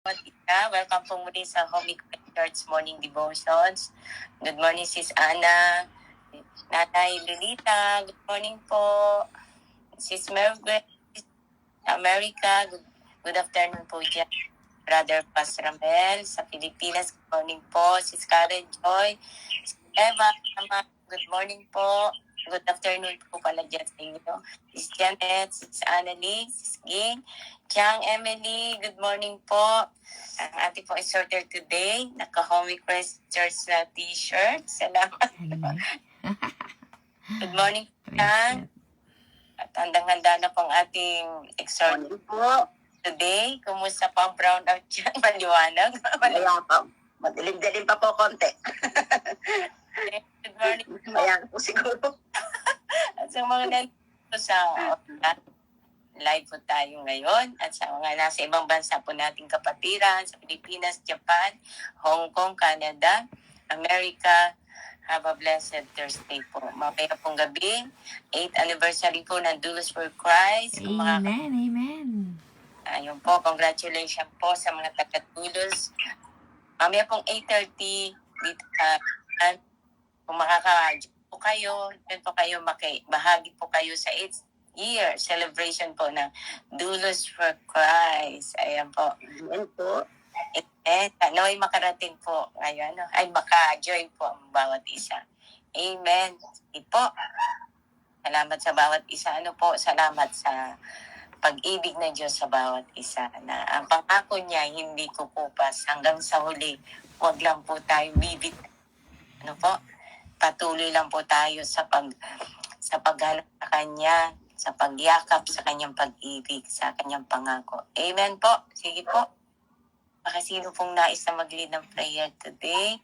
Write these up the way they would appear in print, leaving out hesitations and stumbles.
Welcome po muli sa Homey Church Morning Devotions. Good morning, Sis Ana. Nanay Lolita, good morning po. Sis Mervyn, America, good afternoon po dyan. Brother Paz Ramel sa Pilipinas, good morning po. Sis Karen Joy, Sis Eva, good morning po. Good afternoon po pala dyan sa inyo. Sis Janet, Sis Annalie, Sis Ging, Chang Emily, good morning po. Ang ating po exhorter today, naka-Homey Crest Church na t-shirt. Salamat. Good morning, Chang. At handang-handa na pong ating exhorter po today. Kumusta po ang brown out dyan? Maliwanag? Wala pa. Madilim-dilim pa po konti. Good morning. Ayan po siguro. At sa mga nandito sa live po tayo ngayon at sa mga nasa ibang bansa po nating kapatiran sa Pilipinas, Japan, Hong Kong, Canada, America. Have a blessed Thursday po. Mamaya pong gabi, 8th anniversary po ng Dulos for Christ. Amen. Ayun po, congratulations po sa mga taga-Dulos. Mamaya pong 8:30 dito kung makaka-join po kayo, bahagi po kayo sa 8th year celebration po ng Dulos for Christ. Ayan po. Ayan po. Naway makarating po ngayon. Ay, maka-join po ang bawat isa. Amen. Sige po. Salamat sa bawat isa. Salamat sa pag-ibig ng Diyos sa bawat isa. Na ang pangako niya hindi kukupas hanggang sa huli. Huwag lang po tayo bibit. Patuloy lang po tayo sa paghanap sa Kanya, sa pagyakap sa Kanyang pag-ibig, sa Kanyang pangako. Amen po. Sige po. Baka sino pong nais na mag-lead ng prayer today?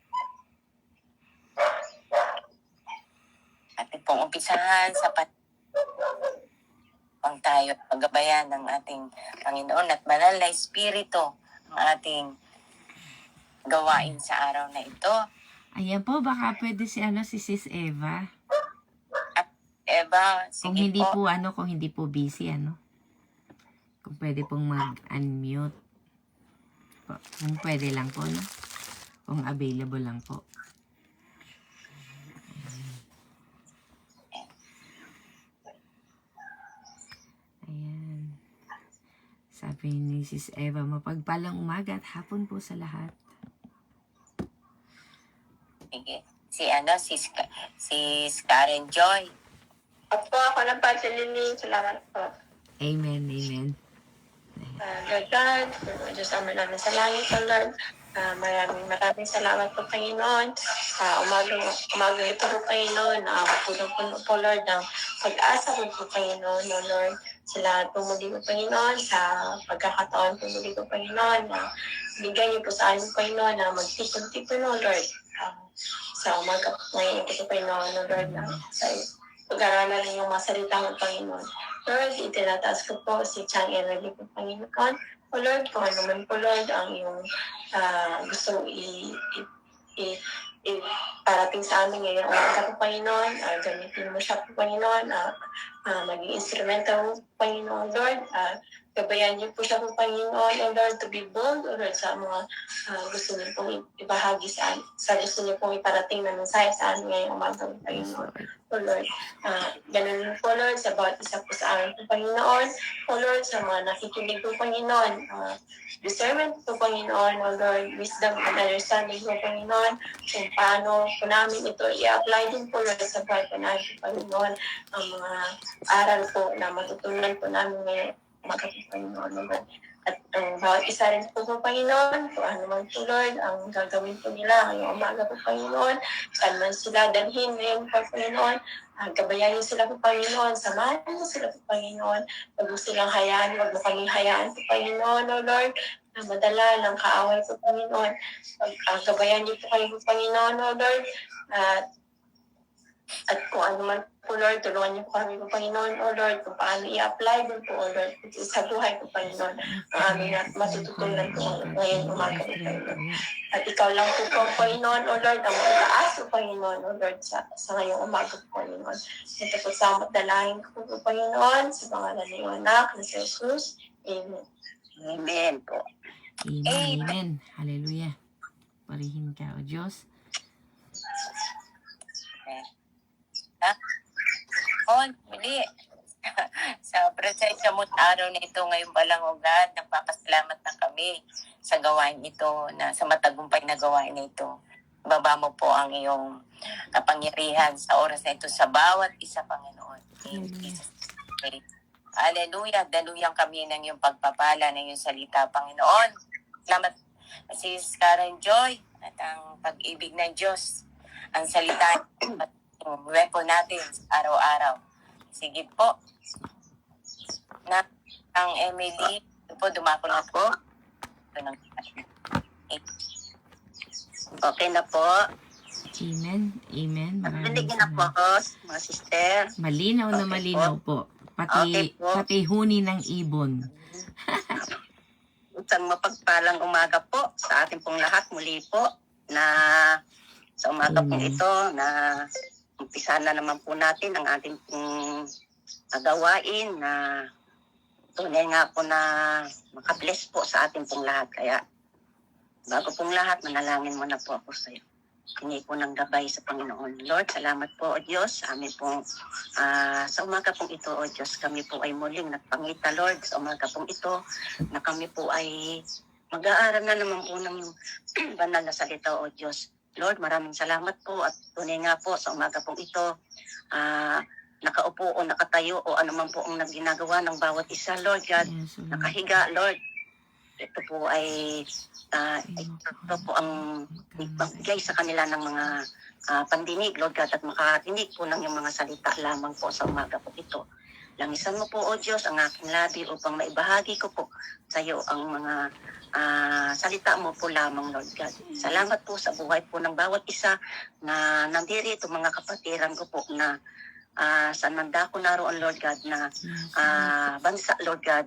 Atin pong umpisahan sa pang tayo paggabayan ng ating Panginoon at banal na Espiritu ang ating gawain sa araw na ito. Ayan po, baka pwede si Sis Eva. Eva, sige kung hindi po busy, kung pwede pong mag-unmute. Kung pwede lang po, kung available lang po. Ayan. Sabi ni Sis Eva, mapagpalang umaga at hapon po sa lahat. Sige. Si Karen Joy. At po ako ng Lily. Salamat po. Amen. Lord God, Diyos namin sa langit, Lord. Maraming salamat po, Panginoon. Umagang ito po, Panginoon. Puno po, Lord, ng pag-asa po, Panginoon, Lord. Sa lahat po muli po, Panginoon, sa pagkakataon po muli po, Panginoon, na bigyan niyo po sa amin, Panginoon, na magtipon-tipon, Lord. Sa umaga po ngayon po, Panginoon, Lord, na sa pag-aralan ng iyong masalita mo, Panginoon. Lord, itinataas ko po si Chang Emily po, Panginoon. O Lord, kung ano man po, Lord, ang iyong gusto parating sa amin ngayon. Umaga po, Panginoon. Gamitin mo siya po, Panginoon. Maging instrumento mo, Panginoon, Lord. Gabayan niyo po siya po, Panginoon, and Lord, to be bold, Lord, sa mga gusto niyo pong ibahagi sa gusto niyo pong iparating na mensahe sa amin ngayong umaga po, Panginoon. O Lord, ganun po, Lord, sa bawat isa po sa amin po, Panginoon. O Lord, sa mga nakikinig po, Panginoon. Discernment po, Panginoon. O Lord, wisdom and understanding po, Panginoon. Kung paano po namin ito i-apply din po, Lord, sa buhay po namin po, Panginoon. Ang mga aral po na matutunan po namin ngayon umaga po, Panginoon, Lord. At bawat isa rin po, Panginoon, kung ano man po, Lord, ang gagawin po nila ngayong umaga po, Panginoon, saan man sila dalhin ngayon po, Panginoon, gabayanin sila po, Panginoon, samahan mo sila po, Panginoon, wag mo silang hayaan, wag mo kaming hayaan po, Panginoon, O Lord, na madala ng kaaway po, Panginoon, gabayan niyo po kayo po, Panginoon, O Lord, at kung ano man po, Lord, tulungan niyo po kami po, Panginoon, O Lord, kung paano i-apply din po, O Lord, sa buhay po, Panginoon, ang aming matututunan po ngayon umaga po, Panginoon. At ikaw lang po, Panginoon, O Lord, ang mataas po, Panginoon, O Lord, sa ngayong umaga po, Panginoon. Ito po sa dalangin ko po, Panginoon, sa pangalan ng iyong anak, na si Jesus. Amen. Amen po. Amen. Amen. Hallelujah. Purihin ka, O Diyos. Muli. Sa presensya mo't araw na ito, ngayon pa lang, O God, nagpapasalamat na kami sa gawain ito, na sa matagumpay na gawain na ito. Baba mo po ang iyong kapangyarihan sa oras na ito sa bawat isa, Panginoon. In Jesus' name. Hallelujah. Daluyang kami ng iyong pagpapala, ng iyong salita, Panginoon. Salamat, Sis Karen Joy, at ang pag-ibig ng Diyos, ang salita at yung weapon natin araw-araw. Sige po. Na ang Emily, ito po, dumako na po. Okay na po. Amen. Amen. Maraming Binigyan na po salamat. ako, mga sister. Malinaw na Okay malinaw po. Okay po. Pati huni ng ibon. Isang mapagpalang umaga po sa ating pong lahat muli po na sa umaga pong Amen. ito na umpisa na naman po natin ang ating pong gawain na tunay nga po na makabless po sa ating pong lahat. Kaya bago pong lahat, manalangin muna po ako sa iyo. Hingi po ng gabay sa Panginoon. Lord, salamat po o Diyos sa amin pong sa umaga pong ito o Diyos, kami po ay muling nagpangita Lord sa umaga pong ito na kami po ay mag-aaral na naman po ng banal na salita o Diyos. Lord, maraming salamat po at tunay nga po sa umaga pong ito nakaupo o nakatayo o anuman po ang ginagawa ng bawat isa Lord God, Yes, Lord. nakahiga Lord. Ito po ay ito po ang magbigay sa kanila ng mga pandinig, Lord God, at makarinig po ng yung mga salita lamang po sa umaga po ito. Langisan mo po, O Diyos, ang aking labi upang maibahagi ko po sa iyo ang mga salita mo po lamang, Lord God. Salamat po sa buhay po ng bawat isa na nandito, mga kapatiran ko po na sa nanda ko naroon, Lord God, na bansa, Lord God.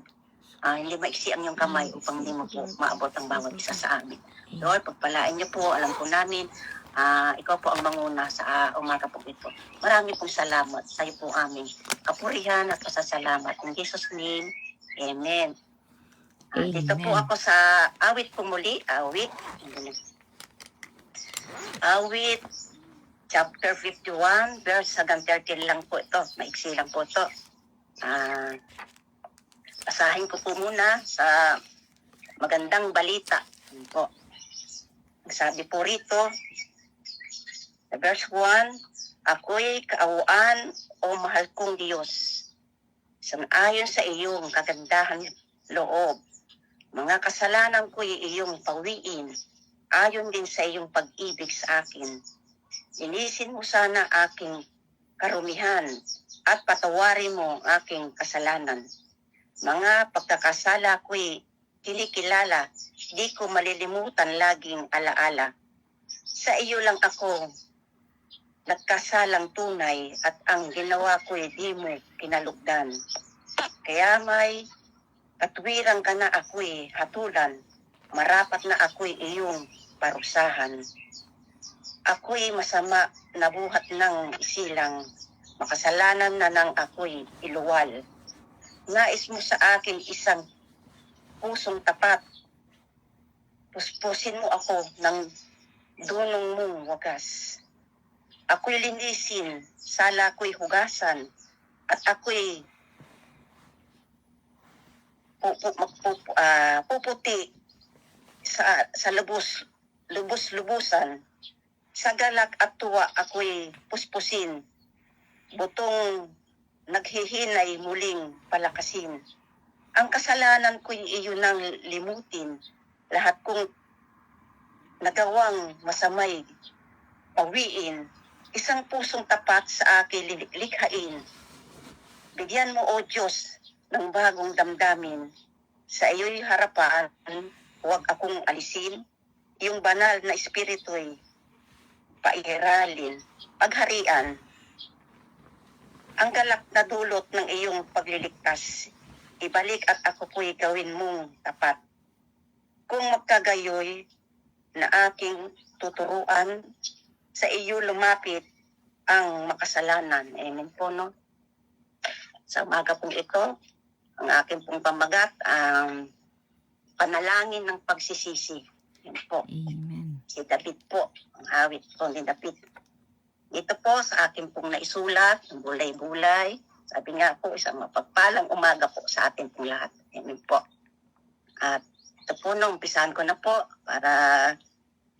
Hindi maiksi ang iyong kamay upang hindi mo po maabot ang bawat isa sa amin. Lord, pagpalain niyo po, alam po namin, ikaw po ang manguna sa umaga po ito. Marami pong salamat sa iyo po aming kapurihan at pasasalamat. In Jesus' name, Amen. Dito po ako sa awit po muli, awit chapter 51, verse hanggang 13 lang po ito. Maiksi lang po ito. Basahin ko po muna sa magandang balita. Po. Sabi po rito, verse 1, ako'y kaawaan o mahal kong Diyos. Sangayon sa iyong kagandahan loob, mga kasalanan ko'y iyong pawiin, ayon din sa iyong pag-ibig sa akin. Linisin mo sana aking karumihan at patawarin mo aking kasalanan. Mga pagkakasala ko'y kinikilala, di ko malilimutan laging alaala. Sa iyo lang ako nagkasalang tunay at ang ginawa ko'y di mo kinalugdan. Kaya may katwirang ka na ako'y hatulan, marapat na ako'y iyong parusahan. Ako'y masama na buhat ng isilang, makasalanan na nang ako'y iluwal. Nais mo sa akin isang pusong tapat. Puspusin mo ako ng dunong mong wagas. Ako'y linisin, sala ko'y hugasan, at ako'y puputi sa lubos-lubusan. Sa galak at tuwa ako'y puspusin. Butong naghihinay muling palakasin. Ang kasalanan ko'y iyo nang limutin. Lahat kong nagawang masamay pawiin. Isang pusong tapat sa akin likhain. Bigyan mo, O Diyos, ng bagong damdamin. Sa iyo'y harapan, huwag akong alisin. Yung banal na espiritu'y pairalin, pagharian. Ang galak na dulot ng iyong pagliligtas, ibalik at ako ko'y gawin mong tapat. Kung magkagayoy na aking tuturuan, sa iyo lumapit ang makasalanan. Amen po, no? Sa umaga pong ito, ang aking pong pamagat, panalangin ng pagsisisi. Yan po. Amen. Si David po, ang awit po ni David. Dito po sa akin pong naisulat, ang bulay-bulay. Sabi nga po, isang mapagpalang umaga po sa atin pong lahat. Amen po. At ito po, umpisahan ko na po para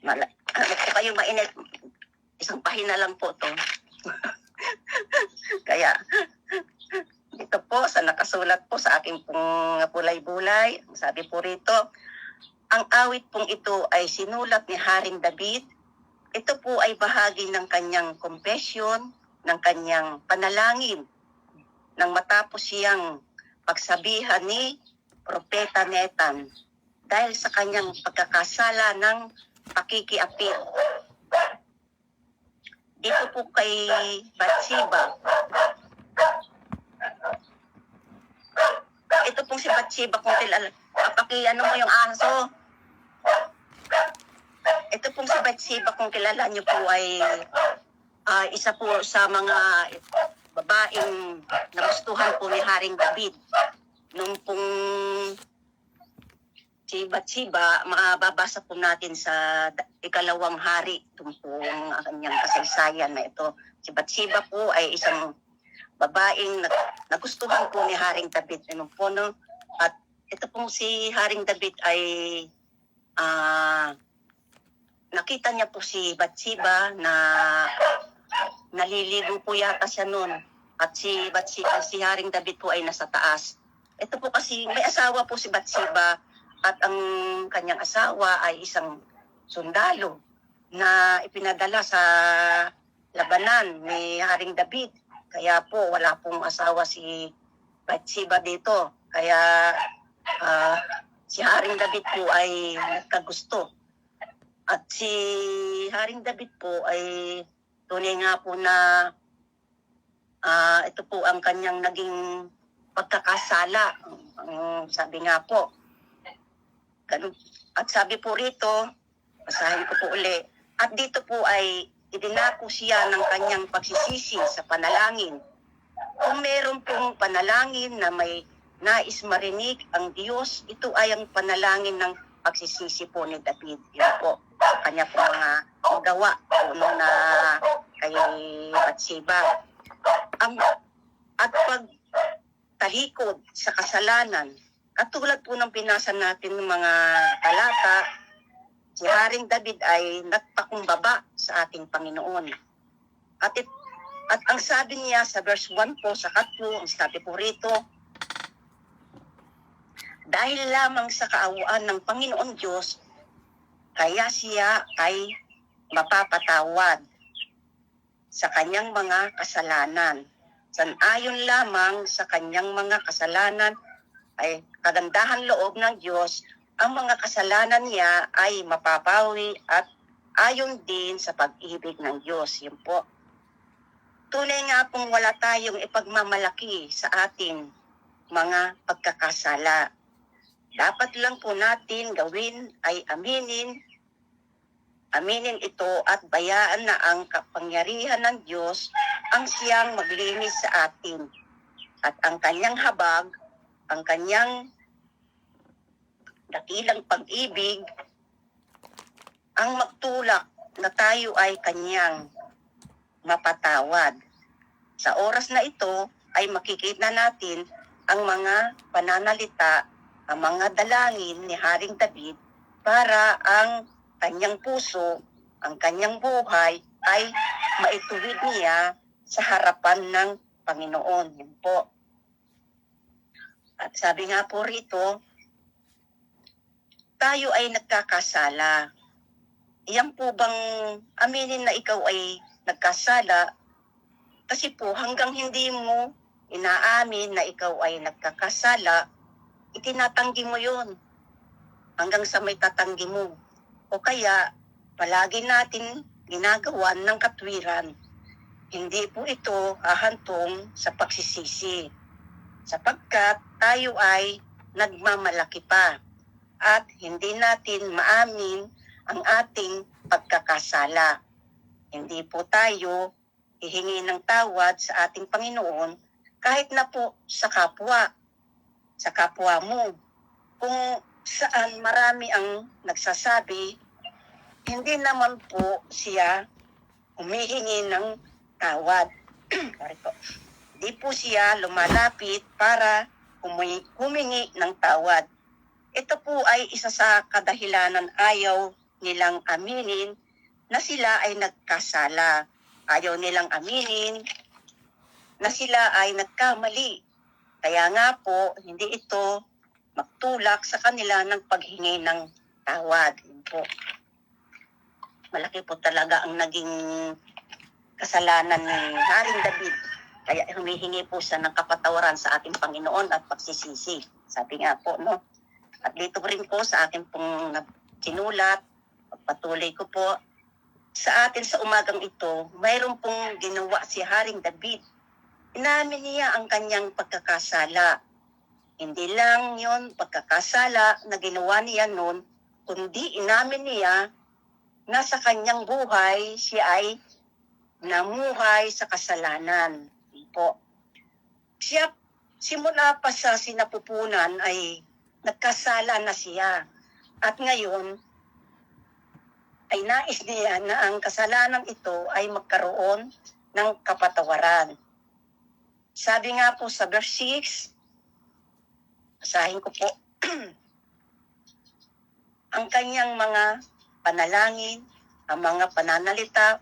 ano po kayo mainit. Isang pahina lang po to. Kaya, dito po, sa nakasulat po sa aking pong bulay-bulay, sabi po rito, ang awit pong ito ay sinulat ni Haring David. Ito po ay bahagi ng kanyang confession, ng kanyang panalangin, nang matapos siyang pagsabihan ni Propeta Nathan dahil sa kanyang pagkakasala ng pakikiapit. Dito po kay Bathsheba. Ito pong si Bathsheba kung ano mo yung aso. Ito pong si Bathsheba kung kilala niyo po ay isa po sa mga babaeng nagustuhan po ni Haring David. Nung pong si Bathsheba, mababasa po natin sa ikalawang hari, itong pong kanyang kasaysayan na ito. Si Bathsheba po ay isang babaeng nagustuhan po ni Haring David. At ito pong si Haring David ay nakita niya po si Bathsheba na naliligo po yata siya noon. At si Haring David po ay nasa taas. Ito po kasi may asawa po si Bathsheba at ang kanyang asawa ay isang sundalo na ipinadala sa labanan ni Haring David. Kaya po wala pong asawa si Bathsheba dito. Kaya si Haring David po ay nagkagusto. At si Haring David po ay tunay nga po na ito po ang kanyang naging pagkakasala. Sabi nga po. Ganun. At sabi po rito, basahin ko po uli. At dito po ay idinako siya ng kanyang pagsisisi sa panalangin. Kung meron pong panalangin na may nais marinig ang Diyos, ito ay ang panalangin ng pagsisisi po ni David. Yun po, kanya po mga gawa na kay Bathsheba. At pagtalikod sa kasalanan, katulad po ng binasa natin ng mga talata, si Haring David ay nagpakumbaba sa ating Panginoon. At ang sabi niya sa verse 1 po, sa 2, ang sabi po rito, dahil lamang sa kaawaan ng Panginoon Diyos, kaya siya ay mapapatawad sa kanyang mga kasalanan. Sanayon lamang sa kanyang mga kasalanan ay kagandahan loob ng Diyos, ang mga kasalanan niya ay mapapawi at ayon din sa pag-ibig ng Diyos. Yun po. Tunay nga pong wala tayong ipagmamalaki sa ating mga pagkakasala. Dapat lang po natin gawin ay aminin ito at bayaan na ang kapangyarihan ng Diyos ang siyang maglinis sa atin. At ang kanyang habag, ang kanyang dakilang pag-ibig, ang magtulak na tayo ay kanyang mapatawad. Sa oras na ito ay makikita natin ang mga pananalita, ang mga dalangin ni Haring David para ang kanyang puso, ang kanyang buhay ay maituwid niya sa harapan ng Panginoon. Yun po. At sabi nga po rito, tayo ay nagkakasala. Iyan po bang aminin na ikaw ay nagkasala? Kasi po hanggang hindi mo inaamin na ikaw ay nagkakasala, itinatanggi mo yun hanggang sa may tatanggi mo. O kaya palagi natin ginagawan ng katwiran. Hindi po ito hahantong sa pagsisisi. Sapagkat tayo ay nagmamalaki pa at hindi natin maamin ang ating pagkakasala. Hindi po tayo hihingi ng tawad sa ating Panginoon kahit na po sa kapwa mo. Kung saan marami ang nagsasabi, hindi naman po siya humihingi ng tawad. Sorry po. Di po siya lumalapit para humingi ng tawad. Ito po ay isa sa kadahilanan ayaw nilang aminin na sila ay nagkasala. Ayaw nilang aminin na sila ay nagkamali. Kaya nga po, hindi ito magtulak sa kanila ng paghingi ng tawad. Yun po. Malaki po talaga ang naging kasalanan ni Haring David. Kaya humihingi po siya ng kapatawaran sa ating Panginoon at pagsisisi. Sabi nga po, no? At dito rin po sa akin pong sinulat, pagpatuloy ko po, sa atin sa umagang ito, mayroon pong ginawa si Haring David. Inamin niya ang kanyang pagkakasala. Hindi lang yon pagkakasala na ginawa niya noon, kundi inamin niya na sa kanyang buhay siya ay namuhay sa kasalanan. Po. Siya, simula pa sa sinapupunan ay nagkasala na siya. At ngayon, ay nais niya na ang kasalanan ito ay magkaroon ng kapatawaran. Sabi nga po sa verse 6, basahin ko po, ang kanyang mga panalangin, ang mga pananalita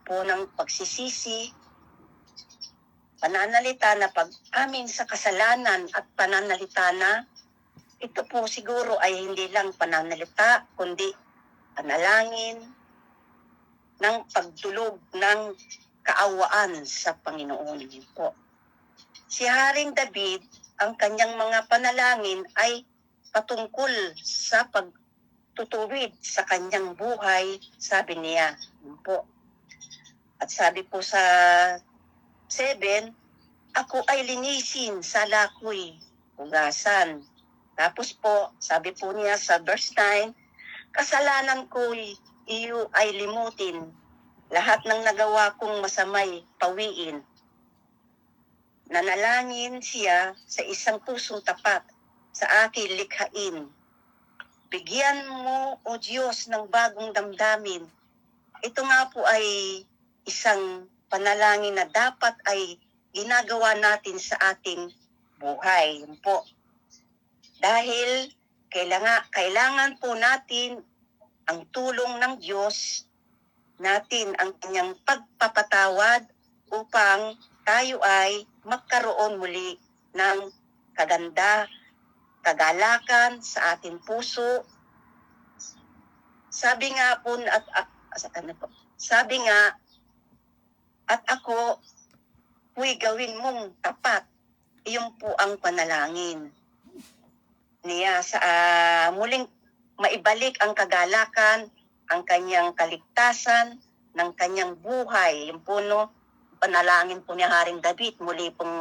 po ng pagsisisi, pananalita na pag-amin sa kasalanan at pananalita na ito po siguro ay hindi lang pananalita kundi panalangin ng pagdulog ng kaawaan sa Panginoon. Po. Si Haring David, ang kanyang mga panalangin ay patungkol sa pagtutuwid sa kanyang buhay, sabi niya. Po. At sabi po sa 7, ako ay linisin sa lakoy, hugasan. Tapos po, sabi po niya sa verse 9, kasalanan ko'y iyo ay limutin. Lahat ng nagawa kong masamay, pawiin. Nanalangin siya sa isang pusong tapat sa aking likhain. Bigyan mo, O Diyos, ng bagong damdamin. Ito nga po ay isang panalangin na dapat ay ginagawa natin sa ating buhay. Yun po. Dahil kailangan po natin ang tulong ng Diyos, natin ang kanyang pagpapatawad upang tayo ay magkaroon muli ng kagalakan sa ating puso. Sabi nga po, at ako, huy gawin mong tapat. Iyon po ang panalangin niya sa muling maibalik ang kagalakan, ang kanyang kaligtasan, ng kanyang buhay. Yung po, no, panalangin po ni Haring David, muli pong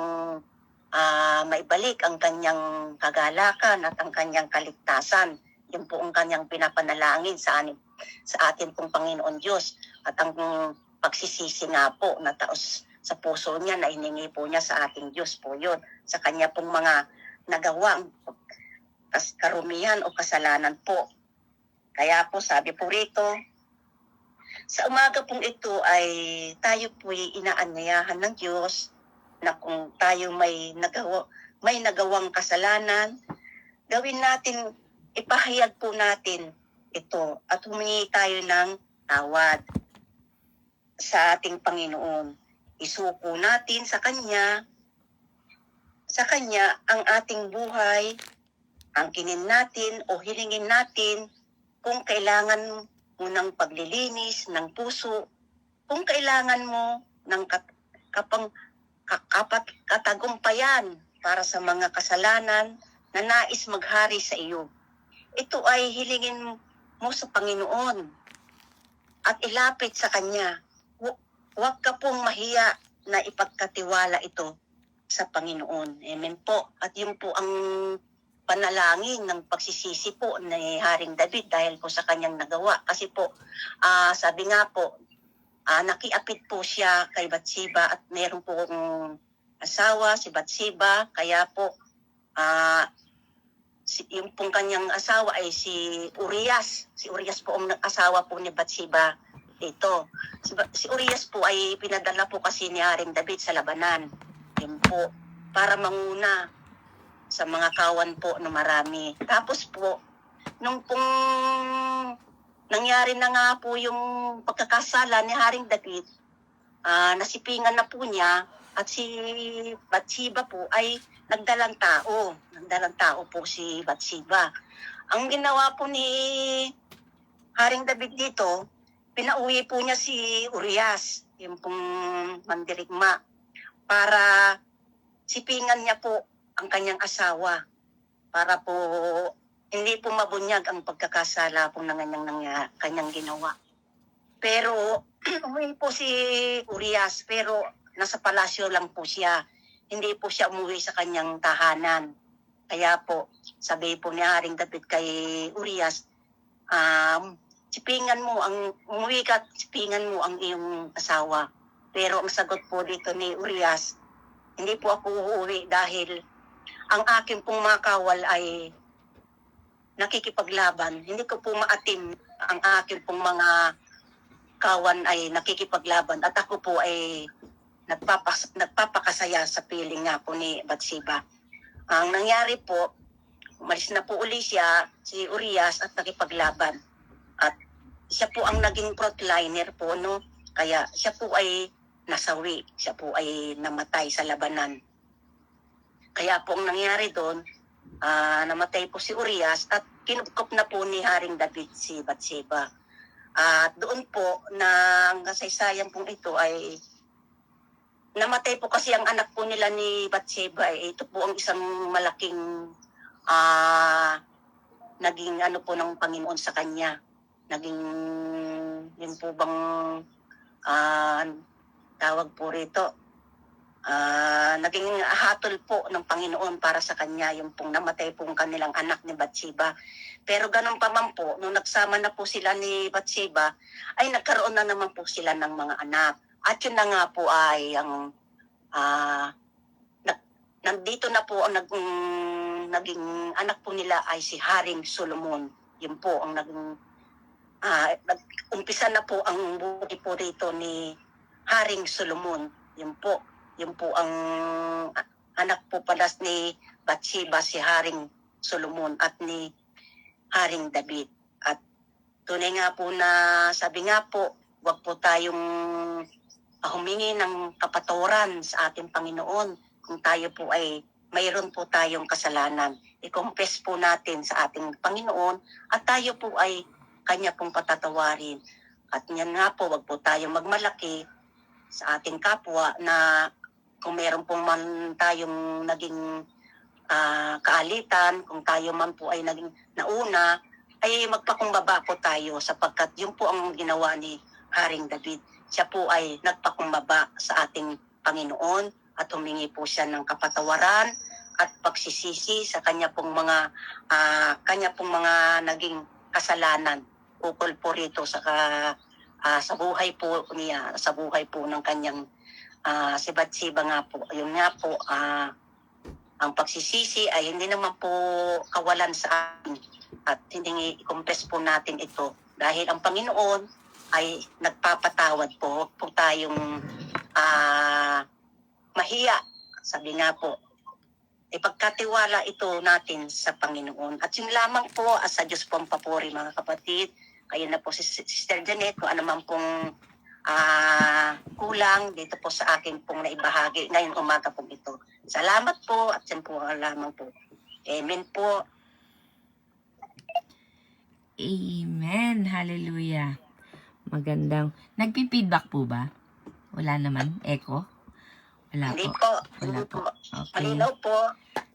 maibalik ang kanyang kagalakan at ang kanyang kaligtasan. Yun po ang kanyang pinapanalangin sa atin pong Panginoon Diyos. At ang pagsisisi nga po na taos sa puso niya na hiningi po niya sa ating Diyos po yun. Sa kanya pong mga nagawang karumihan o kasalanan po. Kaya po sabi po rito, sa umaga pong ito ay tayo po'y inaanyayahan ng Diyos na kung tayo may nagawang kasalanan, gawin natin, ipahayag po natin ito at humingi tayo ng tawad sa ating Panginoon. Isuko natin sa Kanya ang ating buhay, angkinin natin o hilingin natin kung kailangan mo ng paglilinis ng puso, kung kailangan mo ng katagumpayan para sa mga kasalanan na nais maghari sa iyo. Ito ay hilingin mo sa Panginoon at ilapit sa Kanya. Huwag ka pong mahiya na ipagkatiwala ito sa Panginoon. Amen po. At yun po ang panalangin ng pagsisisi po ni Haring David dahil po sa kanyang nagawa. Kasi po, sabi nga po, nakiapit po siya kay Bathsheba at meron po asawa si Bathsheba. Kaya po, yung pong kanyang asawa ay si Urias. Si Urias po ang asawa po ni Bathsheba dito. Si Urias po ay pinadala po kasi ni Haring David sa labanan. Yun po, para manguna sa mga kawan po na marami. Tapos po, nung pong nangyari na nga po yung pagkakasala ni Haring David, nasipingan na po niya at si Bathsheba po ay nagdalang tao. Nagdalang tao po si Bathsheba. Ang ginawa po ni Haring David dito, pinauwi po niya si Urias, yung pong mandirigma, para sipingan niya po ang kanyang asawa para po hindi po mabunyag ang pagkakasala po ng kanyang ginawa. Pero umuwi po si Urias, pero nasa palasyo lang po siya. Hindi po siya umuwi sa kanyang tahanan. Kaya po, sabi po ni Haring David kay Urias, umuwi ka, sipingan mo ang iyong asawa. Pero ang sagot po dito ni Urias, hindi po ako uuwi dahil ang aking pong mga kawal ay nakikipaglaban. Hindi ko po maatim ang aking pong mga kawan ay nakikipaglaban at ako po ay nagpapakasaya sa piling nga po ni Bathsheba. Ang nangyari po, umalis na po uli siya, si Urias, at nakipaglaban. At siya po ang naging frontliner po, no? Kaya siya po ay nasawi, siya po ay namatay sa labanan. Kaya po ang nangyari doon, namatay po si Urias at kinupkop na po ni Haring David si Bathsheba. At doon po na ang kasaysayan pong ito ay namatay po kasi ang anak po nila ni Bathsheba. Ito po ang isang malaking naging ano po ng Panginoon sa kanya. Naging yun po bang tawag po rito. Naging hatol po ng Panginoon para sa kanya yung pong namatay pong kanilang anak ni Bathsheba. Pero ganun pa man po, nung nagsama na po sila ni Bathsheba, ay nagkaroon na naman po sila ng mga anak. At yun na nga po ay ang nandito na po ang naging anak po nila ay si Haring Solomon. Yun po ang umpisa na po ang buhay po rito ni Haring Solomon. Yun po ang anak po pala ni Bathsheba, si Haring Solomon at ni Haring David. At tunay nga po na sabi nga po, wag po tayong humingi ng kapatawaran sa ating Panginoon kung tayo po ay mayroon po tayong kasalanan. I-confess po natin sa ating Panginoon at tayo po ay kanya pong patatawarin. At yan nga po, wag po tayong magmalaki sa ating kapwa na kung meron pong man tayong naging kaalitan, kung tayo man po ay naging nauna, ay magpakumbaba po tayo sapagkat yun po ang ginawa ni Haring David. Siya po ay nagpakumbaba sa ating Panginoon at humingi po siya ng kapatawaran at pagsisisi sa kanya pong mga naging kasalanan ukol po rito sa buhay po niya, sa buhay po ng kanyang si Bathsheba nga po. Ayun nga po, ang pagsisisi ay hindi naman po kawalan sa atin at hindi i-confess po natin ito dahil ang Panginoon ay nagpapatawad po. Huwag po tayong mahiya. Sabi nga po, ipagkatiwala ito natin sa Panginoon. At yun lamang po, sa Diyos po ang papuri mga kapatid. Kayo na po si Sister Janet, kung ano man pong kulang dito po sa akin pong naibahagi ngayong umaga po ito. Salamat po at yan po lamang po. Amen po. Amen. Hallelujah. Magandang. Nagpi-feedback po ba? Wala naman. Echo? Wala Hindi po. po. Wala Hindi po. po. Okay. Malinaw po.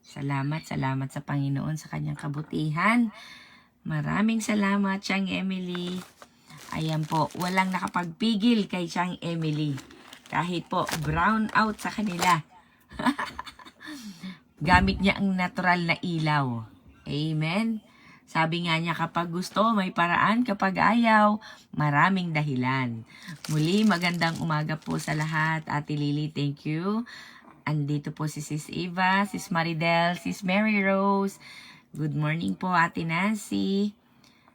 Salamat sa Panginoon sa kanyang kabutihan. Maraming salamat, Chang Emily. Ayan po, walang nakapagpigil kay Chang Emily. Kahit po, brown out sa kanila. Gamit niya ang natural na ilaw. Amen. Sabi nga niya, kapag gusto, may paraan. Kapag ayaw, maraming dahilan. Muli, magandang umaga po sa lahat. Ate Lily, thank you. Andito po si Sis Eva, Sis Maridel, Sis Mary Rose, Good morning po, Ate Nancy.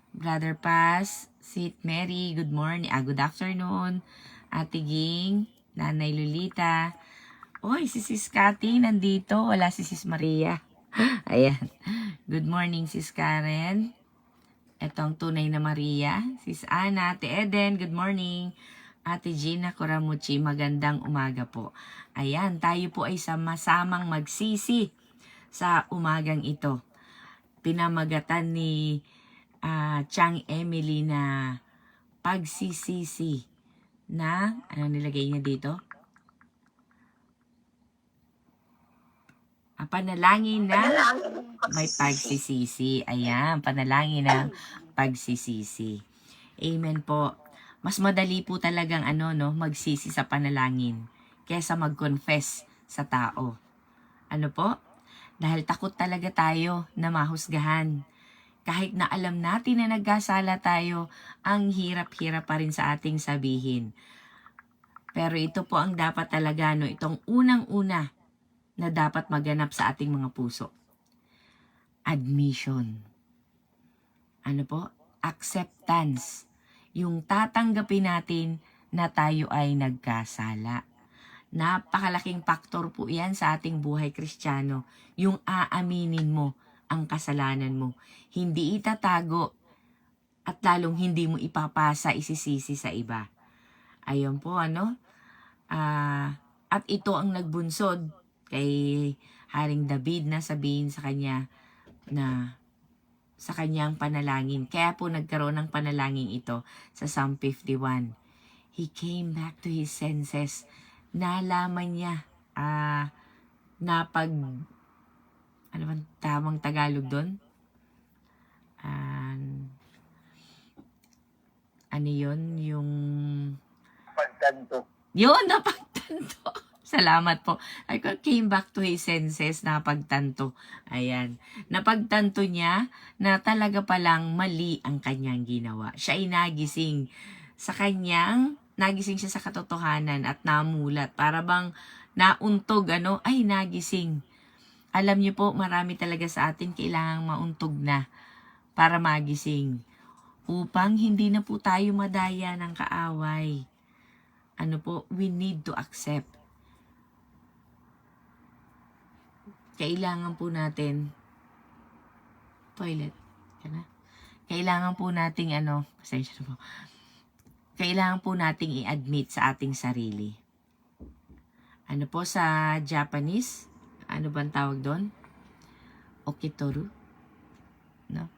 Brother Paz, Sweet Mary, good morning. Good afternoon. Ate Ging, Nanay Lolita. Oy, si Sis Cathy nandito. Wala si Sis Maria. Ayan. Good morning, Sis Karen. Ito ang tunay na Maria. Sis Ana, Ate Eden, good morning. Ate Gina Coramucci, magandang umaga po. Ayan, tayo po ay sama-samang magsisi sa umagang ito. Pinamagatan ni Chang Emily na pagsisisi na, ano nilagay niya dito? Panalangin na may pagsisisi. Ayan, panalangin ng pagsisisi. Amen po. Mas madali po talagang magsisi sa panalangin kaysa mag-confess sa tao. Ano po? Dahil takot talaga tayo na mahusgahan. Kahit na alam natin na nagkasala tayo, ang hirap-hirap pa rin sa ating sabihin. Pero ito po ang dapat talaga, itong unang-una na dapat maganap sa ating mga puso. Admission. Ano po? Acceptance. Yung tatanggapin natin na tayo ay nagkasala. Napakalaking faktor po yan sa ating buhay Kristiyano. Yung aaminin mo ang kasalanan mo. Hindi itatago at lalong hindi mo ipapasa, isisisi sa iba. Ayun po, at ito ang nagbunsod kay Haring David na sabihin sa kanya na sa kanyang panalangin. Kaya po nagkaroon ng panalangin ito sa Psalm 51. He came back to his senses. Nalaman niya ano man tamang Tagalog doon? Ano yun? Yung Pagtanto. yun, napagtanto. Salamat po. I came back to his senses, napagtanto. Ayan. Napagtanto niya na talaga palang mali ang kanyang ginawa. Siya ay nagising nagising siya sa katotohanan at namulat. Para bang nauntog, ay nagising. Alam niyo po, marami talaga sa atin kailangang mauntog na para magising. Upang hindi na po tayo madaya ng kaaway. We need to accept. Kailangan po natin, toilet, kailangan po nating pasensya na po. Kailangan po nating i-admit sa ating sarili. Sa Japanese, ano bang tawag doon? Okitoru. No?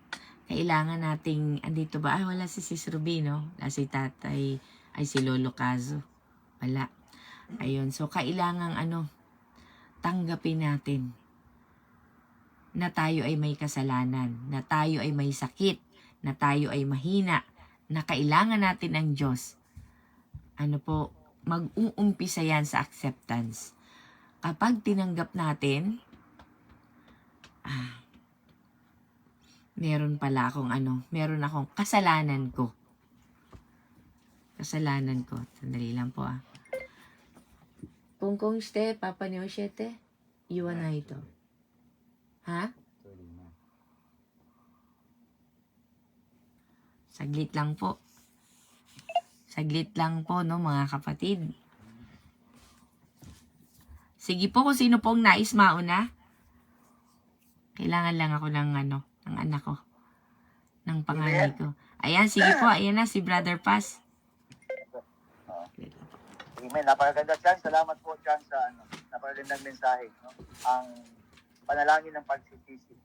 Kailangan nating, andito ba? Wala si Sis Ruby, no? Wala si tatay, si Lolo Kazo. Wala. Ayun, so kailangan tanggapin natin na tayo ay may kasalanan, na tayo ay may sakit, na tayo ay mahina, na kailangan natin ang Diyos. Mag-uumpisa yan sa acceptance. Kapag tinanggap natin, meron akong kasalanan ko. Sandali lang po Kung shite, papa ni oshete, iwanay ito. Ha? Saglit lang po. Mga kapatid. Sige po kung sino pong nais mauna. Kailangan lang ako ng anak ko. Ng panganay ko. Ayan, sige po. Ayan na si Brother Paz. Amen. Napakaganda, Chan. Salamat po, Chan, sa napakagandang mensahe. No? Ang panalangin ng pagsisisi.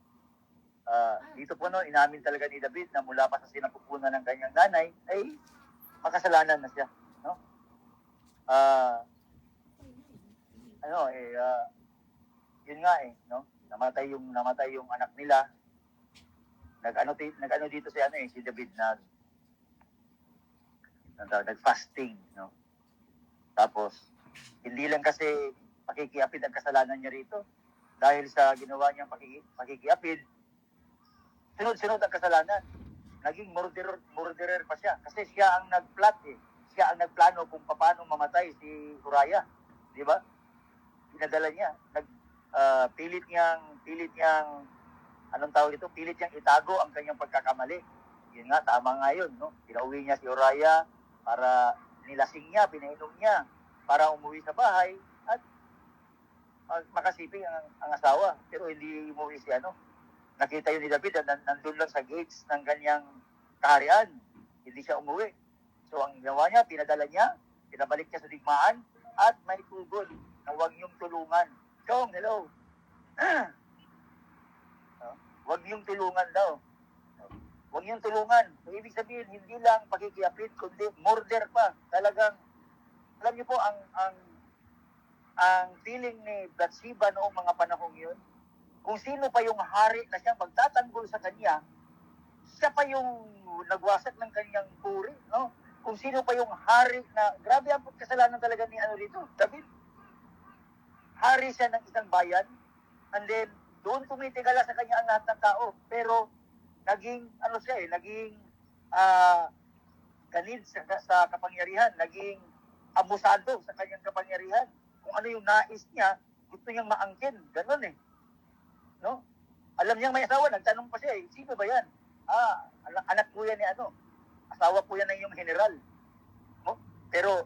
Dito po, inamin talaga ni David na mula pa sa sinapupunan ng kanyang nanay, ay makasalanan na siya. No? Yun nga no? Namatay yung anak nila. Nag-ano dito si David nag-fasting, no? Tapos hindi lang kasi pakikiapid ang kasalanan niya rito. Dahil sa ginawa niyang pakikiapid, sunod-sunod ang kasalanan. Naging murderer pa siya kasi siya ang nag-plot Siya ang nagplano kung paano mamatay si Uriah, di ba? Pinadala niya, pilit niyang anong tawag ito, pilit niyang itago ang kanyang pagkakamali. Yun nga, tama nga yun, no? Pinauwi niya si Uriah para nilasing niya, pinainom niya, para umuwi sa bahay at makasiping ang asawa. Pero hindi umuwi si ano. Nakita yun ni David na nandun lang sa gates ng kanyang kaharian. Hindi siya umuwi. So ang ginawa niya, pinadala niya, pinabalik niya sa digmaan, at may tugon na huwag niyong tulungan. Chong, hello. Huwag niyong tulungan daw. Huwag niyong tulungan. So, ibig sabihin, hindi lang pakikiapit, kundi murder pa. Talagang, alam niyo po, ang feeling ni Bathsheba noong mga panahong yun, kung sino pa yung hari na siya magtatanggol sa kanya, siya pa yung nagwasak ng kanyang puri, no? Kung sino pa yung hari na, grabe ang kasalanan talaga ni ano rito, David. Hari siya ng isang bayan, and then, doon tumitigala sa kanya ang lahat ng tao. Pero, naging, ano siya naging ganid sa kapangyarihan, naging abusado sa kanyang kapangyarihan. Kung ano yung nais niya, gusto niyang maangkin. Ganon no? Alam niyang may asawa, nagtanong pa siya sino ba yan? Anak po yan ni ano, asawa po yan ng iyong general. No? Pero,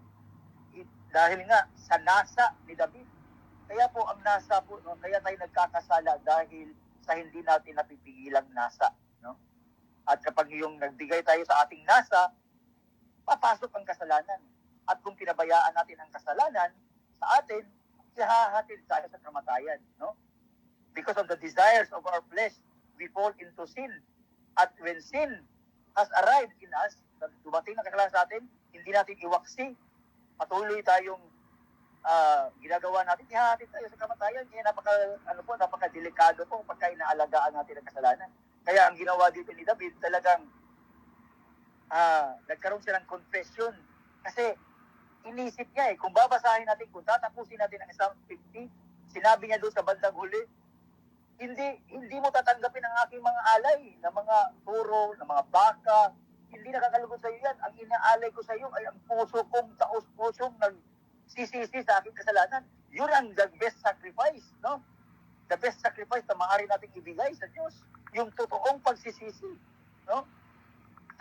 dahil nga sa nasa ni David, kaya po ang nasa po, no? Kaya tayo nagkakasala dahil sa hindi natin napipigilang nasa. No? At kapag yung nagbigay tayo sa ating nasa, papasok ang kasalanan. At kung pinabayaan natin ang kasalanan sa atin, hahatid tayo sa kamatayan. No? Because of the desires of our flesh, we fall into sin. At when sin has arrived in us, dumating na kasalanan sa atin, hindi natin iwaksi, patuloy tayong ginagawa natin, ihahatid tayo sa kamatayan. Kaya napaka-delikado po pagka inaalagaan natin ang kasalanan. Kaya ang ginawa dito ni David, talagang nagkaroon siya ng confession. Kasi inisip niya kung babasahin natin, kung tatapusin natin ang Psalm 50, sinabi niya doon sa bandang huli, hindi mo tatanggapin ang aking mga alay, na mga turo, na mga baka, hindi nakakalugod sa iyo yan. Ang inaalay ko sa iyo ay ang puso kong taos-pusong nagsisisi sa aking kasalanan. Yun ang the best sacrifice, no? The best sacrifice na maaari nating ibigay sa Diyos. Yung totoong pagsisisi, no?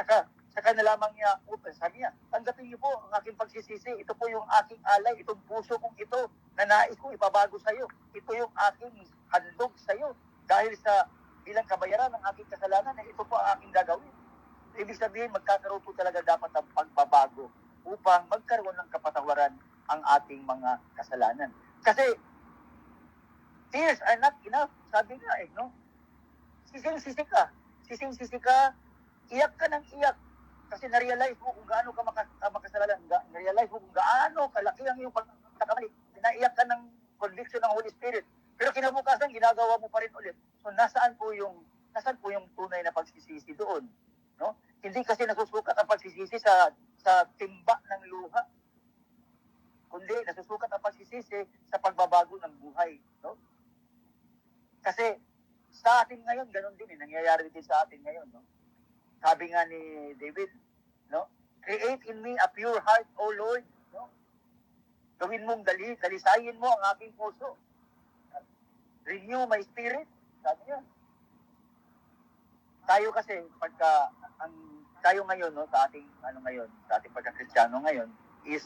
Saka na lamang niya, sabi niya, tanggapin niyo po ang aking pagsisisi. Ito po yung aking alay, itong puso kong ito na nais kong ipabago sa iyo. Ito yung aking handog sa iyo. Dahil sa bilang kabayaran ng aking kasalanan, ito po ang aking gagawin. Ibig sabihin, magkakaroon po talaga dapat ng pagbabago upang magkaroon ng kapatawaran ang ating mga kasalanan. Kasi, tears are not enough. Sabi nga no? Sising-sisi ka, iyak ka ng iyak. Kasi na-realize mo kung gaano ka makasalanan, na-realize mo kung gaano kalaki ang iyong pagkakamali. Naiyak ka ng conviction ng Holy Spirit. Pero kinabukasan, ginagawa mo pa rin ulit. So, nasaan po yung tunay na pagsisisi doon? No? Hindi kasi nasusukat ang pagsisisi sa timba ng luha. Kundi nasusukat ang pagsisisi sa pagbabago ng buhay. No? Kasi sa atin ngayon, ganun din nangyayari din sa atin ngayon. No? Sabi nga ni David, no? Create in me a pure heart, O Lord. No? Gawin mong dalisayin mo ang aking puso. Renew my spirit. Sabi niya. Tayo kasi, tayo ngayon, no, sa ating pagka-Kristiyano ngayon, is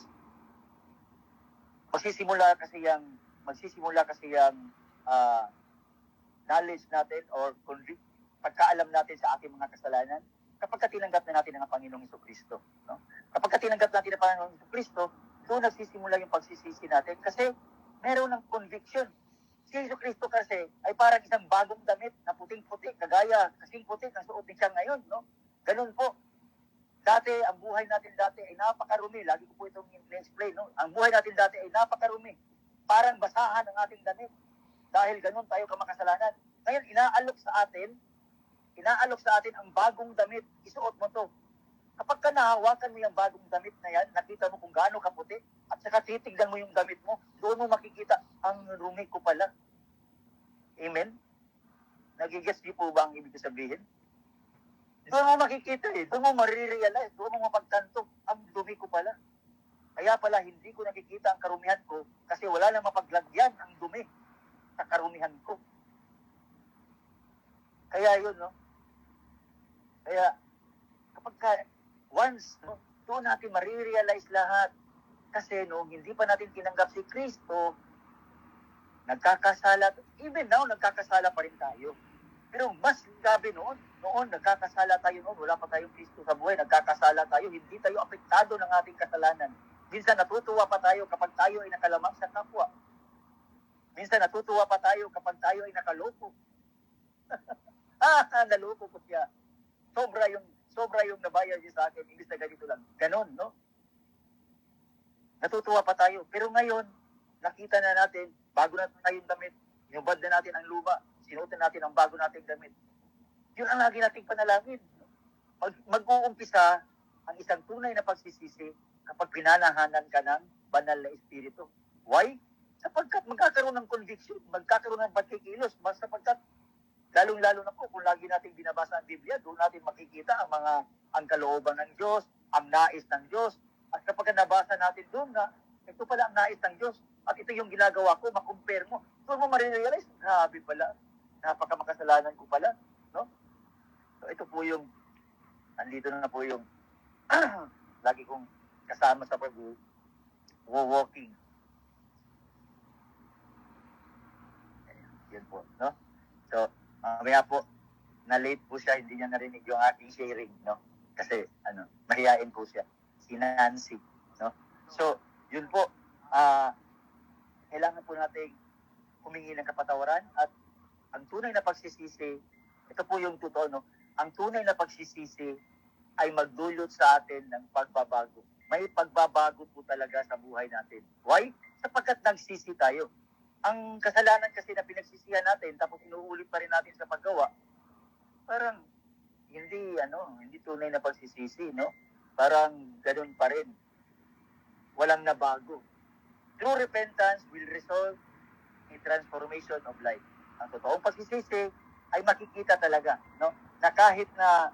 magsisimula kasi yung knowledge natin or pagkaalam natin sa ating mga kasalanan kapag tinanggap na natin ang Panginoong Jesucristo. No? Kapag tinanggap natin ang Panginoong Jesucristo, doon nagsisimula yung pagsisisi natin kasi meron ng conviction. Si Jesucristo kasi ay parang isang bagong damit na puting-puti, kasing puti ng suot niya ngayon. No? Ganun po. Dati, ang buhay natin dati ay napakarumi. Lagi ko po itong in-explain. No? Ang buhay natin dati ay napakarumi. Parang basahan ang ating damit. Dahil ganun tayo kamakasalanan. Ngayon, inaalok sa atin ang bagong damit. Isuot mo to. Kapag ka nahawakan mo yung bagong damit na yan, nakita mo kung gaano kaputi, at saka titignan mo yung damit mo, doon mo makikita, ang rumi ko pala. Amen? Nagigets niyo po ba ang ibig sabihin? Doon mo makikita doon mo marirealize, doon mo mapagtanto, ang dumi ko pala. Kaya pala, hindi ko nakikita ang karumihan ko kasi wala nang mapaglagyan ang dumi sa karumihan ko. Kaya yun, no? Kaya, kapag once, no, doon natin marirealize lahat. Kasi no, hindi pa natin tinanggap si Kristo, nagkakasala, even now, nagkakasala pa rin tayo. Pero mas grabe noon nagkakasala tayo noon, wala pa tayong Kristo sa buhay, nagkakasala tayo, hindi tayo apektado ng ating kasalanan. Minsan natutuwa pa tayo kapag tayo ay nakalamang sa kapwa. Minsan natutuwa pa tayo kapag tayo ay nakaloko. Naloko ko siya. Sobra yung nabayad niya sa akin, imbis na ganito lang. Ganon, no? Natutuwa pa tayo. Pero ngayon, nakita na natin, bago na tayong damit, inubad na natin ang luma, sinuotin natin ang bago nating damit. Yun ang lagi nating panalangin. Mag-uumpisa ang isang tunay na pagsisisi kapag pinanahanan ka ng banal na espiritu. Why? Sapagkat magkakaroon ng conviction, magkakaroon ng pagkikilos, sapagkat lalong-lalo na po kung lagi nating binabasa ang Biblia, doon natin makikita ang kalooban ng Diyos, ang nais ng Diyos. At kapag nabasa natin doon na, ito pala ang nais ng Diyos, at ito yung ginagawa ko, makumpare mo, doon mo marirealize, grabe pala, napakamakasalanan ko pala, no? So ito po yung, andito na po yung, lagi kong kasama sa pag-walking. Yan po, no? So, mamaya po, na-late po siya, hindi niya narinig yung aking sharing, no? Kasi, mahihain po siya. Si Nancy, no? So, yun po, kailangan po nating humingi ng kapatawaran at ang tunay na pagsisisi, ito po yung totoo, no? Ang tunay na pagsisisi ay magdulot sa atin ng pagbabago. May pagbabago po talaga sa buhay natin. Why? Sapagkat nagsisi tayo. Ang kasalanan kasi na pinagsisihan natin tapos inuulit pa rin natin sa paggawa, parang hindi tunay na pagsisisi, no? Parang ganun pa rin. Walang nabago. True repentance will result in transformation of life. Ang totoong pagsisisi ay makikita talaga, no? Na kahit na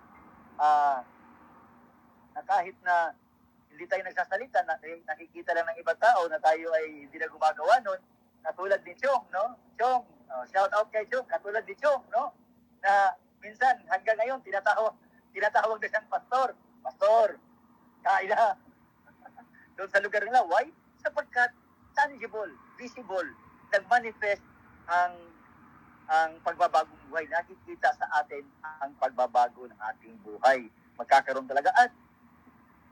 hindi tayo nagsasalita, nakikita lang ng ibang tao na tayo ay hindi na gumagawa nun, katulad ni Chong, no? Chong, shout out kay Chong, katulad ni Chong, no? Na minsan hanggang ngayon tinatawag na siyang pastor. Pastor, kain na. Doon sa lugar nila, why? Sapagkat tangible, visible, nag-manifest ang pagbabagong buhay. Nakikita sa atin ang pagbabago ng ating buhay. Magkakaroon talaga. At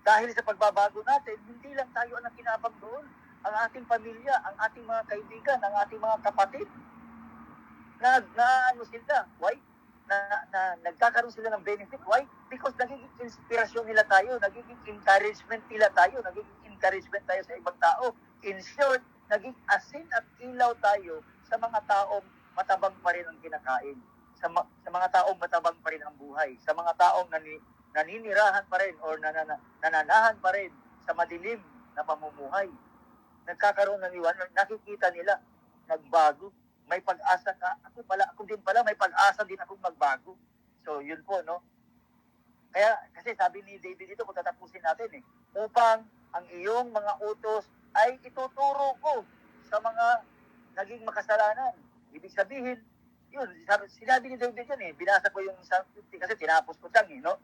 dahil sa pagbabago natin, hindi lang tayo ang nakinabang doon. Ang ating pamilya, ang ating mga kaibigan, ang ating mga kapatid, sila. Why? Nagkakaroon sila ng benefit. Why? Because nagiging inspirasyon nila tayo, nagiging encouragement nila tayo, nagiging encouragement tayo sa ibang tao. In short, naging asin at ilaw tayo sa mga taong matabang pa rin ang kinakain, sa mga taong matabang pa rin ang buhay, sa mga taong naninirahan pa rin or nananahan pa rin sa madilim na pamumuhay. Nagkakaroon ng liwanag, nakikita nila, nagbago, may pag-asa ka, ako din pala, may pag-asa din akong magbago. So, yun po, no? Kaya, kasi sabi ni David dito, kung tatapusin natin upang ang iyong mga utos ay ituturo ko sa mga naging makasalanan. Ibig sabihin, yun, sinabi ni David yan binasa ko yung Psalm 50 kasi tinapos ko siyang, no?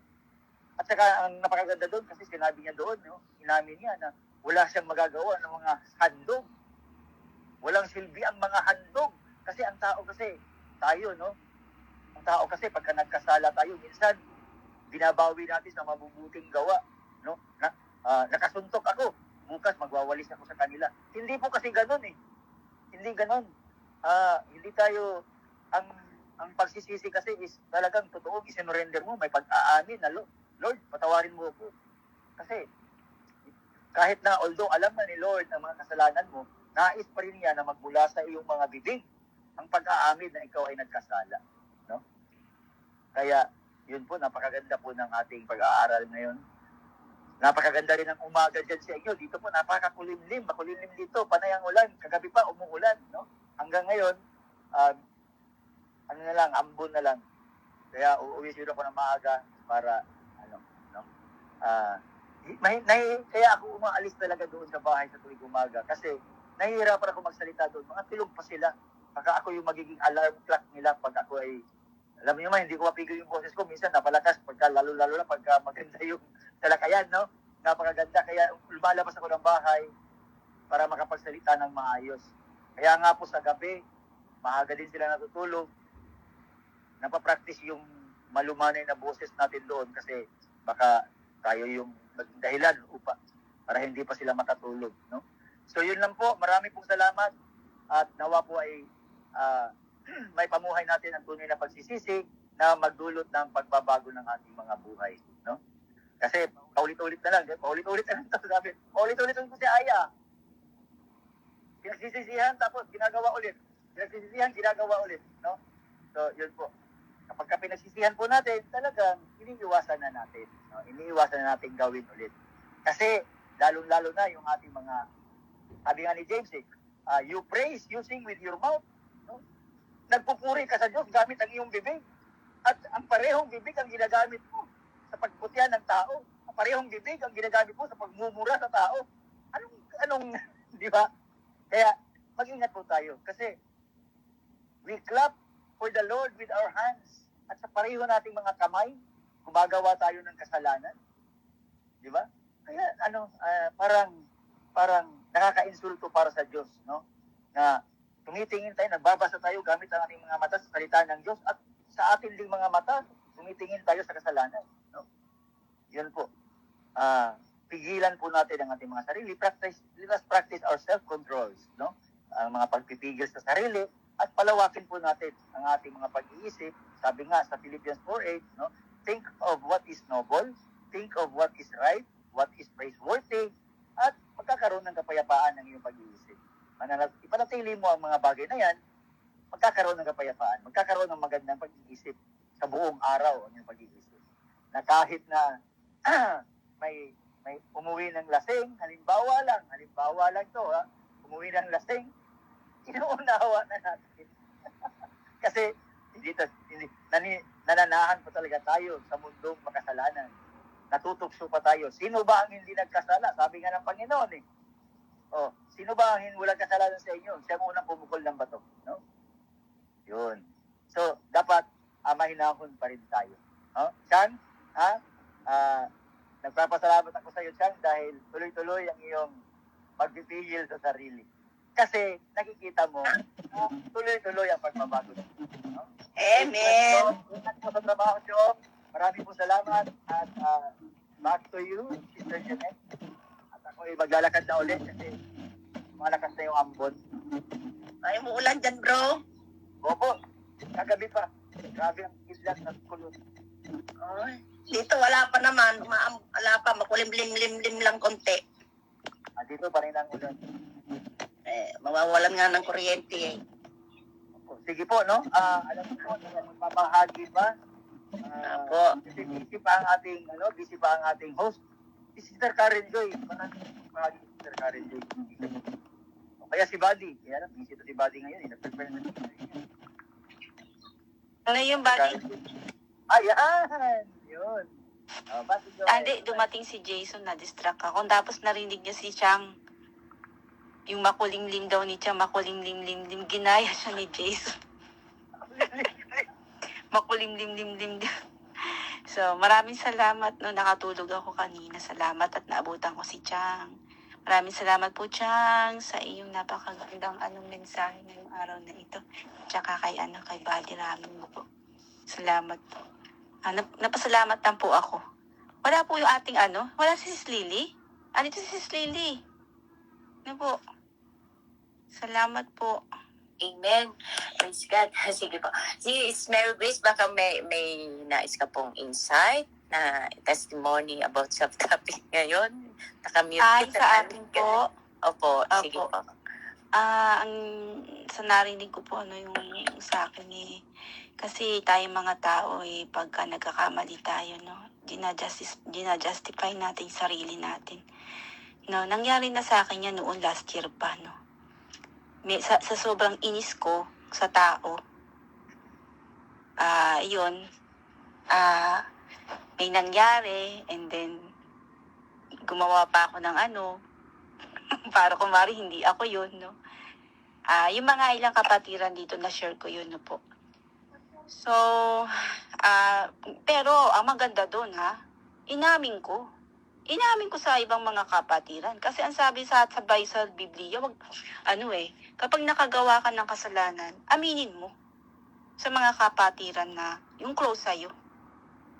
At saka, ang napakaganda doon, kasi sinabi niya doon, no? Inamin niya na wala siyang magagawa ng mga handog. Walang silbi ang mga handog. Kasi ang tao kasi, tayo, no? Ang tao kasi, pagka nagkasala tayo, minsan, binabawi natin sa mabubuting gawa, no? Nakasuntok ako, bukas magwawalis ako sa kanila. Hindi po kasi ganun Hindi ganun. Hindi tayo, ang pagsisisi kasi is talagang totoo, isinurrender mo, may pag-aamin na, Lord, patawarin mo ako. Kasi, kahit na although alam na ni Lord ang mga kasalanan mo, nais pa rin niya na magmula sa iyong mga bibig ang pag-aamin na ikaw ay nagkasala. No? Kaya, yun po, napakaganda po ng ating pag-aaral ngayon. Napakaganda rin ang umaga dyan sa inyo. Dito po, napakakulimlim. Makulimlim dito. Panay ang ulan. Kagabi pa, umuulan. No? Hanggang ngayon, ambon na lang. Kaya uuwi siguro ako ng maaga para, no? Kaya ako umaalis talaga doon sa bahay sa tuwing umaga kasi nahihirapan ako magsalita doon. Mga tulog pa sila. Baka ako yung magiging alarm clock nila pag ako ay Alam niyo man, hindi ko mapigil yung boses ko. Minsan napalakas, lalo-lalo na pagka maganda yung talakayan, no? Napakaganda. Kaya lumalabas ako ng bahay para makapagsalita ng maayos. Kaya nga po sa gabi, maaga din sila natutulog. Napapractice yung malumanay na boses natin doon kasi baka tayo yung dahilan para hindi pa sila makatulog, no? So yun lang po. Marami pong salamat at nawa po ay may pamuhay natin ang tunay na pagsisisi na magdulot ng pagbabago ng ating mga buhay, no? Kasi paulit-ulit na lang, paulit-ulit na lang ito, sabi. Paulit-ulit ko si Aya. Pinagsisisihan tapos ginagawa ulit. Pinagsisisihan, ginagawa ulit, no? So, yun po. Kapag pinagsisihan po natin, talagang iniiwasan na natin, no? Iniiwasan na natin gawin ulit. Kasi lalong-lalo na yung ating mga, sabi nga ni James, you praise using with your mouth, no? Nagpupuri ka sa Diyos gamit ang iyong bibig. At ang parehong bibig ang ginagamit mo sa pagbutyan ng tao. Ang parehong bibig ang ginagamit mo sa pagmumura sa tao. Anong, di ba? Kaya, mag-ingat po tayo. Kasi, we clap for the Lord with our hands. At sa pareho nating mga kamay, gumagawa tayo ng kasalanan. Di ba? Kaya, parang nakaka-insulto para sa Diyos, no? Na, tumitingin tayo, nagbabasa tayo gamit ang ating mga mata sa salita ng Diyos at sa ating ding mga mata, tumitingin tayo sa kasalanan. No? Yun po. Pigilan po natin ang ating mga sarili. Let us practice our self-controls. No? Ang mga pagpipigil sa sarili at palawakin po natin ang ating mga pag-iisip. Sabi nga sa Philippians 4:8, no? Think of what is noble, think of what is right, what is praiseworthy, at magkakaroon ng kapayapaan ng iyong pag-iisip. Ipanatili mo ang mga bagay na yan, magkakaroon ng kapayapaan, magkakaroon ng magandang pag-iisip sa buong araw ang iyong pag-iisip. Na kahit na may umuwi ng lasing, halimbawa lang to, umuwi ng lasing, inuunawa na natin. Kasi nananahan pa talaga tayo sa mundong makasalanan. Natutukso pa tayo. Sino ba ang hindi nagkasala? Sabi nga ng Panginoon sino ba ang walang kasalanan sa inyo? Siya ang unang pumukol ng bato. No? Yun. So, dapat mahinahon pa rin tayo. Chang, nagpapasalamat ako sa iyo, Chang, dahil tuloy-tuloy ang iyong pagpipigil sa sarili. Kasi nakikita mo, tuloy-tuloy ang pagbabago. No? Amen. Ingat po sa trabaho, Chong. Maraming po salamat at back to you, Sister Jeanette. At ako ay maglalakad na ulit kasi malakas na yung ambon. Ay, umuulan dyan, bro. Opo, kagabi pa. Grabe ang kidlat at kulot. Ay, dito wala pa naman. Wala pa. Makulimlim-lim lang konti. Dito pa rin ang ulan. Mawawalan nga ng kuryente eh. Opo. Sige po, no? Alam mo po, magpapahagi ba? Opo. Busy pa ang ating host. Si Sister Karen Joy. Magpapahagi si Sister Karen Joy. Kaya si Buddy. Kaya lang, busy to si Buddy ngayon. Nag-prepare na siya. Ano yung body? Ayan! Yun. Buddy Joy. Hindi, dumating si Jason, na-distract ako. Tapos narinig niya si Chang. Yung makulingling daw ni Chang, makulingling. Ginaya siya ni Jason. Makulingling. So, maraming salamat no, nakatulog ako kanina. Salamat at naabutan ko si Chang. Maraming salamat po, Chang, sa iyong napakagandang mensahe ngayong araw na ito. Tsaka kay Buddy Ramin mo po. Salamat po. Napasalamat lang po ako. Wala po yung ating wala si Sis Lily? Dito si Sis Lily. Ano po? Salamat po. Amen. Praise God. Sige po. Si Mary Grace, baka may nais ka pong insight na testimony about sa topic ngayon. Nakamute kita. Sa akin po. Opo. Sige po. Sa narinig ko po yung sa akin kasi tayo mga tao pagka nagkakamali tayo, no, ginajustify natin yung sarili natin. No, nangyari na sa akin yan noon last year pa, no. Sa sobrang inis ko sa tao, may nangyari, and then gumawa pa ako ng para kumari hindi ako yun, no. Yung mga ilang kapatiran dito na share ko yun, no po. So, pero ang maganda doon inamin ko. Inamin ko sa ibang mga kapatiran. Kasi ang sabi sa Biblia, kapag nakagawa ka ng kasalanan, aminin mo sa mga kapatiran na yung close sa'yo.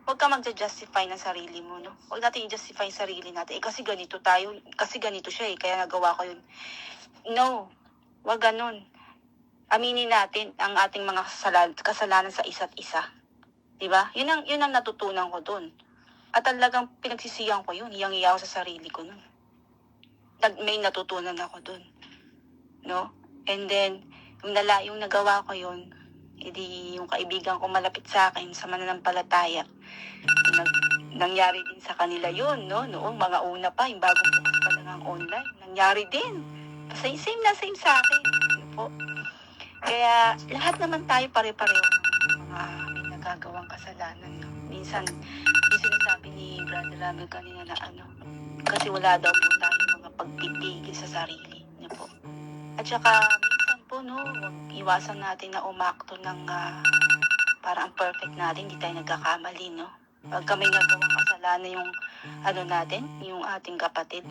Huwag ka magja-justify ng sarili mo, no? Huwag natin i-justify yung sarili natin. Kasi ganito tayo, kasi ganito siya kaya nagawa ko yun. No, huwag ganun. Aminin natin ang ating mga kasalanan sa isa't isa. Diba? Yun ang natutunan ko doon. At talagang pinagsisiyan ko yun. Hiyang-hiya ako sa sarili ko nun. May natutunan ako doon. No? And then, yung nagawa ko yun, edi yung kaibigan ko malapit sa akin sa mananampalataya, nangyari din sa kanila yun, no? Noong mga una pa, yung bagong bukas pa lang ang online, nangyari din. Same sa akin. Yun po. Kaya lahat naman tayo pare-pareho ng mga may nagagawang kasalanan. No? Minsan sinasabi ni Brother Ramil kanina na kasi wala daw po tayo mga pagpipigil sa sarili. Yun po. At saka minsan po, no, iwasan natin na umakto ng parang perfect natin, hindi tayo nagkakamali, no? Pagka may nagawang kasalanan yung natin, yung ating kapatid.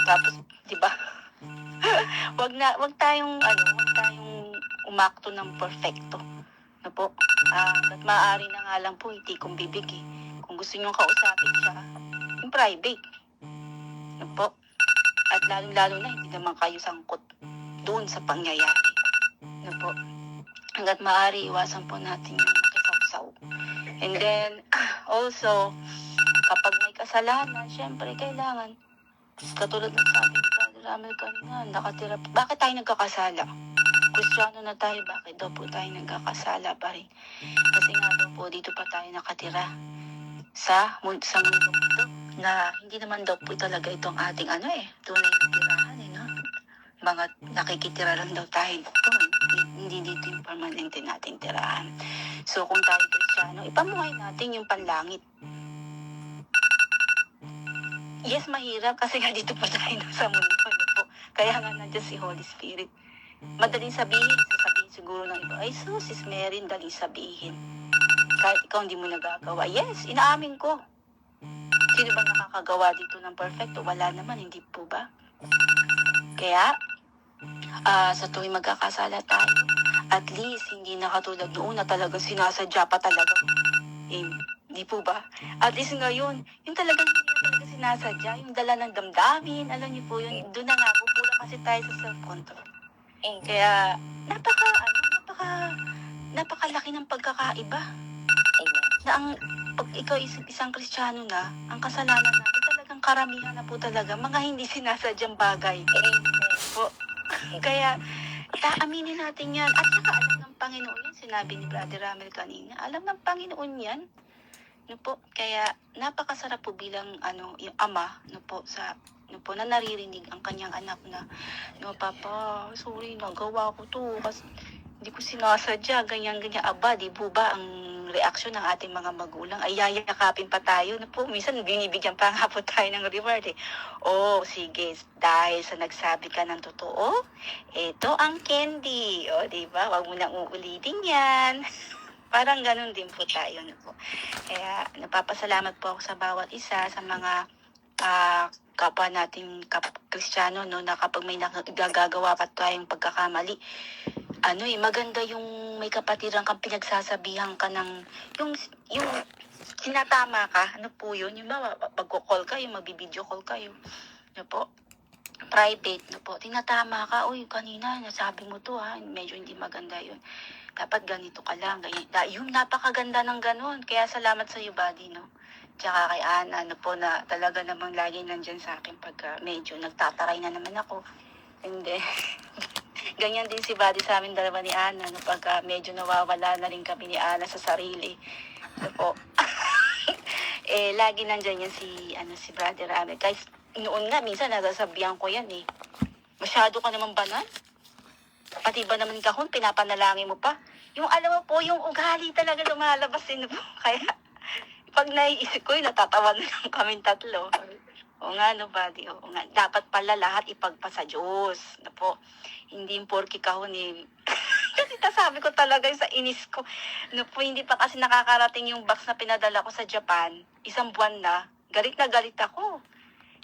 Tapos, di ba? wag tayong umakto ng perfecto. No po? At maaari na nga lang po, hindi kong bibig Kung gusto nyo kausapin siya, yung private. No po? At lalong-lalo na, hindi naman kayo sangkot doon sa pangyayari. No po? Hanggat maaari, iwasan po natin yung makisawsaw. And then, also, kapag may kasalanan, syempre, kailangan, katulad ng sabi ni Brother Ramil kanina, nakatira. Bakit tayo nagkakasala? Kristiyano na tayo, bakit daw po tayo nagkakasala pa rin? Kasi nga daw po, dito pa tayo nakatira sa mundo ito, na hindi naman daw po talaga itong ating tunay na tirahan, no? Mga nakikitira lang daw tayo dito. Hindi dito yung permanente nating tirahan. So, kung tayo Kristiyano, ipamuhay natin yung panlangit. Yes, mahirap kasi nga dito pa tayo sa mundo. Po. Kaya nga nandiyan si Holy Spirit. Madaling sabihin siguro ng iba, ay so, sis Mary, daling sabihin. Kahit ikaw hindi mo nagagawa. Yes, inaamin ko. Sino ba nakakagawa dito ng perfecto? Wala naman, hindi po ba? Kaya, sa tuwing magkakasala tayo, at least hindi na katulad noon na talagang sinasadya pa talaga. Hindi po ba? At least ngayon, yung talagang hindi na talaga sinasadya, yung dala ng damdamin, alam niyo po yun, doon na nga, pupula kasi tayo sa self-control. Kaya, napakalaki ng pagkakaiba. Na pag ikaw isang Kristiyano na, ang kasalanan natin talagang karamihan na po talaga, mga hindi sinasadyang bagay. Po. Kaya, aminin natin yan. At saka alam ng Panginoon yan, sinabi ni Brother Ramil kanina, alam ng Panginoon yan. No po, kaya napakasarap po bilang yung ama, na naririnig ang kanyang anak na, no, Papa, sorry, nagawa ko to kasi hindi ko sinasadya, ganyan, aba, di po ba ang reaksyon ng ating mga magulang ay yayakapin pa tayo na po, minsan binibigyan pa nga po tayo ng reward sige, dahil sa nagsabi ka ng totoo, ito ang candy, di ba, wag mo nang uulitin yan. Parang ganun din po tayo na po. Kaya napapasalamat po ako sa bawat isa, sa mga kapwa nating Kristiyano, no, na kapag may nagagawa pa tayong pagkakamali, maganda yung may kapatiran kang pinagsasabihan ka ng, yung sinatama ka, po yun, yung magko-call kayo, magbibideo call kayo, po, private, po, tinatama ka, kanina, nasabi mo to, medyo hindi maganda yun. Dapat ganito ka lang, ganyan. Yung napakaganda ng ganun. Kaya salamat sa iyo, buddy, no? Tsaka kay Ana, po, na talaga namang lagi nandyan sa akin pagka medyo nagtataray na naman ako. And then, ganyan din si buddy sa amin dalawa ni Ana, no? Pagka medyo nawawala na rin kami ni Ana sa sarili. Po. Lagi nandyan yan si Brother Ramil. Guys, noon nga, minsan nasasabihan ko yan, Masyado ka naman banal? Pati ba naman kahon, pinapanalangin mo pa? Yung alam mo po, yung ugali talaga lumalabas din po. Kaya, pag naiisip ko, natatawa na lang kaming tatlo. O nga, no, buddy? O nga, dapat pala lahat ipagpasa Diyos. Na po, hindi yung porky kahon, kasi Sabi ko talaga sa inis ko. No po, hindi pa kasi nakakarating yung box na pinadala ko sa Japan. 1 buwan na. Galit na galit ako.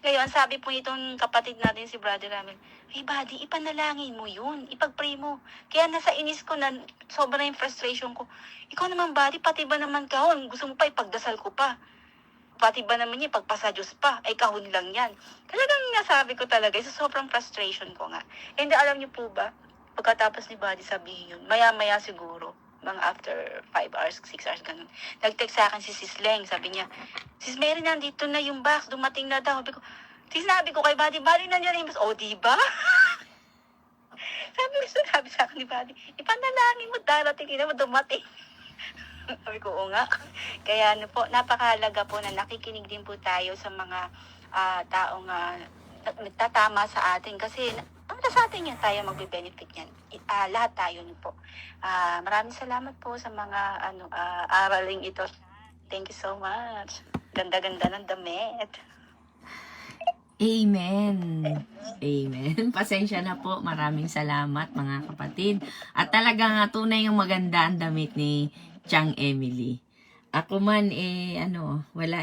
Ngayon, sabi po itong kapatid natin si Brother Ramil, hey buddy, ipanalangin mo yun. Ipag-pray mo. Kaya nasa inis ko na sobra yung frustration ko. Ikaw naman buddy, pati ba naman kahon? Gusto mo pa ipagdasal ko pa. Pati ba naman niya, pagpasa Diyos pa, ay kahon lang yan. Talagang nasabi ko talaga, sa sobrang frustration ko nga. And alam niyo po ba, pagkatapos ni Buddy sabihin yun, maya-maya siguro, mga after 5 hours, 6 hours, ganun. Nag-text sa akin si Sis Leng, sabi niya, Sis Mary, nandito na yung box, dumating na daw. Sinabi ko kay Buddy, nandiyan na yung box. O, diba? sabi sa akin ni Buddy, ipanalangin mo, darating na mo, dumating. Sabi ko, oo nga. Kaya ano po, napakahalaga po na nakikinig din po tayo sa mga taong nagtatama sa atin. Kasi sa atin yan, tayo magbe-benefit yan. Lahat tayo niyo po. Maraming salamat po sa mga araling ito. Thank you so much. Ganda-ganda ng damit. Amen. Amen. Pasensya na po. Maraming salamat mga kapatid. At talagang tunay yung maganda ang damit ni Chang Emily. Ako man wala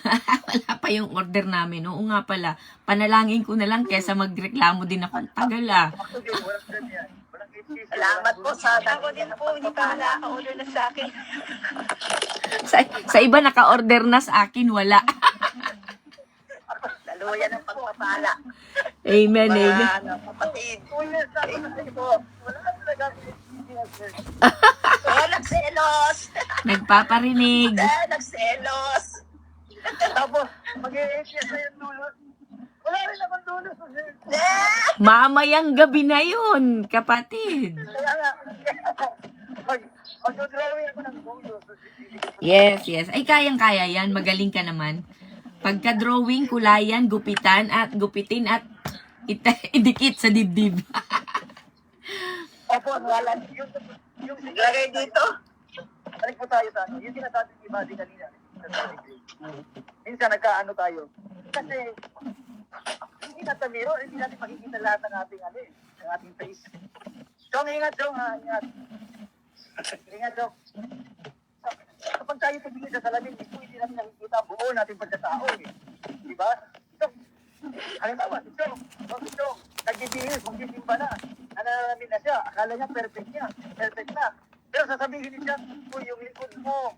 wala pa yung order namin. Oo nga pala, panalangin ko na lang kesa magreklamo din ako. Tagal Actually, walang ganyan. Walang isip. Salamat po sa Ako din po, hindi pa naka-order na sa akin. sa iba naka-order na, sa akin wala. Daluyan ng pagpapala. Amen, amen. Kapatid. Kuya, sabi ko, wala talaga Nagselos. Nagpaparinig. Nagselos. Tapos, mag-i-ATS na yung dulo. Wala rin akong dulo. Mamayang gabi na yun, kapatid. Kaya nga, mag-drawing ako ng dulo. Yes. Ay, kayang-kaya yan. Magaling ka naman. Pagka-drawing, kulayan, gupitin at idikit sa dibdib. Opo, wala. Yung Lagay dito. balik po tayo sa yung sinasabi ni Buddy kanina. Minsan nagkaano tayo. Kasi, hindi natin miro, hindi natin makikita lahat ng ating ng ating face. Chong, ingat, Chong, ha, ingat. Ingat, Chong. Kapag tayo tumingin sa salamin, hindi natin nakikita ang buo nating pagkatao, eh. Diba? So, halimbawa, si Chong, nagbibihis, magbisimba na. Namin na siya, akala niya perfect na. Pero sasabihin niya, yung likod mo,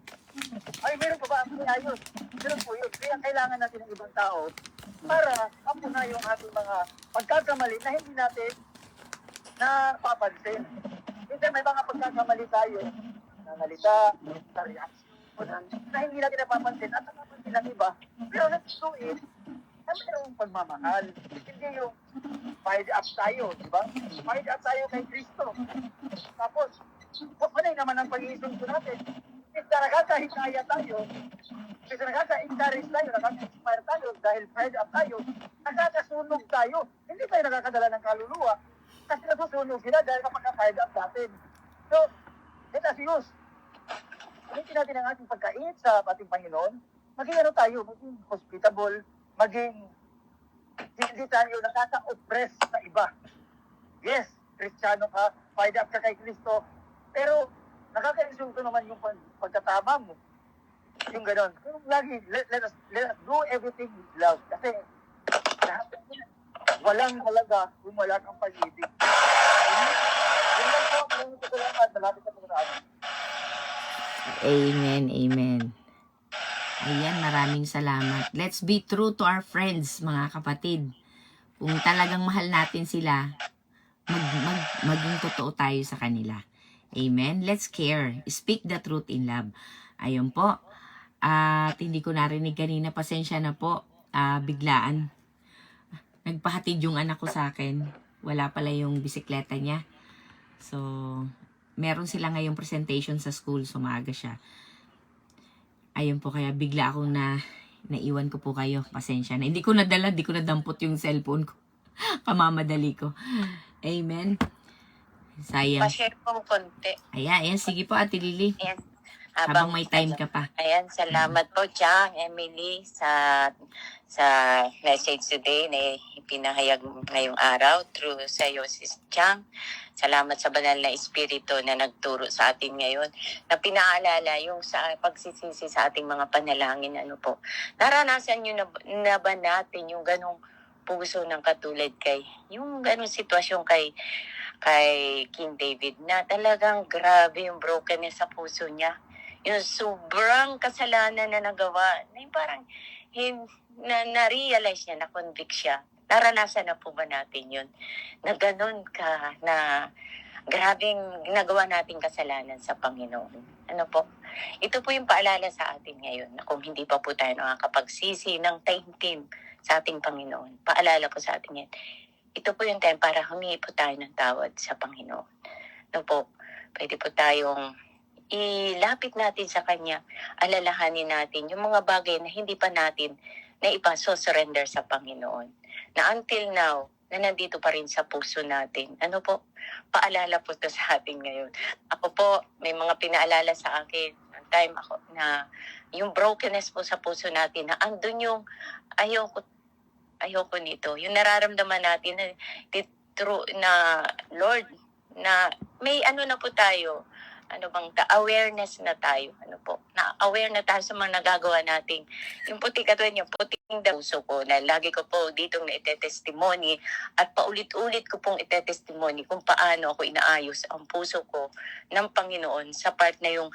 ay, meron pa ba ang ayos? Meron po yun. Kaya kailangan natin ng ibang tao para kapuna yung ating mga pagkakamali na hindi natin napapansin. Minsan may mga pagkakamali tayo, nangalita, sa reaction, na hindi natin napapansin at napapansin ng iba. Pero let's do it na mayroong pagmamahal. Hindi yung fired up tayo, di ba? Fired up tayo kay Kristo. Tapos, panay naman ang pag-iisip natin. Kasi nakakahikaya tayo, kasi nakaka-encourage tayo, nakaka-inspire tayo dahil fired up tayo, nakakasunog tayo. Hindi tayo nakakadala ng kaluluwa kasi nasusunog sila dahil kapag fired up natin. So, let us use. Gamitin natin ang ating pagkait sa ating Panginoon. Maging maging hospitable, maging hindi tayo nakaka-oppress sa iba. Yes, Kristiyano ka, fired up ka kay Kristo, pero nakaka-insulto naman yung pagkatama mo. Yung gano'n. Lagi, let us do everything with love. Kasi walang halaga kung wala kang pag-ibig. Yun lang po, maraming salamat. Malapit na po sa amin. Amen, amen. Ayan, maraming salamat. Let's be true to our friends, mga kapatid. Kung talagang mahal natin sila, maging totoo tayo sa kanila. Amen? Let's care. Speak the truth in love. Ayun po. At hindi ko narinig kanina. Pasensya na po. Biglaan. Nagpahatid yung anak ko sa akin. Wala pala yung bisikleta niya. So, meron sila ngayong presentation sa school. Sumaga siya. Ayun po. Kaya bigla akong naiwan ko po kayo. Pasensya na. Hindi ko nadala. Hindi ko nadampot yung cellphone ko. Kamamadali ko. Amen. Sayang. Pa-share po konti. Ayan. Sige po, Ate Lily. Ayan. Habang may time ka pa. Ayan, salamat po, Chang, Emily, sa sa message today na pinahayag ngayong araw through sa iyo, Sis Chang. Salamat sa banal na espiritu na nagturo sa atin ngayon na pinaalala yung sa pagsisisi sa ating mga panalangin. Ano po, naranasan nyo na ba natin yung ganong puso ng katulad kay yung ganong sitwasyon kay King David na talagang grabe yung brokenness sa puso niya, yung sobrang kasalanan na nagawa, na yung parang na-realize niya, na-convict siya. Naranasan na po ba natin yun? Na ganun ka, na grabing ginagawa nating kasalanan sa Panginoon. Ano po? Ito po yung paalala sa atin ngayon na kung hindi pa po tayo nakakapagsisi ng taimtim sa ating Panginoon. Paalala ko sa atin yan. Ito po yung time para humingi po tayo ng tawad sa Panginoon. Ano po? Pwede po tayong ilapit natin sa Kanya, alalahanin natin yung mga bagay na hindi pa natin na ipaso-surrender sa Panginoon. Na until now, na nandito pa rin sa puso natin. Ano po? Paalala po to sa atin ngayon. Ako po, may mga pinaalala sa akin ang time ako na yung brokenness po sa puso natin, na andun yung ayoko nito. Yung nararamdaman natin na Lord, na may na po tayo, awareness na tayo, na-aware na tayo sa mga nagagawa nating, yung puti katulad yung puting puso ko, na lagi ko po ditong na-testimony at paulit-ulit ko pong ite-testimony kung paano ako inaayos ang puso ko ng Panginoon sa part na yung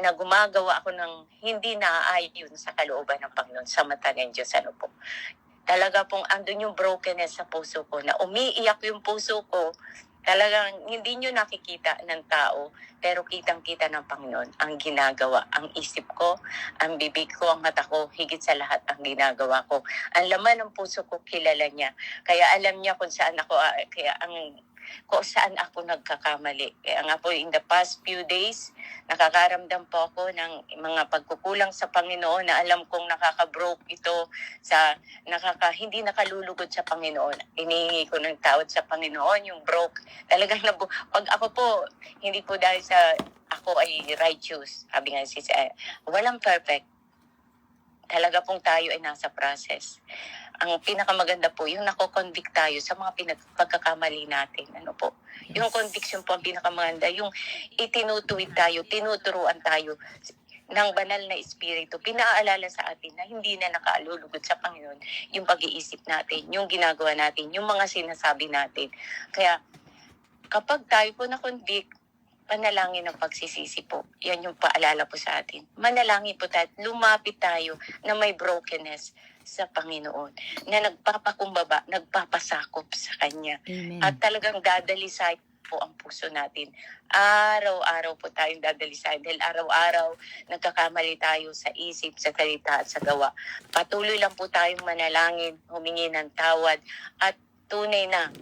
na gumagawa ako ng hindi naaayon sa kalooban ng Panginoon sa mata ng Diyos. Ano po? Talaga pong andun yung brokenness sa puso ko, na umiiyak yung puso ko. Talagang hindi nyo nakikita ng tao, pero kitang-kita ng Panginoon ang ginagawa. Ang isip ko, ang bibig ko, ang mata ko, higit sa lahat ang ginagawa ko. Ang laman ng puso ko, kilala niya. Kaya alam niya kung saan ako, kung saan ako nagkakamali. Kaya nga po, in the past few days, nakakaramdam po ako ng mga pagkukulang sa Panginoon na alam kong nakaka-broke ito, hindi nakalulugod sa Panginoon. Inihingi ko ng tawad sa Panginoon, yung broke. Talagang pag ako po, hindi po dahil sa ako ay righteous. Sabi nga walang perfect. Talaga pong tayo ay nasa process. Ang pinakamaganda po, yung nako-convict tayo sa mga pagkakamali natin. Ano po? Yes. Yung conviction po ang pinakamaganda. Yung itinutuwid tayo, tinuturuan tayo ng banal na espiritu. Pinaalala sa atin na hindi na nakaalulugod sa Panginoon yung pag-iisip natin, yung ginagawa natin, yung mga sinasabi natin. Kaya kapag tayo po na-convict, panalangin ng pagsisisi po. Yan yung paalala po sa atin. Manalangin po tayo, lumapit tayo na may brokenness sa Panginoon, na nagpapakumbaba, nagpapasakop sa Kanya. Amen. At talagang dadalisay po ang puso natin. Araw-araw po tayong dadalisay dahil araw-araw nagkakamali tayo sa isip, sa salita at sa gawa. Patuloy lang po tayong manalangin, humingi ng tawad at tunay na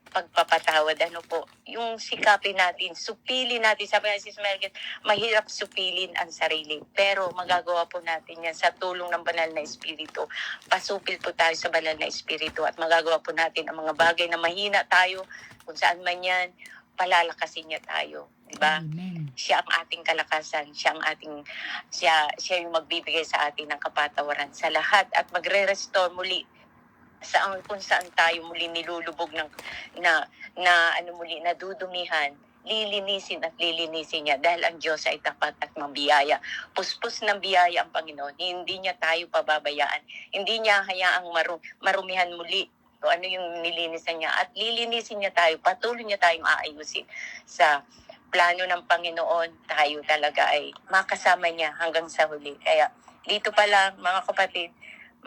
pagpapatawad. Ano po, yung sikapin natin, supilin natin. Sabi nga si Mergen, mahirap supilin ang sarili. Pero magagawa po natin yan sa tulong ng banal na espiritu. Pasupil po tayo sa banal na espiritu at magagawa po natin ang mga bagay na mahina tayo, kung saan man yan, palalakasin niya tayo. Diba? Amen. Siya ang ating kalakasan, siya yung magbibigay sa atin ng kapatawaran sa lahat at magre-restore muli kung saan tayo muli nilulubog nadudumihan, lilinisin niya dahil ang Diyos ay tapat at mabiyaya. Puspos ng biyaya ang Panginoon. Hindi niya tayo pababayaan. Hindi niya hayaang marumihan muli kung ano yung nilinisan niya at lilinisin niya tayo. Patuloy niya tayong aayusin sa plano ng Panginoon. Tayo talaga ay makasama niya hanggang sa huli. Kaya dito pa lang, mga kapatid,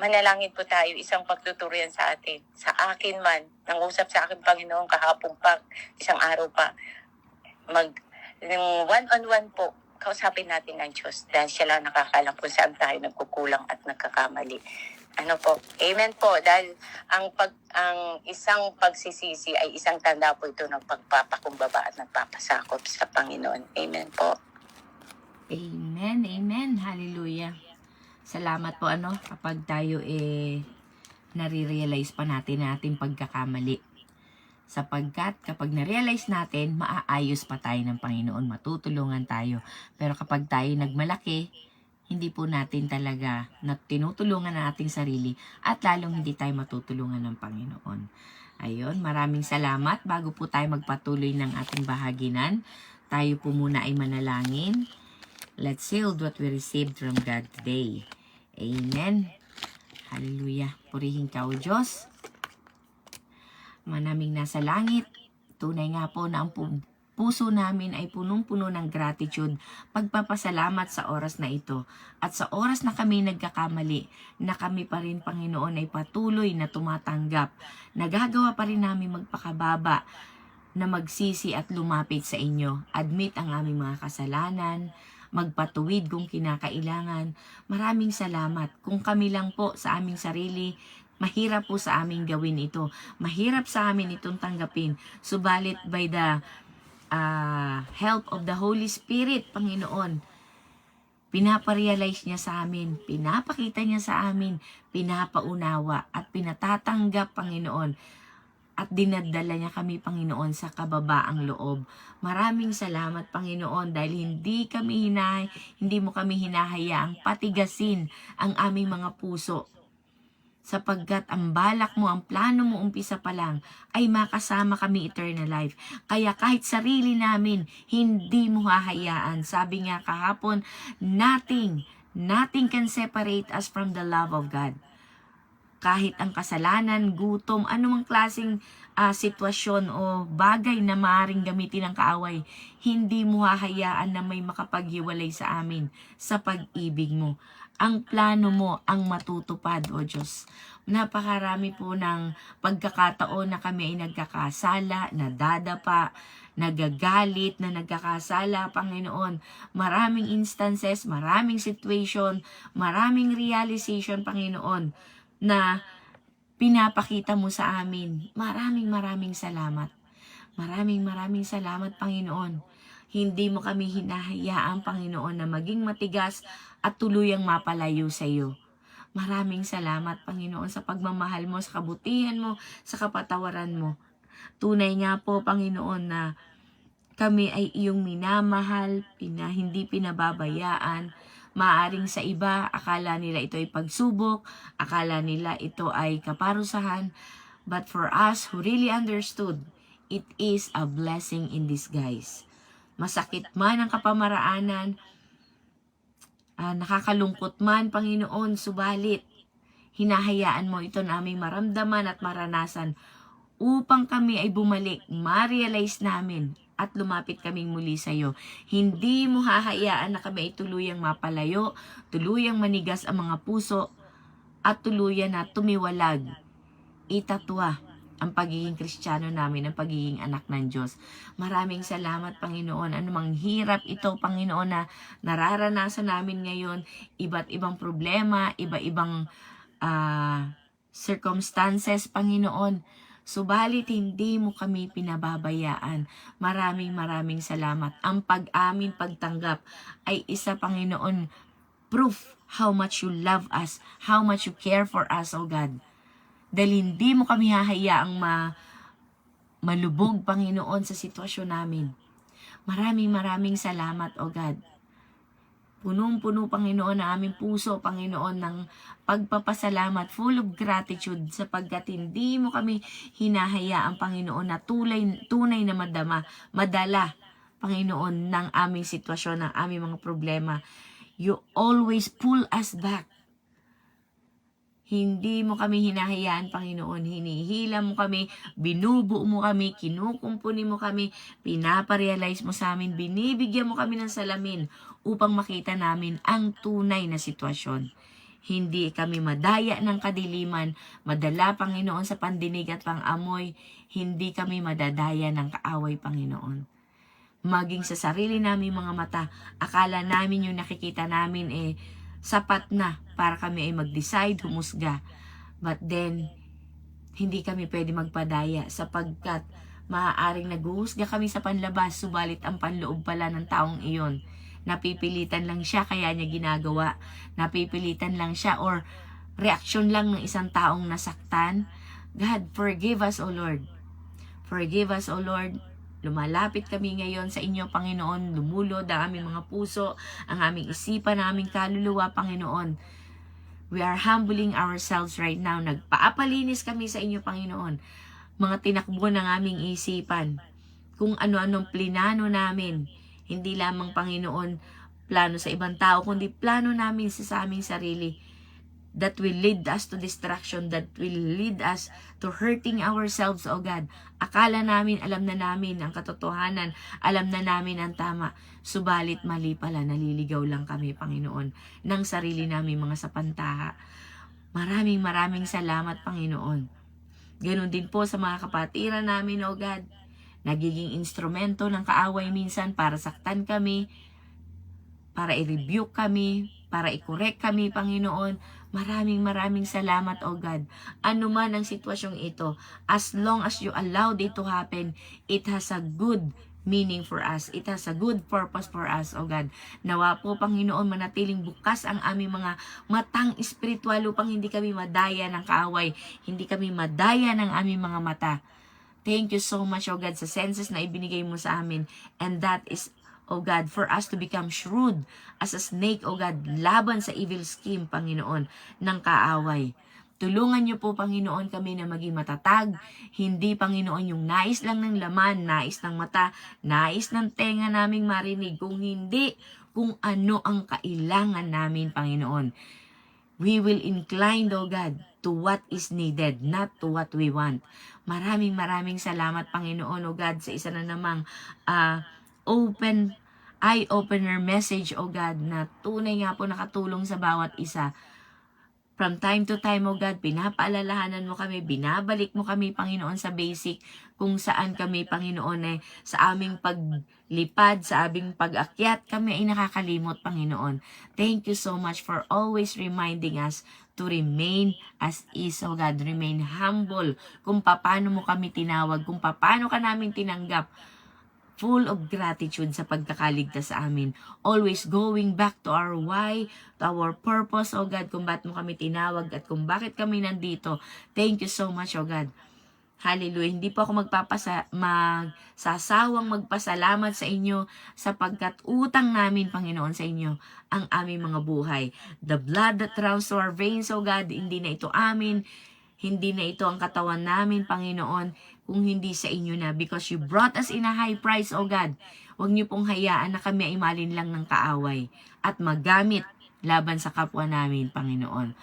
manalangin po tayo, isang pagtuturo yan sa atin. Sa akin man, nangusap sa akin Panginoon kahapon pa, isang araw pa, yung one-on-one po, kausapin natin ang Diyos dahil siya lang nakakalam kung saan tayo nagkukulang at nagkakamali. Ano po? Amen po. Dahil ang isang pagsisisi ay isang tanda po ito ng pagpapakumbaba at nagpapasakop sa Panginoon. Amen po. Amen. Amen. Hallelujah. Salamat po kapag tayo nare-realize pa natin na ating pagkakamali. Sapagkat kapag na-realize natin, maaayos pa tayo ng Panginoon, matutulungan tayo. Pero kapag tayo nagmalaki, hindi po natin talaga na tinutulungan ang ating sarili at lalong hindi tayo matutulungan ng Panginoon. Ayun, maraming salamat. Bago po tayo magpatuloy ng ating bahaginan, tayo po muna ay manalangin. Let's seal what we received from God today. Amen. Hallelujah. Purihin ka, O Diyos. Manaming nasa langit, tunay nga po na ang puso namin ay punong-puno ng gratitude, pagpapasalamat sa oras na ito. At sa oras na kami nagkakamali, na kami pa rin, Panginoon, ay patuloy na tumatanggap. Nagagawa pa rin namin magpakababa, na magsisi at lumapit sa inyo. Admit ang aming mga kasalanan, magpatuwid kung kinakailangan. Maraming salamat. Kung kami lang po sa aming sarili, mahirap po sa aming gawin ito. Mahirap sa amin itong tanggapin. Subalit by the help of the Holy Spirit, Panginoon, pinaparealize niya sa amin, pinapakita niya sa amin, pinapaunawa at pinatatanggap, Panginoon, at dinadala niya kami, Panginoon, sa kababaang loob. Maraming salamat, Panginoon, dahil hindi mo kami hinahayaang patigasin ang aming mga puso, sapagkat ang balak mo, ang plano mo umpisa pa lang ay makasama kami eternal life. Kaya kahit sarili namin, hindi mo hahayaan. Sabi nga kahapon, nothing can separate us from the love of God. Kahit ang kasalanan, gutom, anumang klaseng sitwasyon o bagay na maaaring gamitin ng kaaway, hindi mo hahayaan na may makapaghiwalay sa amin sa pag-ibig mo. Ang plano mo ang matutupad, O Diyos. Napakarami po ng pagkakataon na kami ay nagkakasala, nadadapa, nagagalit, na nagkakasala, Panginoon. Maraming instances, maraming situation, maraming realization, Panginoon, na pinapakita mo sa amin. Maraming salamat. Maraming salamat, Panginoon. Hindi mo kami hinahayaan, Panginoon, na maging matigas at tuluyang mapalayo sa iyo. Maraming salamat, Panginoon, sa pagmamahal mo, sa kabutihan mo, sa kapatawaran mo. Tunay nga po, Panginoon, na kami ay iyong minamahal, hindi pinababayaan. Maaring sa iba, akala nila ito ay pagsubok, akala nila ito ay kaparusahan. But for us who really understood, it is a blessing in disguise. Masakit man ang kapamaraanan, nakakalungkot man, Panginoon, subalit hinahayaan mo ito na aming maramdaman at maranasan upang kami ay bumalik, ma-realize namin at lumapit kaming muli sa iyo. Hindi mo hahayaan na kami ay tuluyang mapalayo, tuluyang manigas ang mga puso, at tuluyan na tumiwalag, itatwa ang pagiging Kristiyano namin, ang pagiging anak ng Diyos. Maraming salamat, Panginoon. Anumang hirap ito, Panginoon, na nararanasan namin ngayon, iba't ibang problema, iba-ibang circumstances, Panginoon. Subalit hindi mo kami pinababayaan. Maraming salamat. Ang pag-amin, pagtanggap ay isa, Panginoon, proof how much you love us, how much you care for us, O God. Dahil hindi mo kami hahayaang malubog, Panginoon, sa sitwasyon namin. Maraming salamat, O God. Punong-puno, Panginoon, na aming puso, Panginoon, ng pagpapasalamat, full of gratitude, sapagkat hindi mo kami hinahayaang, Panginoon, na tunay na madala, Panginoon, ng aming sitwasyon, ng aming mga problema. You always pull us back. Hindi mo kami hinahayaan, Panginoon. Hinihila mo kami, binubuo mo kami, kinukumpuni mo kami, pinaparealize mo sa amin, binibigyan mo kami ng salamin upang makita namin ang tunay na sitwasyon. Hindi kami madaya ng kadiliman, madala, Panginoon, sa pandinig at pangamoy. Hindi kami madadaya ng kaaway, Panginoon. Maging sa sarili namin mga mata, akala namin yung nakikita namin sapat na para kami ay mag-decide, humusga. But then, hindi kami pwede magpadaya sapagkat maaaring naghuhusga kami sa panlabas, subalit ang panloob pala ng taong iyon. Napipilitan lang siya, kaya niya ginagawa. Napipilitan lang siya or reaksyon lang ng isang taong nasaktan. God, forgive us, O Lord. Forgive us, O Lord. Lumalapit kami ngayon sa inyo, Panginoon. Lumulod ang aming mga puso, ang aming isipan, ang aming kaluluwa, Panginoon. We are humbling ourselves right now. Nagpaapalinis kami sa inyo, Panginoon. Mga tinakbo ng aming isipan. Kung ano-anong plinano namin. Hindi lamang, Panginoon, plano sa ibang tao, kundi plano namin sa aming sarili. That will lead us to distraction, that will lead us to hurting ourselves, O God. Akala namin, alam na namin ang katotohanan, alam na namin ang tama. Subalit mali pala, naliligaw lang kami, Panginoon, ng sarili namin mga sapantaha. Maraming salamat, Panginoon. Ganon din po sa mga kapatiran namin, O God. Nagiging instrumento ng kaaway minsan para saktan kami, para i-rebuke kami, para i-correct kami, Panginoon. Maraming salamat, O God. Ano man ang sitwasyong ito, as long as you allowed it to happen, it has a good meaning for us. It has a good purpose for us, O God. Nawa po, Panginoon, manatiling bukas ang aming mga matang espiritual upang hindi kami madaya ng kaaway, hindi kami madaya ng aming mga mata. Thank you so much, O God, sa senses na ibinigay mo sa amin. And that is, O God, for us to become shrewd as a snake, O God, laban sa evil scheme, Panginoon, ng kaaway. Tulungan niyo po, Panginoon, kami na maging matatag. Hindi, Panginoon, yung nais lang ng laman, nais ng mata, nais ng tenga naming marinig. Kung hindi, kung ano ang kailangan namin, Panginoon. We will incline, O God, to what is needed, not to what we want. Maraming salamat, Panginoon, O God, sa isa na namang eye-opener message, O God, na tunay nga po nakatulong sa bawat isa. From time to time, O God, pinapaalalahanan mo kami, binabalik mo kami, Panginoon, sa basic kung saan kami, Panginoon, sa aming paglipad, sa aming pag-akyat, kami ay nakakalimot, Panginoon. Thank you so much for always reminding us to remain as is, O God, remain humble kung paano mo kami tinawag, kung paano ka namin tinanggap, full of gratitude sa pagkakaligtas sa amin. Always going back to our why, to our purpose, O God, kung bakit mo kami tinawag at kung bakit kami nandito. Thank you so much, O God. Hallelujah. Hindi po ako magsasawang magpasalamat sa inyo sapagkat utang namin, Panginoon, sa inyo ang aming mga buhay. The blood that runs to our veins, O God, hindi na ito amin. Hindi na ito ang katawan namin, Panginoon, kung hindi sa inyo na. Because you brought us in a high price, O God. Huwag niyo pong hayaan na kami ay malin lang ng kaaway at magamit laban sa kapwa namin, Panginoon.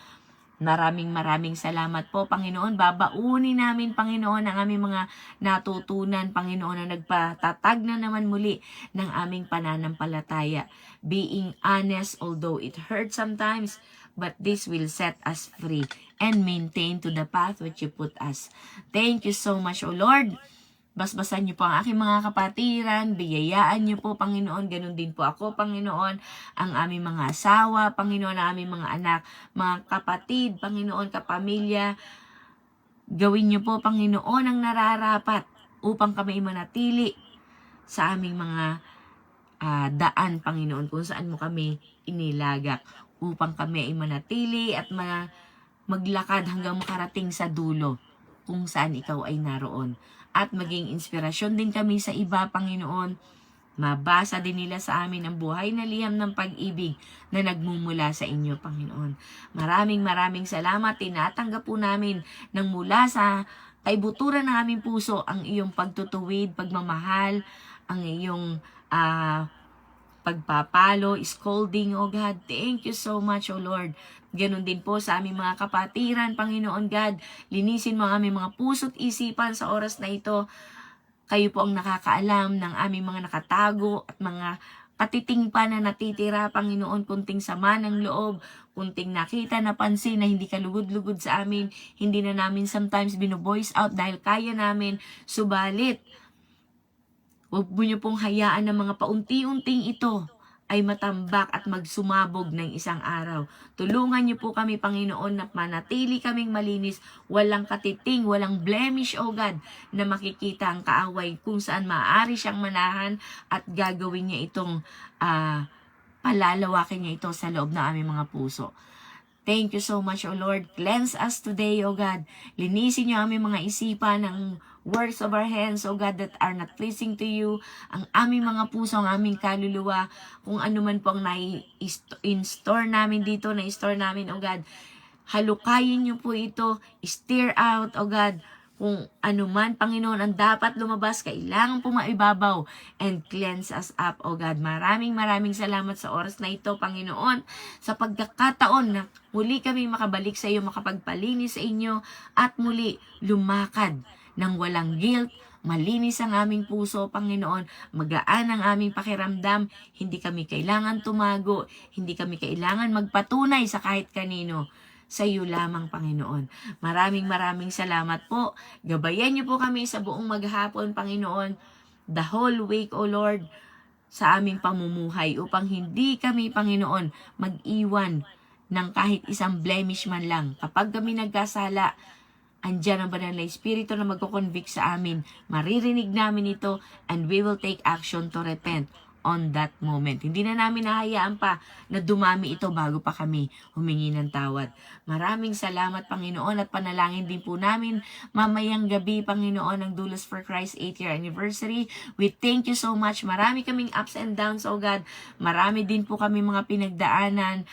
Maraming salamat po, Panginoon. Babaunin namin, Panginoon, ang aming mga natutunan, Panginoon, na nagpatatag na naman muli ng aming pananampalataya. Being honest, although it hurts sometimes, but this will set us free and maintain to the path which you put us. Thank you so much, O Lord. Basbasan niyo po ang aking mga kapatiran, biyayaan niyo po, Panginoon, ganun din po ako, Panginoon, ang aming mga asawa, Panginoon, ang aming mga anak, mga kapatid, Panginoon, kapamilya. Gawin niyo po, Panginoon, ang nararapat upang kami manatili sa aming mga daan, Panginoon, kung saan mo kami inilagak, upang kami ay manatili at maglakad hanggang makarating sa dulo kung saan ikaw ay naroon. At maging inspirasyon din kami sa iba, Panginoon. Mabasa din nila sa amin ang buhay na liham ng pag-ibig na nagmumula sa inyo, Panginoon. Maraming salamat. Tinatanggap po namin nang mula sa kaibuturan ng aming puso ang iyong pagtutuwid, pagmamahal, ang iyong pagpapalo, scolding, O God. Thank you so much, O Lord. Ganon din po sa aming mga kapatiran, Panginoon God. Linisin mo ang aming mga puso't isipan sa oras na ito. Kayo po ang nakakaalam ng aming mga nakatago at mga katiting pa na natitira, Panginoon. Kunting sama ng loob, kunting nakita, napansin na hindi ka lugod-lugod sa amin. Hindi na namin sometimes bino-voice out dahil kaya namin. Subalit, huwag mo niyo pong hayaan ng mga paunti-unting ito ay matambak at magsumabog ng isang araw. Tulungan niyo po kami, Panginoon, na manatili kaming malinis, walang katiting, walang blemish, O God, na makikita ang kaaway kung saan maaari siyang manahan at gagawin niya itong palalawakin niya ito sa loob ng aming mga puso. Thank you so much, O Lord. Cleanse us today, O God. Linisin niyo aming mga isipan, ang works of our hands, O God, that are not pleasing to you. Ang aming mga puso, ang aming kaluluwa, kung ano man po ang na-store namin dito, na-store namin, O God. Halukayin niyo po ito, steer out, O God, kung ano man, Panginoon, ang dapat lumabas, kailangan po maibabaw and cleanse us up, O God. Maraming salamat sa oras na ito, Panginoon, sa pagkakataon na muli kami makabalik sa iyo, makapagpalinis sa inyo, at muli lumakad ng walang guilt, malinis ang aming puso, Panginoon, magaan ang aming pakiramdam, hindi kami kailangan tumago, hindi kami kailangan magpatunay sa kahit kanino, sa iyo lamang, Panginoon. Maraming salamat po. Gabayan niyo po kami sa buong maghapon, Panginoon, the whole week, O Lord, sa aming pamumuhay upang hindi kami, Panginoon, mag-iwan ng kahit isang blemish man lang. Kapag kami nagkasala, andyan ang banal na Espiritu na magko-convict sa amin. Maririnig namin ito and we will take action to repent on that moment. Hindi na namin nahayaan pa na dumami ito bago pa kami humingi ng tawad. Maraming salamat, Panginoon, at panalangin din po namin mamayang gabi, Panginoon, ng Doulos for Christ 8th year anniversary. We thank you so much. Marami kaming ups and downs, O God. Marami din po kami mga pinagdaanan.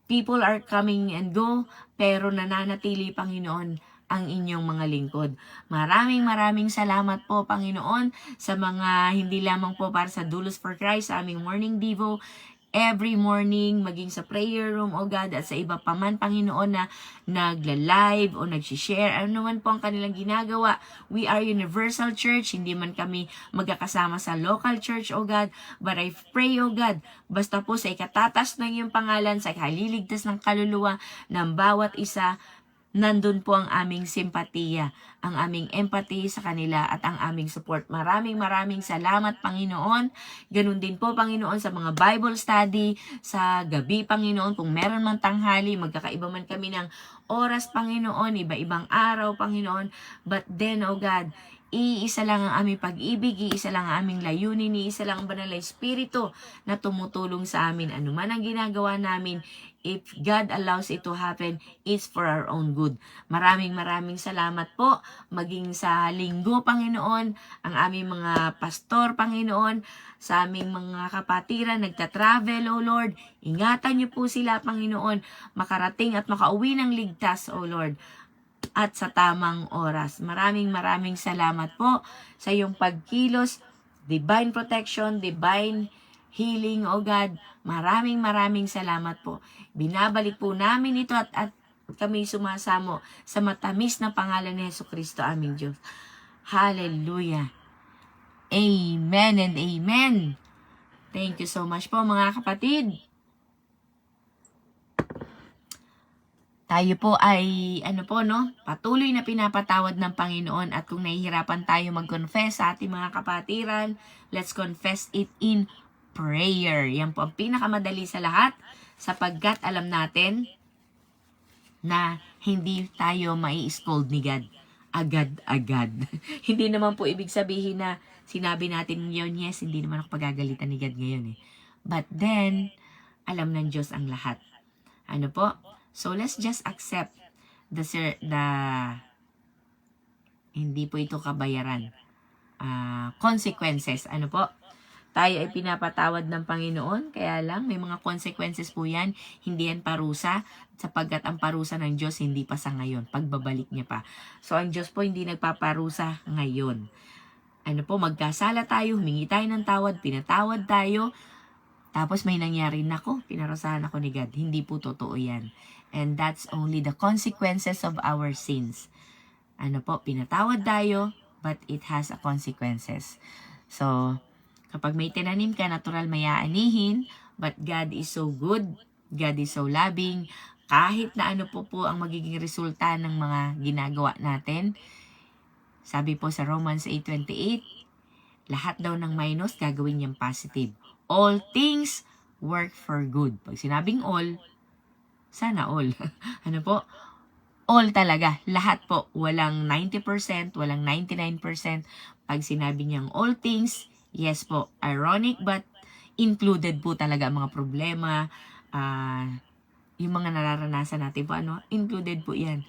People are coming and go, pero nananatili, Panginoon, ang inyong mga lingkod. Maraming salamat po, Panginoon, sa mga hindi lamang po para sa Doulos for Christ, sa aming morning devo, every morning, maging sa prayer room, O God, at sa iba pa man, Panginoon, na nagla-live o nag-share, ano man po ang kanilang ginagawa. We are Universal Church, hindi man kami magkakasama sa local church, O God, but I pray, O God, basta po sa ikatatas ng iyong pangalan, sa ikaliligtas ng kaluluwa ng bawat isa, nandun po ang aming simpatiya, ang aming empathy sa kanila at ang aming support. Maraming salamat, Panginoon. Ganun din po, Panginoon, sa mga Bible study, sa gabi, Panginoon, kung meron man tanghali, magkakaiba man kami ng oras, Panginoon, iba-ibang araw, Panginoon. But then, O God, iisa lang ang aming pag-ibig, iisa lang ang aming layunin, iisa lang ang banal na Espiritu na tumutulong sa amin. Ano man ang ginagawa namin, if God allows it to happen, it's for our own good. Maraming salamat po. Maging sa linggo, Panginoon, ang aming mga pastor, Panginoon, sa aming mga kapatiran, nagta-travel, O Lord. Ingatan niyo po sila, Panginoon, makarating at makauwi ng ligtas, O Lord, at sa tamang oras. Maraming salamat po sa iyong pagkilos, divine protection, divine healing, O God. Maraming salamat po. Binabalik po namin ito at kami sumasamo sa matamis na pangalan ni Jesucristo, aming Diyos. Hallelujah. Amen and amen. Thank you so much po, mga kapatid. Tayo po ay, patuloy na pinapatawad ng Panginoon, at kung nahihirapan tayo mag-confess sa ating mga kapatiran, let's confess it in prayer. Yan po ang pinakamadali sa lahat, sapagkat alam natin na hindi tayo mai-scold ni God agad-agad. Hindi naman po ibig sabihin na sinabi natin yun, yes, hindi naman ako pagagalitan ni God ngayon eh. But then, alam ng Diyos ang lahat. Ano po? So, let's just accept the hindi po ito kabayaran. Consequences. Ano po? Tayo ay pinapatawad ng Panginoon, kaya lang may mga consequences po yan, hindi yan parusa, sapagkat ang parusa ng Diyos hindi pa sa ngayon, pagbabalik niya pa. So ang Diyos po hindi nagpaparusa ngayon. Ano po, magkasala tayo, humingi tayo ng tawad, pinatawad tayo, tapos may nangyari, nako, pinarusahan ako ni God. Hindi po totoo yan. And that's only the consequences of our sins. Ano po, pinatawad tayo, but it has a consequences. So, kapag may tinanim ka, natural may aanihin, but God is so good, God is so loving, kahit na ano po ang magiging resulta ng mga ginagawa natin. Sabi po sa Romans 8:28, lahat daw ng minus gagawin niyang positive. All things work for good. Pag sinabing all, sana all. Ano po? All talaga. Lahat po. Walang 90%, walang 99%. Pag sinabi niyang all things, yes po, ironic but included po talaga ang mga problema, yung mga nararanasan natin po, included po yan.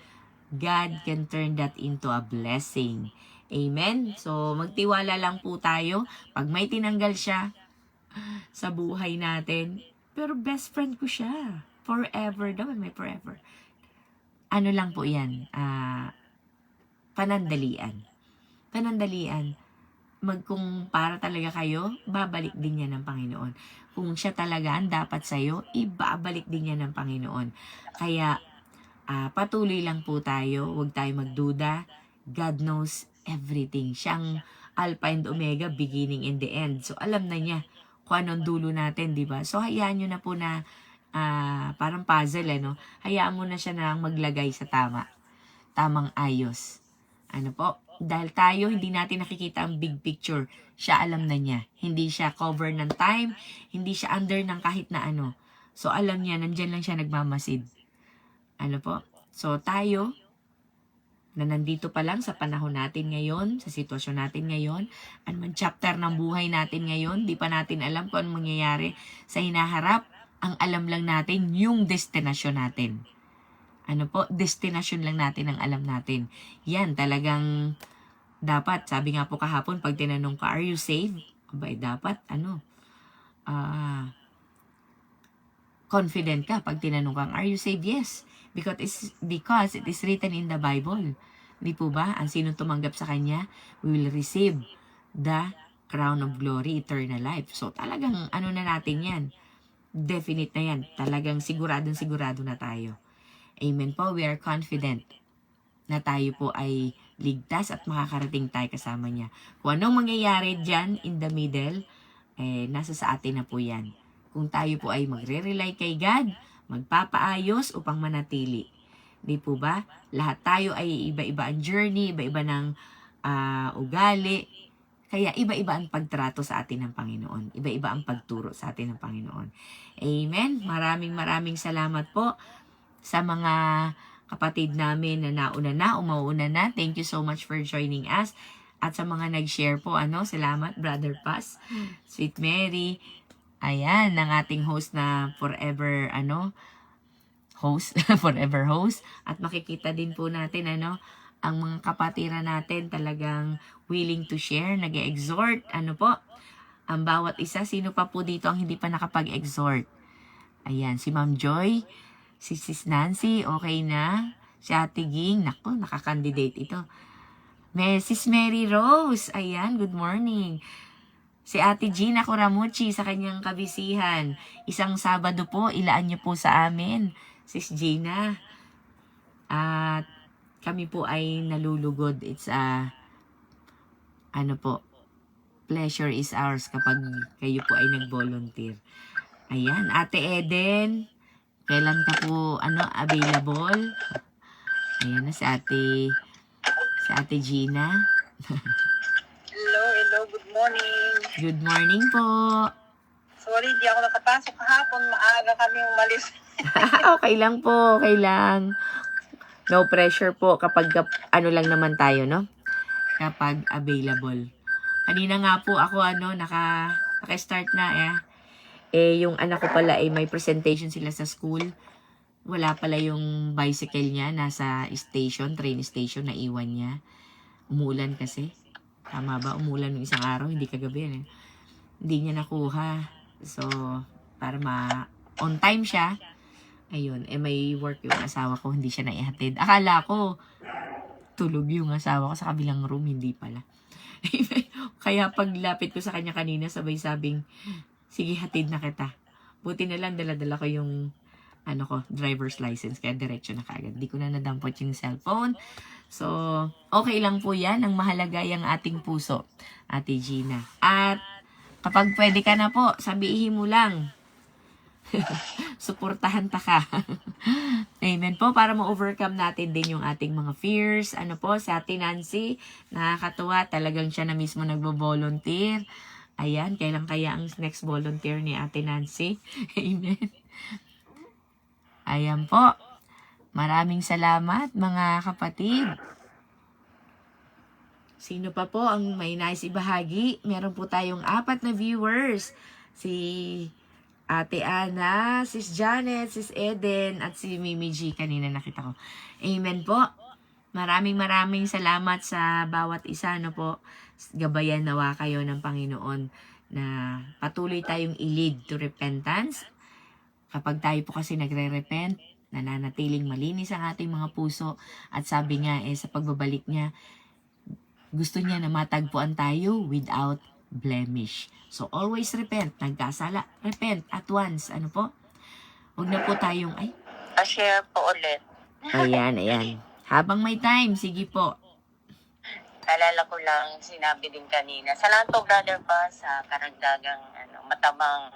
God can turn that into a blessing. Amen? So, magtiwala lang po tayo. Pag may tinanggal siya sa buhay natin, pero best friend ko siya. Forever daw, may forever. Ano lang po yan? Panandalian. Panandalian. Kung para talaga kayo, babalik din yan ng Panginoon. Kung siya talaga ang dapat sa'yo, ibabalik din yan ng Panginoon. Kaya, patuloy lang po tayo. Huwag tayo magduda. God knows everything. Siyang Alpha and Omega, beginning and the end. So, alam na niya kung anong dulo natin, di ba? So, hayaan nyo na po na parang puzzle, Hayaan mo na siya na maglagay sa tamang ayos. Po? Dahil tayo, hindi natin nakikita ang big picture. Siya alam na niya. Hindi siya cover ng time. Hindi siya under ng kahit na ano. So, alam niya, nandyan lang siya nagmamasid. Po? So, tayo, na nandito pa lang sa panahon natin ngayon, sa sitwasyon natin ngayon, anumang chapter ng buhay natin ngayon, di pa natin alam kung anong mangyayari sa hinaharap. Ang alam lang natin, yung destinasyon natin. Destinasyon lang natin ang alam natin. Yan, talagang dapat, sabi nga po kahapon, pag tinanong ka, are you saved? Abay, dapat, confident ka pag tinanong kang, are you saved? Yes. Because it is written in the Bible. Di po ba? Ang sino tumanggap sa Kanya, we will receive the crown of glory, eternal life. So, talagang, na natin yan? Definite na yan. Talagang sigurado na tayo. Amen po. We are confident na tayo po ay ligtas at makakarating tayo kasama niya. Kung anong mangyayari dyan in the middle, nasa sa atin na po yan. Kung tayo po ay magre-rely kay God, magpapaayos upang manatili. Di po ba? Lahat tayo ay iba-iba ang journey, iba-iba ng ugali. Kaya iba-iba ang pagtrato sa atin ng Panginoon. Iba-iba ang pagturo sa atin ng Panginoon. Amen. Maraming salamat po sa mga kapatid namin na umauna na. Thank you so much for joining us. At sa mga nag-share po, salamat, Brother Paz, Sweet Mary. Ayan, ng ating host na forever, forever host. At makikita din po natin, ang mga kapatiran natin talagang willing to share, nag-exhort, ang bawat isa. Sino pa po dito ang hindi pa nakapag-exhort? Ayan, si Ma'am Joy, si Sis Nancy, okay na. Si Ate Ging, naku, nakakandidate ito. Sis Mary Rose, ayan, good morning. Si Ate Gina Coramucci sa kanyang kabisihan. Isang Sabado po, ilaan niyo po sa amin, Sis Gina. At kami po ay nalulugod. It's pleasure is ours kapag kayo po ay nag-volunteer. Ayan, Ate Eden, kailan ka po available? Ayan na si Ate Gina. Hello, good morning. Good morning po. Sorry, hindi ako nakapasok kahapon. Maaga kami umalis. Okay lang po, okay lang. No pressure po kapag lang naman tayo, kapag available. Kanina nga po ako naka-start na yung anak ko pala may presentation sila sa school. Wala pala yung bicycle niya, nasa train station, naiwan niya. Umulan kasi. Tama ba? Umulan ng isang araw, hindi kagabi. Hindi niya nakuha. So, para on time siya. Ayun, may work yung asawa ko, hindi siya naihatid. Akala ko, tulog yung asawa ko sa kabilang room, hindi pala. Kaya paglapit ko sa kanya kanina, sabay sabing, sige, hatid na kita. Buti na lang, dala-dala ko yung driver's license, kaya diretso na kagad. Di ko na nadampot yung cellphone. So, okay lang po yan. Ang mahalaga yung ating puso, Ate Gina. At kapag pwede ka na po, sabihin mo lang. Suportahan ta ka. Amen po, para ma-overcome natin din yung ating mga fears. Si Ate Nancy, nakakatuwa. Talagang siya na mismo nagbo-volunteer. Ayan, kailan kaya ang next volunteer ni Ate Nancy? Amen. Ayan po. Maraming salamat, mga kapatid. Sino pa po ang may nais ibahagi? Meron po tayong 4 na viewers. Si Ate Ana, Sis Janet, Sis Eden, at si Mimi G kanina nakita ko. Amen po. Maraming salamat sa bawat isa, no po. Gabayan nawa kayo ng Panginoon na patuloy tayong i-lead to repentance. Kapag tayo po kasi nagre-repent, nananatiling malinis ang ating mga puso. At sabi nga sa pagbabalik niya, gusto niya na matagpuan tayo without blemish. So, always repent. Nagkasala, repent at once. Ano po? Huwag na po tayong, share po ulit. ayan. Habang may time, sige po. Alala ko lang, sinabi din kanina. Sa lahat po, Brother Paz, sa karagdagang matamang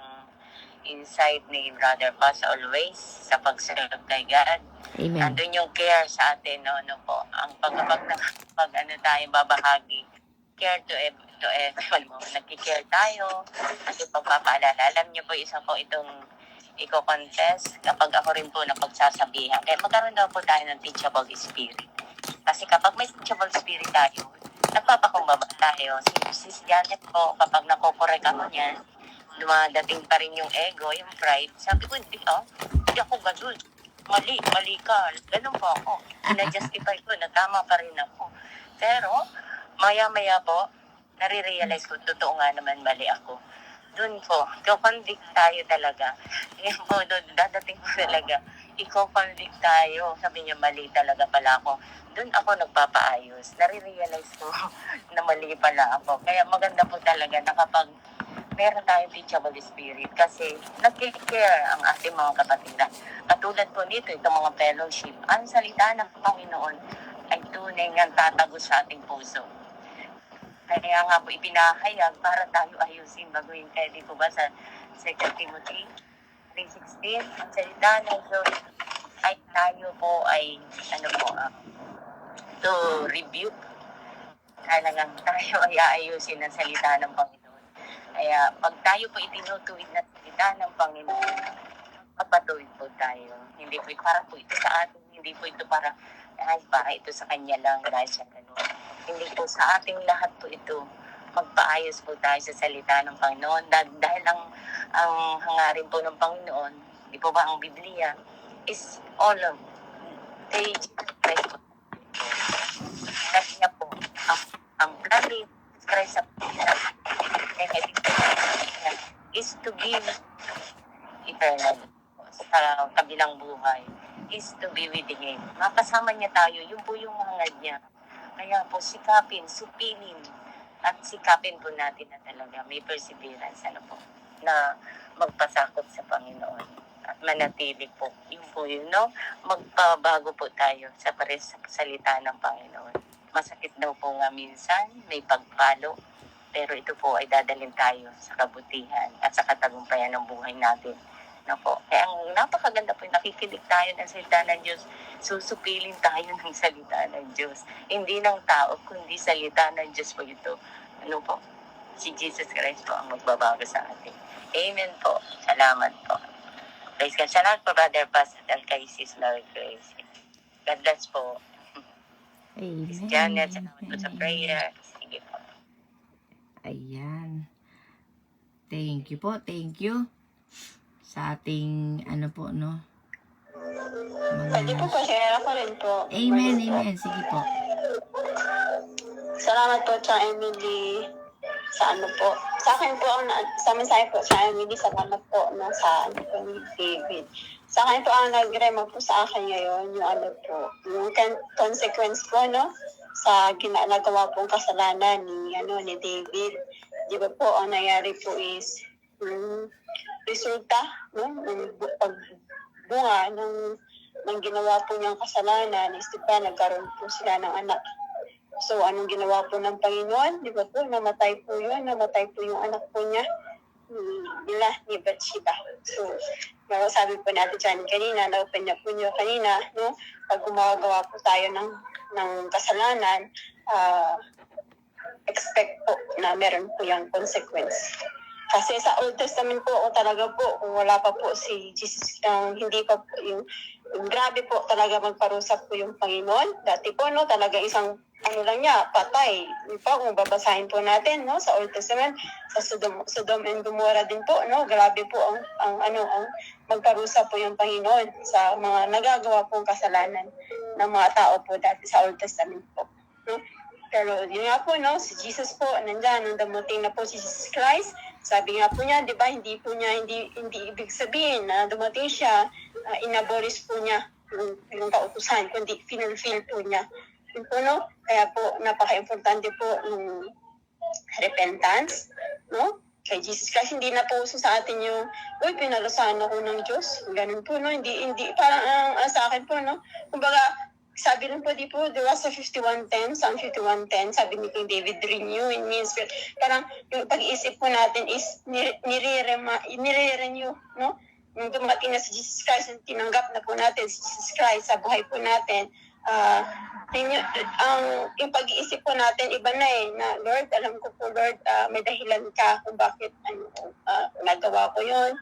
insight ni Brother Paz always sa pag-serve kay God. Amen. Andun yung care sa atin, no po. Ang pag tayo babahagi, care to everyone. Nagki-care tayo. Kasi pagpapaalala, alam niyo po, isa po itong i-contest kapag ako rin po napagsasabihan. Kaya magkaroon daw po tayo ng teachable spirit. Kasi kapag may teachable spirit tayo, nagpapakumbaba tayo. Si Janet po, kapag nakokorek ako niyan, dumadating pa rin yung ego, yung pride. Sabi ko, hindi ako gadul. Mali ka. Ganun po ako. Ina-justify ko, natama pa rin ako. Pero, maya-maya po, nare-realize ko, totoo nga naman mali ako. Doon po, i-convict tayo talaga. Ngayon po, doon, dadating po talaga, i-convict tayo. Sabi niya, mali talaga pala ako. Doon ako nagpapaayos. Nare-realize ko na mali pala ako. Kaya maganda po talaga na kapag meron tayong teachable spirit kasi nag-care ang ating mga kapatiran. Katulad po nito, itong mga fellowship, ang salita ng Panginoon ay tunay nga tatagos sa ating puso. Kaya nga po ipinahayag para tayo ayusin baguhin. Kaya di po ba sa 2 Timothy 3:16, ang salita ng Diyos ay tayo po ay to rebuke. Talagang tayo ay aayusin ng salita ng Panginoon. Kaya pag tayo po itinutuwid na salita ng Panginoon, magpatuwid po tayo. Hindi po para po ito sa atin, hindi po ito para ito sa kanya lang dahil siya ganun. Hindi po sa ating lahat po ito. Magpaayos po tayo sa salita ng Panginoon. Dahil ang hangarin po ng Panginoon, di po ba ang Biblia, is all of Jesus Christ. Kasi niya po, ang plan ni Christ sa is to give eternal sa kabilang buhay, is to be with Him. Makasama niya tayo, yun po yung hangad niya. Kaya po supilin, at sikapin po natin na talaga may perseverance, na magpasakop sa Panginoon at manatili po. Yun po yun, no? Magpabago po tayo sa salita ng Panginoon. Masakit daw po nga minsan, may pagpalo, pero ito po ay dadalhin tayo sa kabutihan at sa katagumpayan ng buhay natin. Kaya ang napakaganda po, nakikinig tayo ng salita ng Diyos, susupilin tayo ng salita ng Diyos. Hindi ng tao, kundi salita ng Diyos po ito. Si Jesus Christ po ang magbabago sa atin. Amen po. Salamat po. Praise God. Salamat po, Brother Paz, at kay Sis Mary Grace. God bless po. Amen. Sis Janet, salamat po sa prayer. Sige po. Ayan. Thank you po. Thank you. Sa ating, mga... Pwede po pa-share ako rin po. Amen. Sige po. Salamat po, Cha Emily. Sa po. Sa akin po, sa mensahe po, Cha Emily, salamat po sa ni David. Sa akin po, ang nag-rema po sa akin ngayon, yung consequence po, sa ginagawa pong kasalanan ni David. Di ba po, ang nangyari po is, resulta, ng pagbunga ng ginawa po niyang kasalanan, is diba, nagkaroon po sila ng anak. So, anong ginawa po ng Panginoon? Di ba po, namatay po yung anak po niya, ni Bathsheba. So, sabi po natin dyan kanina, na-open niya po niyo kanina, pag gumagawa po tayo ng kasalanan, expect po na meron po yung consequence. Kasi sa Old Testament po, talaga po, kung wala pa po si Jesus, hindi pa po grabe po talaga magparusap po yung Panginoon. Dati po, no, talaga isang ano lang niya, patay. Di ba, kung babasahin po natin, no, sa Old Testament, sa Sodom and Gomorrah din po, no, grabe po ang magparusa po yung Panginoon sa mga nagagawa pong kasalanan ng mga tao po dati sa Old Testament po. No? Pero yun nga po, no, si Jesus po, nandyan, nung damuting na po si Jesus Christ, sabi nga po niya, di ba, hindi ibig sabihin na dumating siya, inabolis po niya yung kautusan, kundi finulfill po niya. Yun po, no? Kaya po, napaka-importante po ng repentance, no? Kay Jesus Christ, hindi na po uso sa atin yung, uy, pinarusahan ako ng Diyos. Ganun po, no? Hindi, parang sa akin po, no? Kumbaga, sabi rin po, di po, diba sa 51:10, Psalm 51:10, sabi ni King David, renew in me spirit. Parang yung pag-iisip po natin is nire-renew, no? Yung dumating na si Jesus Christ, tinanggap na po natin si Jesus Christ sa buhay po natin, yung pag-iisip po natin, iba na na, Lord, alam ko po, Lord, may dahilan ka kung bakit nagawa ko yun.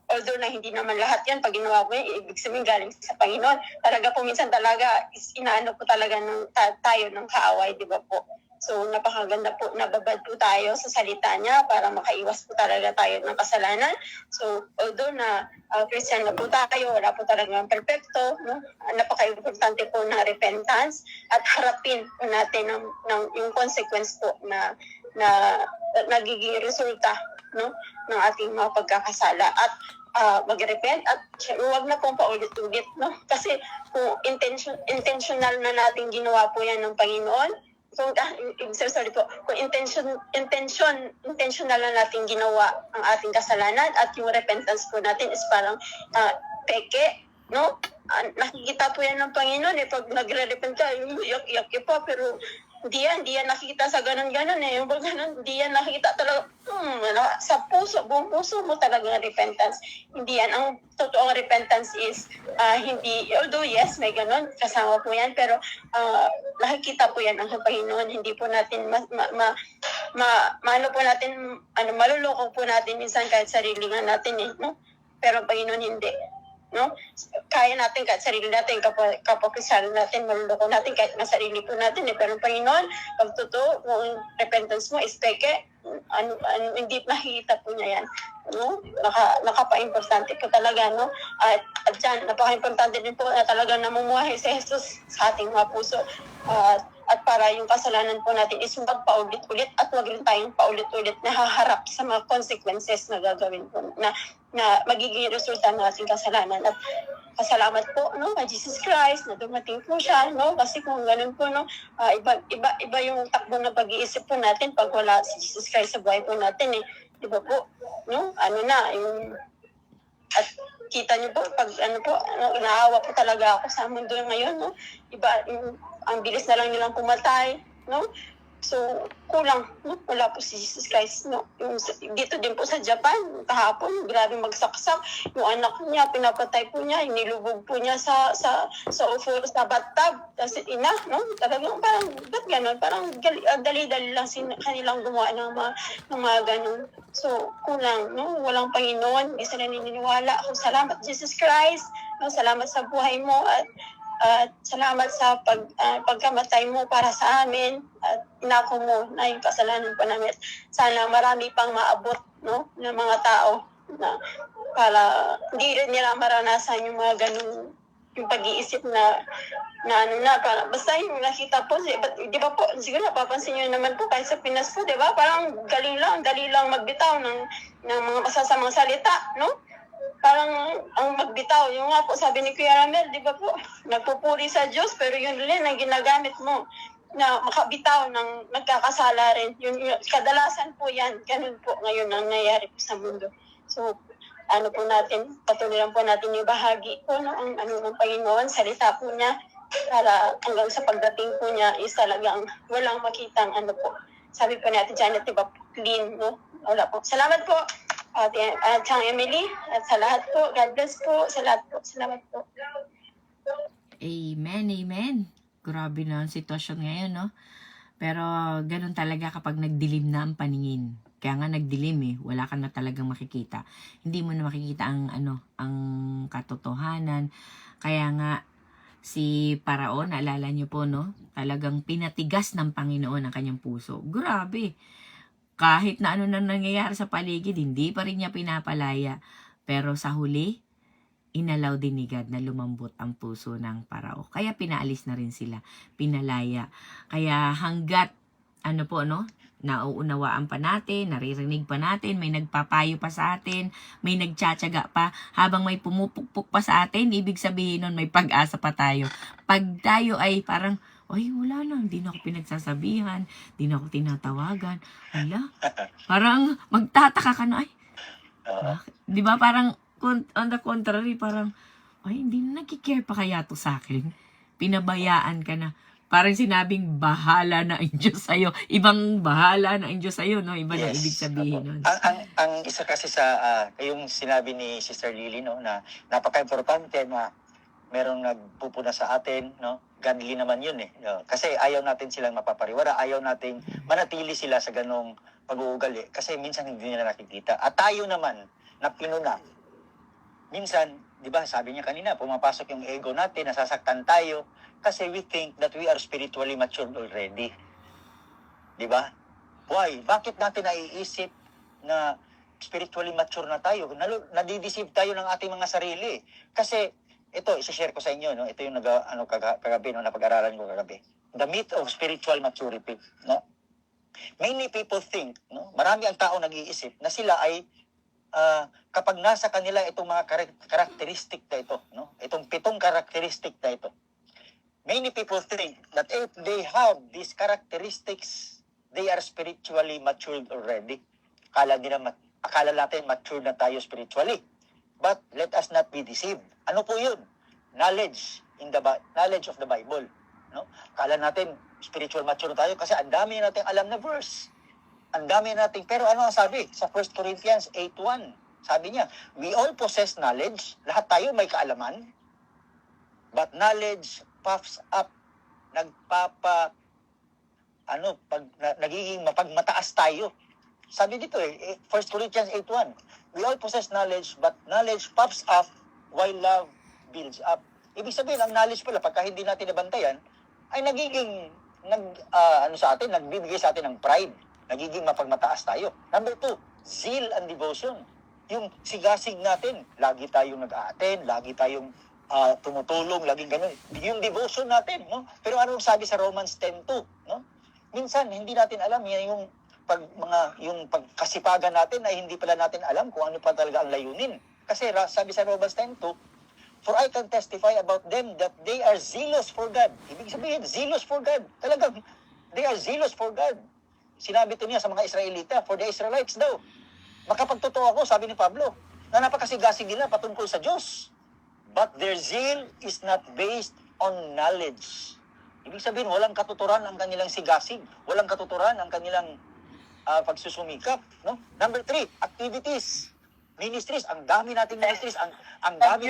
Although na hindi naman lahat yan, pag ginawa ko yun, ibig sabihin galing sa Panginoon. Talaga po, minsan talaga, inaano po talaga tayo ng kaaway, di ba po? So, napakaganda po, nababad po tayo sa salita niya para makaiwas po talaga tayo ng kasalanan. So, although na Christian na po tayo, wala po talagang perfecto, no? Napaka-importante po ng repentance at harapin po natin yung consequence po na nagiging resulta, no, ng ating mga pagkakasala. At mag-repent at huwag na pong paulit-ulit, no? Kasi kung intentional na natin ginawa po yan ng Panginoon, kung intentional na natin ginawa ang ating kasalanan at yung repentance po natin is parang peke, no? Nakikita po yan ng Panginoon pag nagre-repent ka, iyak po, pero hindi yan nakikita sa ganun-ganun yung ganun, hindi yan nakikita talaga sa puso, buong puso mo talaga ng repentance. Hindi yan. Ang totoong repentance is hindi, although yes, may ganun, kasama po yan, pero nakikita po yan ang Panginoon. Hindi po natin maluloko po natin minsan kahit sarili nga natin no? Pero ang Panginoon hindi. No? Kaya natin kahit sarili natin, kapag-isal natin, maluloko natin kahit na sarili po natin pero Panginoon, pag totoo, kung repentance mo is peke, hindi nakikita po niya yan, no? Nakapa-importante po talaga, no? At dyan, napaka-importante din po na talaga namumuhay si Jesus sa ating mga puso, at para yung kasalanan po natin is huwag paulit-ulit at huwag rin tayong paulit-ulit na haharap sa mga consequences na gagawin po na magiging resulta ng ating kasalanan. At pasalamat po, no, kay Jesus Christ na dumating po siya, no? Kasi kung ganun po, no, iba yung takbo na pag-iisip po natin pag wala si Jesus Christ sa buhay po natin di ba po, no? At kita niyo po, pag naawa po talaga ako sa mundo ngayon, no? Iba, ang bilis na lang nilang pumatay, no? So, kulang, no? Wala po si Jesus Christ, no? Dito din po sa Japan, kahapon, grabe magsaksak. Yung anak niya, pinapatay po niya, nilubog po niya sa bathtub. Kasi no? Talagang parang, ba't gano'n? Parang dali-dali lang kanilang gumawa ng mga gano'n. So, kulang, no? Walang Panginoon, hindi sila naniniwala. Salamat, Jesus Christ, no? Salamat sa buhay mo at salamat sa pagkamatay mo para sa amin at inako mo na yung kasalanan po namin. Sana marami pang maabot, no, ng mga tao na para hindi rin nila maranasan yung mga ganun, yung pag-iisip na para basta yung nakita po, di ba po, siguro napapansin nyo naman po kahit sa Pinas po, di ba, parang dali lang magbitaw ng mga masasamang salita, no? Parang ang magbitaw, yung nga po sabi ni Kuya Ramel, di ba po, nagpupuri sa Diyos, pero yun rin ang ginagamit mo na makabitaw ng nagkakasala rin. Yun, kadalasan po yan, ganun po ngayon ang nangyayari po sa mundo. So, patuloy lang po natin yung bahagi po, no, ang ng Panginoon, salita po niya, para hanggang sa pagdating po niya is talagang walang makitang sabi po natin, Janet, di ba, clean, no? Wala po. Salamat po. At Chang Emily, at sa lahat po, God bless po, sa lahat po, salamat po. Amen, amen. Grabe na ang sitwasyon ngayon, no? Pero ganun talaga kapag nagdilim na ang paningin. Kaya nga nagdilim eh. Wala ka na talagang makikita. Hindi mo na makikita ang katotohanan. Kaya nga, si Paraon, naalala niyo po, no? Talagang pinatigas ng Panginoon ang kanyang puso. Grabe. Kahit na ano nang nangyayari sa paligid, hindi pa rin niya pinapalaya. Pero sa huli, inalaw din ni God na lumambot ang puso ng Parao. Kaya pinaalis na rin sila. Pinalaya. Kaya hanggat, nauunawaan pa natin, naririnig pa natin, may nagpapayo pa sa atin, may nagtsatsaga pa, habang may pumupukpuk pa sa atin, ibig sabihin nun may pag-asa pa tayo. Pag tayo ay parang, ay wala na, hindi na ako pinagsasabihan, hindi na ako tinatawagan, wala. Parang magtataka ka na, ay, bakit? Di ba parang, on the contrary, parang, ay hindi na nagkikare pa kaya to sa akin. Pinabayaan ka na. Parang sinabing bahala na ang Diyos sa'yo. Ibang bahala na ang Diyos sa'yo, no? Iba na ibig sabihin nun. Ang isa kasi sa, yung sinabi ni Sister Lily, no, na napaka-importante na merong nagpupuna sa atin, no? Godly naman yun eh. No? Kasi ayaw natin silang mapapariwara, ayaw natin manatili sila sa ganong pag-uugali. Kasi minsan hindi nila nakikita. At tayo naman, na pinuna, minsan, di ba, sabi niya kanina, pumapasok yung ego natin, nasasaktan tayo, kasi we think that we are spiritually matured already. Di ba? Why? Bakit natin naiisip na spiritually mature na tayo? Nadideceive tayo ng ating mga sarili. Kasi, ito, isa-share ko sa inyo, no? Ito yung kagabi, no, napag-aralan ko kagabi. The myth of spiritual maturity. No? Many people think, no, marami ang tao nag-iisip na sila ay kapag nasa kanila itong mga karakteristik na ito, no? Itong 7 karakteristik na ito. Many people think that if they have these characteristics, they are spiritually matured already. Akala natin mature na tayo spiritually. But let us not be deceived. Ano po yun? Knowledge of the Bible. No? Akala natin spiritual mature tayo kasi ang dami nating alam na verse. Ang dami nating, pero ano ang sabi? Sa 1 Corinthians 8:1, sabi niya, we all possess knowledge. Lahat tayo may kaalaman. But knowledge puffs up. Nagiging mapagmataas tayo. Sabi dito 1 Corinthians 8:1, we all possess knowledge, but knowledge puffs up while love builds up. Ibig sabihin, ang knowledge pala, pagka hindi natin nabantayan, ay nagiging, nagbibigay sa atin ng pride. Nagiging mapagmataas tayo. Number 2, zeal and devotion. Yung sigasig natin, lagi tayong nag-a-attend, lagi tayong tumutulong, laging ganun. Yung devotion natin, no? Pero anong sabi sa Romans 10:2, no? Minsan, hindi natin alam, yung pagkasipagan natin ay hindi pala natin alam kung ano pa talaga ang layunin. Kasi sabi sa Romans 10:2, for I can testify about them that they are zealous for God. Ibig sabihin, zealous for God. Talagang, they are zealous for God. Sinabi ito niya sa mga Israelita, for the Israelites daw. Makapagtotoo ako, sabi ni Pablo, na napakasigasig nila patungkol sa Diyos. But their zeal is not based on knowledge. Ibig sabihin, walang katuturan ang kanilang sigasig. Walang katuturan ang kanilang pagsusumikap. No? Number 3, activities. Ministries. Ang dami nating ministries. Ang dami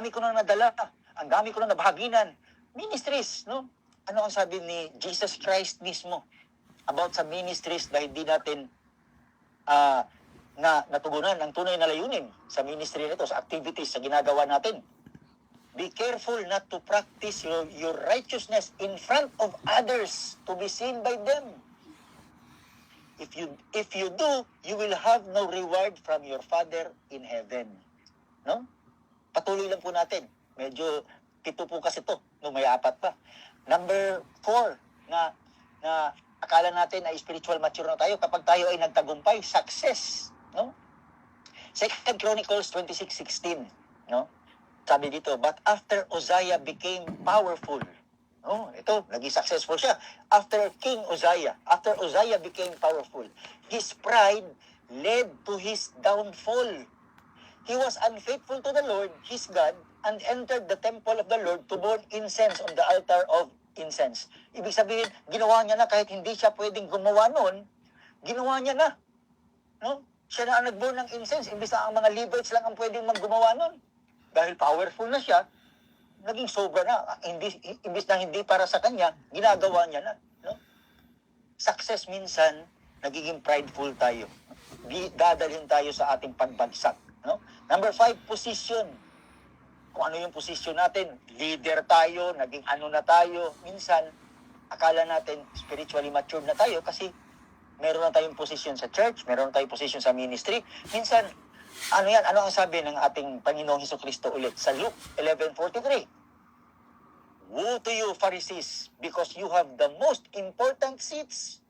ko nang nadala. Ang dami ko nang nabahaginan. Ministries. No? Ano ang sabi ni Jesus Christ mismo about sa ministries na hindi natin na natugunan ang tunay na layunin sa ministry nito, sa activities, sa ginagawa natin. Be careful not to practice your righteousness in front of others to be seen by them. If you do, you will have no reward from your Father in heaven. No? Patuloy lang po natin. Medyo 7 po kasi to, no, may 4 pa. Number 4 na akala natin ay spiritual mature na tayo kapag tayo ay nagtagumpay, success. No? 2 Chronicles 26:16, no? Sabi dito, but after Uzziah became powerful, no? Ito, naging successful siya. After Uzziah became powerful, his pride led to his downfall. He was unfaithful to the Lord, his God, and entered the temple of the Lord to burn incense on the altar of incense. Ibig sabihin, ginawa niya na kahit hindi siya pwedeng gumawa noon, ginawa niya na. No? Siya na ang nag-burn ng incense, imbis na ang mga Levites lang ang pwedeng maggumawa nun. Dahil powerful na siya, naging sobra na. Imbis na hindi para sa kanya, ginagawa niya na. No? Success minsan, nagiging prideful tayo. Dadalhin tayo sa ating pagbagsak. No? Number 5, position. Kung ano yung position natin, leader tayo, naging ano na tayo. Minsan, akala natin spiritually matured na tayo kasi meron na tayong position sa church, meron na tayong position sa ministry. Minsan, ano yan? Ano ang sabi ng ating Panginoong Hesukristo ulit sa Luke 11:43? Woe to you, Pharisees, because you have the most important seats.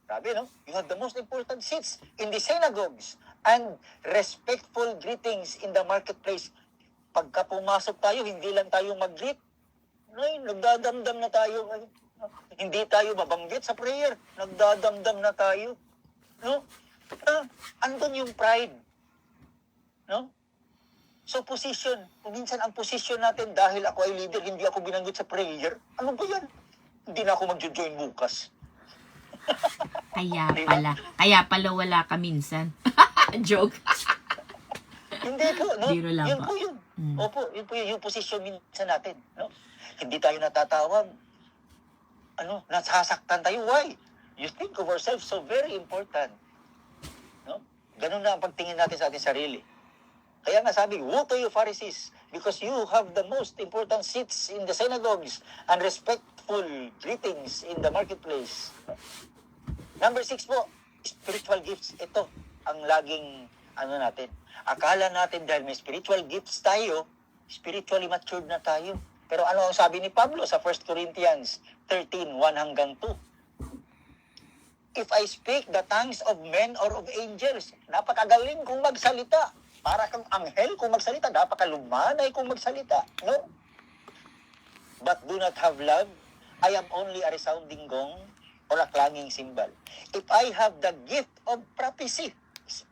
Sabi, no? You have the most important seats in the synagogues and respectful greetings in the marketplace. Pagka pumasok tayo, hindi lang tayo mag-greet. Ay, nagdadamdam na tayo. Ay, hindi tayo mabanggit sa prayer. Nagdadamdam na tayo. No? Andun yung pride. No? So, position. Kung minsan ang position natin, dahil ako ay leader, hindi ako binanggit sa prayer. Ano ba yan? Hindi na ako mag-join bukas. Kaya pala wala ka minsan. Joke. Hindi po, no? Biro lang Yun po. po yun. Opo, yun po yung position minsan natin. No? Hindi tayo natatawag. Nasasaktan tayo. Why? You think of ourselves so very important. No? Ganun na ang pagtingin natin sa ating sarili. Kaya nga sabi, woe to you, Pharisees, because you have the most important seats in the synagogues and respectful greetings in the marketplace. Number 6 po, spiritual gifts. Ito ang laging natin. Akala natin dahil may spiritual gifts tayo, spiritually matured na tayo. Pero ano ang sabi ni Pablo sa 1 Corinthians 13:1-2? If I speak the tongues of men or of angels, napakagaling kung magsalita. Para kang anghel kung magsalita, napakalumanay kung magsalita. No? But do not have love, I am only a resounding gong or a clanging cymbal. If I have the gift of prophecy,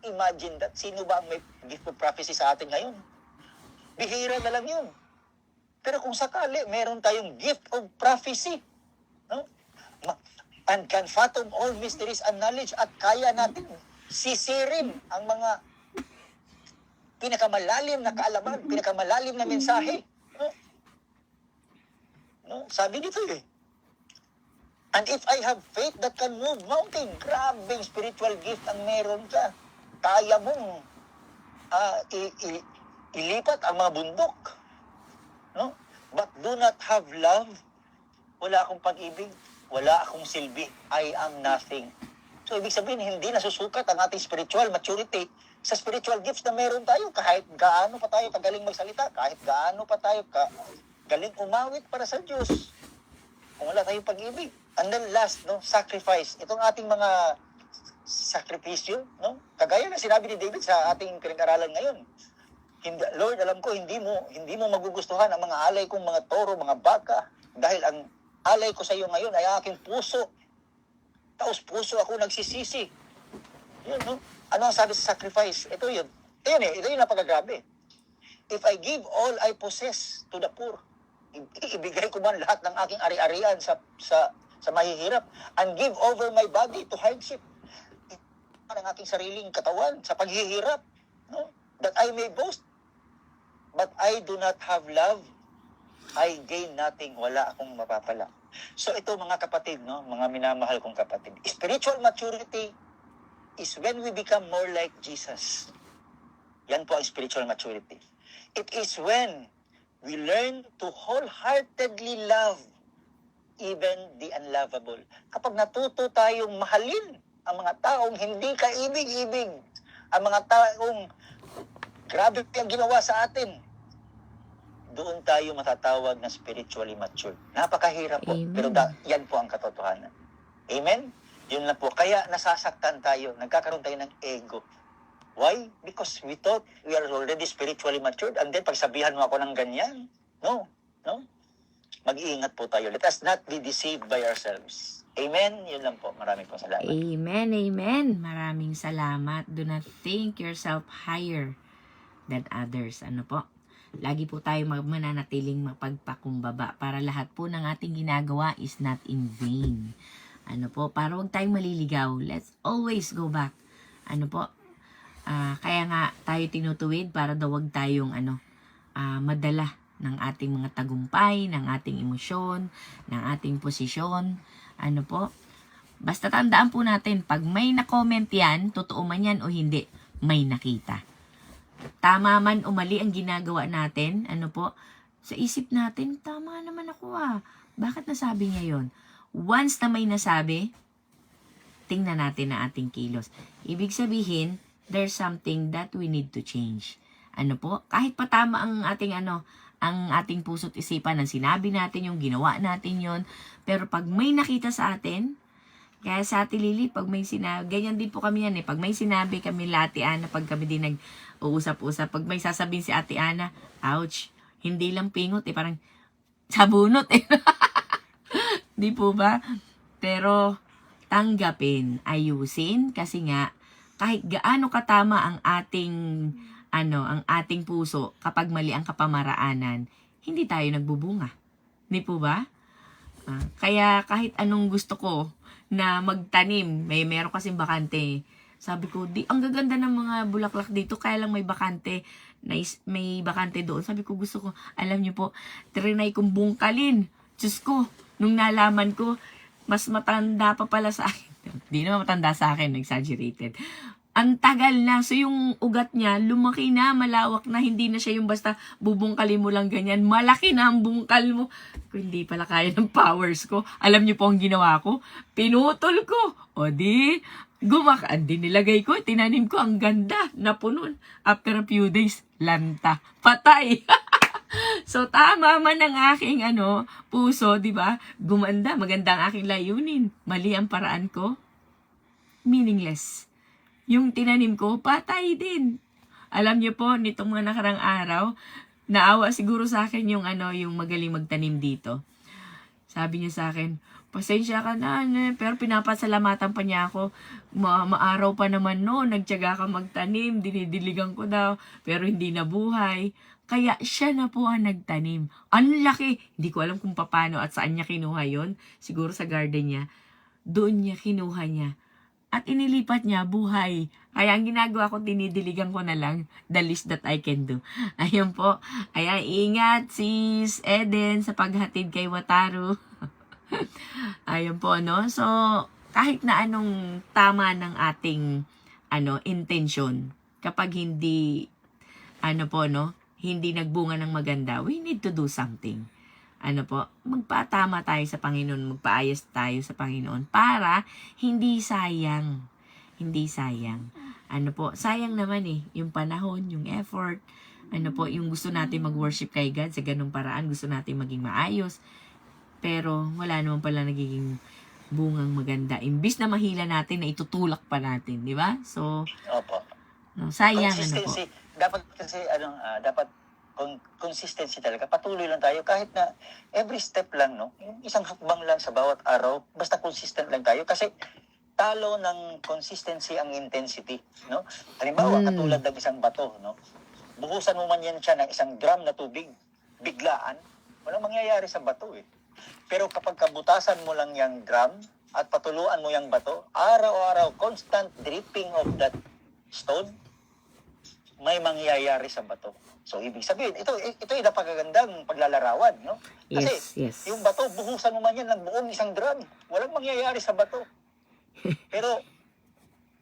imagine that. Sino ba ang may gift of prophecy sa atin ngayon? Bihira na lang yun. Pero kung sakali, meron tayong gift of prophecy. No? And can fathom all mysteries and knowledge at kaya natin sisirin ang mga pinakamalalim na kaalaman, pinakamalalim na mensahe. No? No? Sabi dito eh. And if I have faith that can move mountain, grabing spiritual gift ang meron ka. Kaya mong ilipat ang mga bundok. No? But do not have love. Wala akong pag-ibig. Wala akong silbi. I am nothing. So, ibig sabihin, hindi nasusukat ang ating spiritual maturity sa spiritual gifts na meron tayo. Kahit gaano pa tayo kagaling magsalita, kahit gaano pa tayo galing umawit para sa Diyos. Kung wala tayong pag-ibig. And then last, no, sacrifice. Itong ating mga sakripisyo, no? Kagaya na sinabi ni David sa ating pinag-aralan ngayon. Lord, alam ko, hindi mo magugustuhan ang mga alay kong mga toro, mga baka. Dahil ang alay ko sa iyo ngayon ay aking puso. Taos puso ako nagsisisi. Yun, no? Ano ang sabi sa sacrifice? Ito yun. Ito yung napakagrabe. If I give all I possess to the poor, ibigay ko man lahat ng aking ari-arian sa mahihirap and give over my body to hardship. Ang aking sariling katawan sa paghihirap, no? That I may boast. But I do not have love, I gain nothing. Wala akong mapapala. So ito mga kapatid, no? Mga minamahal kong kapatid. Spiritual maturity is when we become more like Jesus. Yan po ang spiritual maturity. It is when we learn to wholeheartedly love even the unlovable. Kapag natuto tayong mahalin ang mga taong hindi kaibig-ibig, ang mga taong grabe ang ginawa sa atin, doon tayo matatawag na spiritually mature. Napakahirap po, Amen. pero yan po ang katotohanan. Amen? Yun lang po. Kaya nasasaktan tayo, nagkakaroon tayo ng ego. Why? Because we thought we are already spiritually matured and then pagsabihan mo ako ng ganyan. No. Mag-iingat po tayo. Let us not be deceived by ourselves. Amen? Yun lang po. Maraming po salamat. Amen, amen. Maraming salamat. Do not think yourself higher than others. Ano po? Lagi po tayo mananatiling mapagpakumbaba para lahat po ng ating ginagawa is not in vain. Ano po? Para huwag tayong maliligaw. Let's always go back. Ano po? Kaya nga tayo tinutuwid para daw huwag tayong madala ng ating mga tagumpay, ng ating emosyon, ng ating posisyon. Ano po? Basta tandaan po natin, pag may na-comment yan, totoo man yan o hindi, may nakita. Tama man o mali ang ginagawa natin, ano po, sa isip natin, tama naman ako Bakit nasabi niya yon? Once na may nasabi, tingnan natin ang ating kilos. Ibig sabihin, there's something that we need to change. Ano po? Kahit pa tama ang ating ang ating puso't isipan, ang sinabi natin yung ginawa natin yon, pero pag may nakita sa atin, kaya sa Ate Lily, pag may sinabi, ganyan din po kami yan pag may sinabi kami Ate Ana, pag kami din nag-uusap-usap, pag may sasabihin si Ate Ana, ouch, hindi lang pingot parang sabunot Di po ba? Pero tanggapin, ayusin, kasi nga, kahit gaano katama ang ating puso kapag mali ang kapamaraanan, hindi tayo nagbubunga. Di po ba? Kaya kahit anong gusto ko na magtanim, meron kasing bakante. Sabi ko, ang gaganda ng mga bulaklak dito, kaya lang may bakante doon. Sabi ko, gusto ko, alam niyo po, trinay kong bungkalin. Diyos ko, nung nalaman ko, mas matanda pa pala sa akin. Hindi naman matanda sa akin, exaggerated. Ang tagal na. So, yung ugat niya, lumaki na, malawak na. Hindi na siya yung basta bubungkalin mo lang ganyan. Malaki na ang bungkal mo. Kung hindi pala kaya ng powers ko. Alam niyo po ang ginawa ko? Pinutol ko. O di, nilagay ko, tinanim ko, ang ganda. Napunon. After a few days, lanta. Patay. So, tama man ang aking puso, di ba? Gumanda, maganda ang aking layunin. Mali ang paraan ko. Meaningless. Yung tinanim ko, patay din. Alam niyo po, nitong mga nakarang araw, naawa siguro sa akin yung magaling magtanim dito. Sabi niya sa akin, pasensya ka na, pero pinapasalamatan pa niya ako. Maaraw pa naman nagtiyaga ka magtanim, dinidiligan ko daw, pero hindi nabuhay. Kaya siya na po ang nagtanim. Ang laki! Hindi ko alam kung paano at saan niya kinuha yon. Siguro sa garden niya. Doon niya kinuha niya. At inilipat niya, buhay. Kaya ang ginagawa ko, dinidiligan ko na lang the least that I can do. Ayun po. Ayan, ingat sis Eden sa paghatid kay Wataru. Ayun po, So, kahit na anong tama ng ating, intention, kapag hindi, hindi nagbunga ng maganda, we need to do something. Magpatama tayo sa Panginoon, magpaayos tayo sa Panginoon para hindi sayang. Hindi sayang. Sayang naman yung panahon, yung effort, yung gusto natin mag-worship kay God sa ganung paraan, gusto natin maging maayos, pero wala naman pala nagiging bungang maganda. Imbis na mahila natin, na itutulak pa natin, di ba? So, Opo. Sayang, Consistency. Dapat kasi, dapat consistency talaga. Patuloy lang tayo kahit na every step lang, yung isang hakbang lang sa bawat araw, basta consistent lang tayo kasi talo ng consistency ang intensity, Halimbawa, katulad ng isang bato, buhusan mo man yan siya ng 1 gram na tubig, biglaan, walang mangyayari sa bato Pero kapag kabutasan mo lang yung gram at patuluan mo yung bato, araw-araw, constant dripping of that stone, may mangyayari sa bato. So, ibig sabihin, ito yung napakagandang paglalarawan, Kasi, yes. yung bato, buhusan mo man yan ng buong 1 gram. Walang mangyayari sa bato. Pero,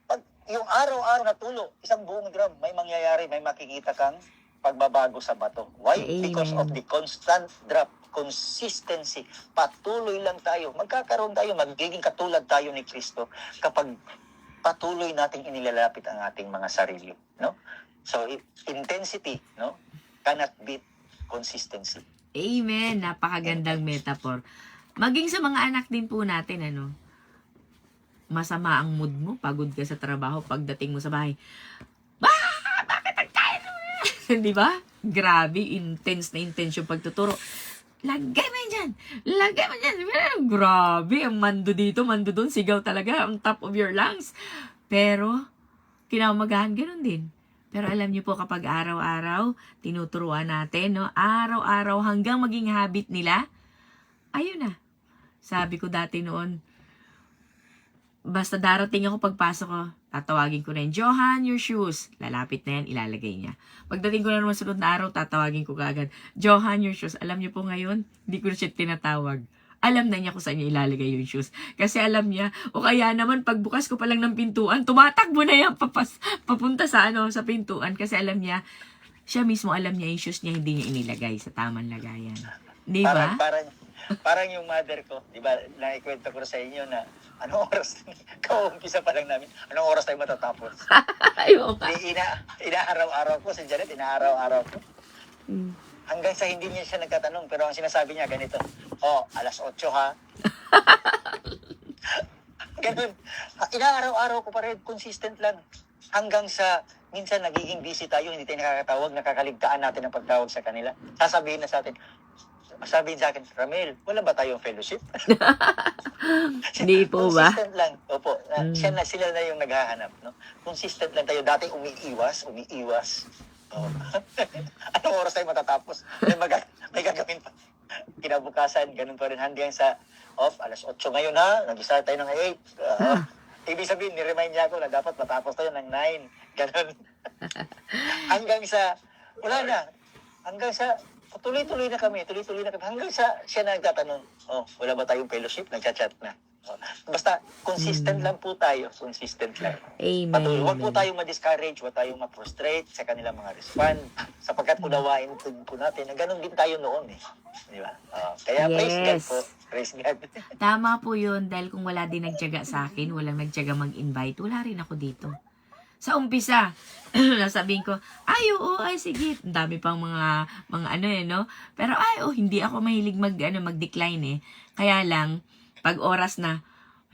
pag yung araw-araw na tulo, 1 buong gram, may mangyayari, may makikita kang pagbabago sa bato. Why? Amen. Because of the constant drop, consistency. Patuloy lang tayo. Magkakaroon tayo, magiging katulad tayo ni Kristo kapag patuloy nating inilalapit ang ating mga sarili, So, intensity, cannot beat consistency. Amen. Napakagandang metaphor. Maging sa mga anak din po natin, masama ang mood mo, pagod ka sa trabaho, pagdating mo sa bahay, bakit nagtayo? Di ba? Grabe, intense yung pagtuturo. Lagay mo yan! Lagay mo yan! Grabe, ang mando dito, mando doon, sigaw talaga, ang top of your lungs. Pero, kinamagahan, ganun din. Pero alam niyo po, kapag araw-araw, tinuturuan natin, araw-araw hanggang maging habit nila, ayun na. Sabi ko dati noon, basta darating ako pagpasok ko, tatawagin ko na yun, Johan, your shoes. Lalapit na yan, ilalagay niya. Pagdating ko na naman sunod na araw, tatawagin ko kaagad, Johan, your shoes. Alam niyo po ngayon, hindi ko na siya tinatawag. alam na niya kung saan niya ilalagay yung shoes. Kasi alam niya, o kaya naman pagbukas ko pa lang ng pintuan, tumatakbo na yan papunta sa sa pintuan. Kasi alam niya, siya mismo alam niya yung shoes niya, hindi niya inilagay sa tamang lagayan. Di ba? Parang yung mother ko, di ba, naikwento ko sa inyo na anong oras, kaumpisa pa lang namin, anong oras tayo matatapos? Ayaw ka. Inaaraw-araw ko, si Janet, inaaraw-araw ko. Mm. Hanggang sa hindi niya siya nagtatanong, pero ang sinasabi niya ganito, alas 8 ha. Ganun. Inaaraw-araw ko pa rin, consistent lang. Hanggang sa, minsan nagiging busy tayo, hindi tayo nakakatawag, nakakaligtaan natin ang pagtawag sa kanila. Sasabihin sa akin, Ramel, wala ba tayong fellowship? Hindi po ba? Consistent lang. Opo. Sila na yung naghahanap. No? Consistent lang tayo. Dati umiiwas. Oh. Anong oras tayo matatapos? May gagawin pa. Kinabukasan, ganun pa rin hanggang sa alas 8 ngayon ha. Nag-start tayo ng 8. Ibig sabihin, ni-remind niya ako na dapat matapos tayo ng 9. Ganun. Hanggang sa, wala na. Hanggang sa, tuloy-tuloy na kami. Hanggang sa, siya na nagtatanong, wala ba tayong fellowship? Nagchat-chat na. Basta, consistent lang po tayo. Consistent lang. Amen. Patuloy. Huwag po tayong ma-discourage, huwag tayong ma-frustrate sa kanilang mga respond. Sapagkat unawain po natin na ganun din tayo noon eh. Di ba? Kaya praise God po. Praise God. Tama po yun, dahil kung wala din nagtiyaga sa akin, walang nagtiyaga mag-invite, wala rin ako dito. Sa umpisa, nasabihin ko, sige, ang dami pang mga no? Pero hindi ako mahilig mag-decline eh. Kaya lang, pag oras na,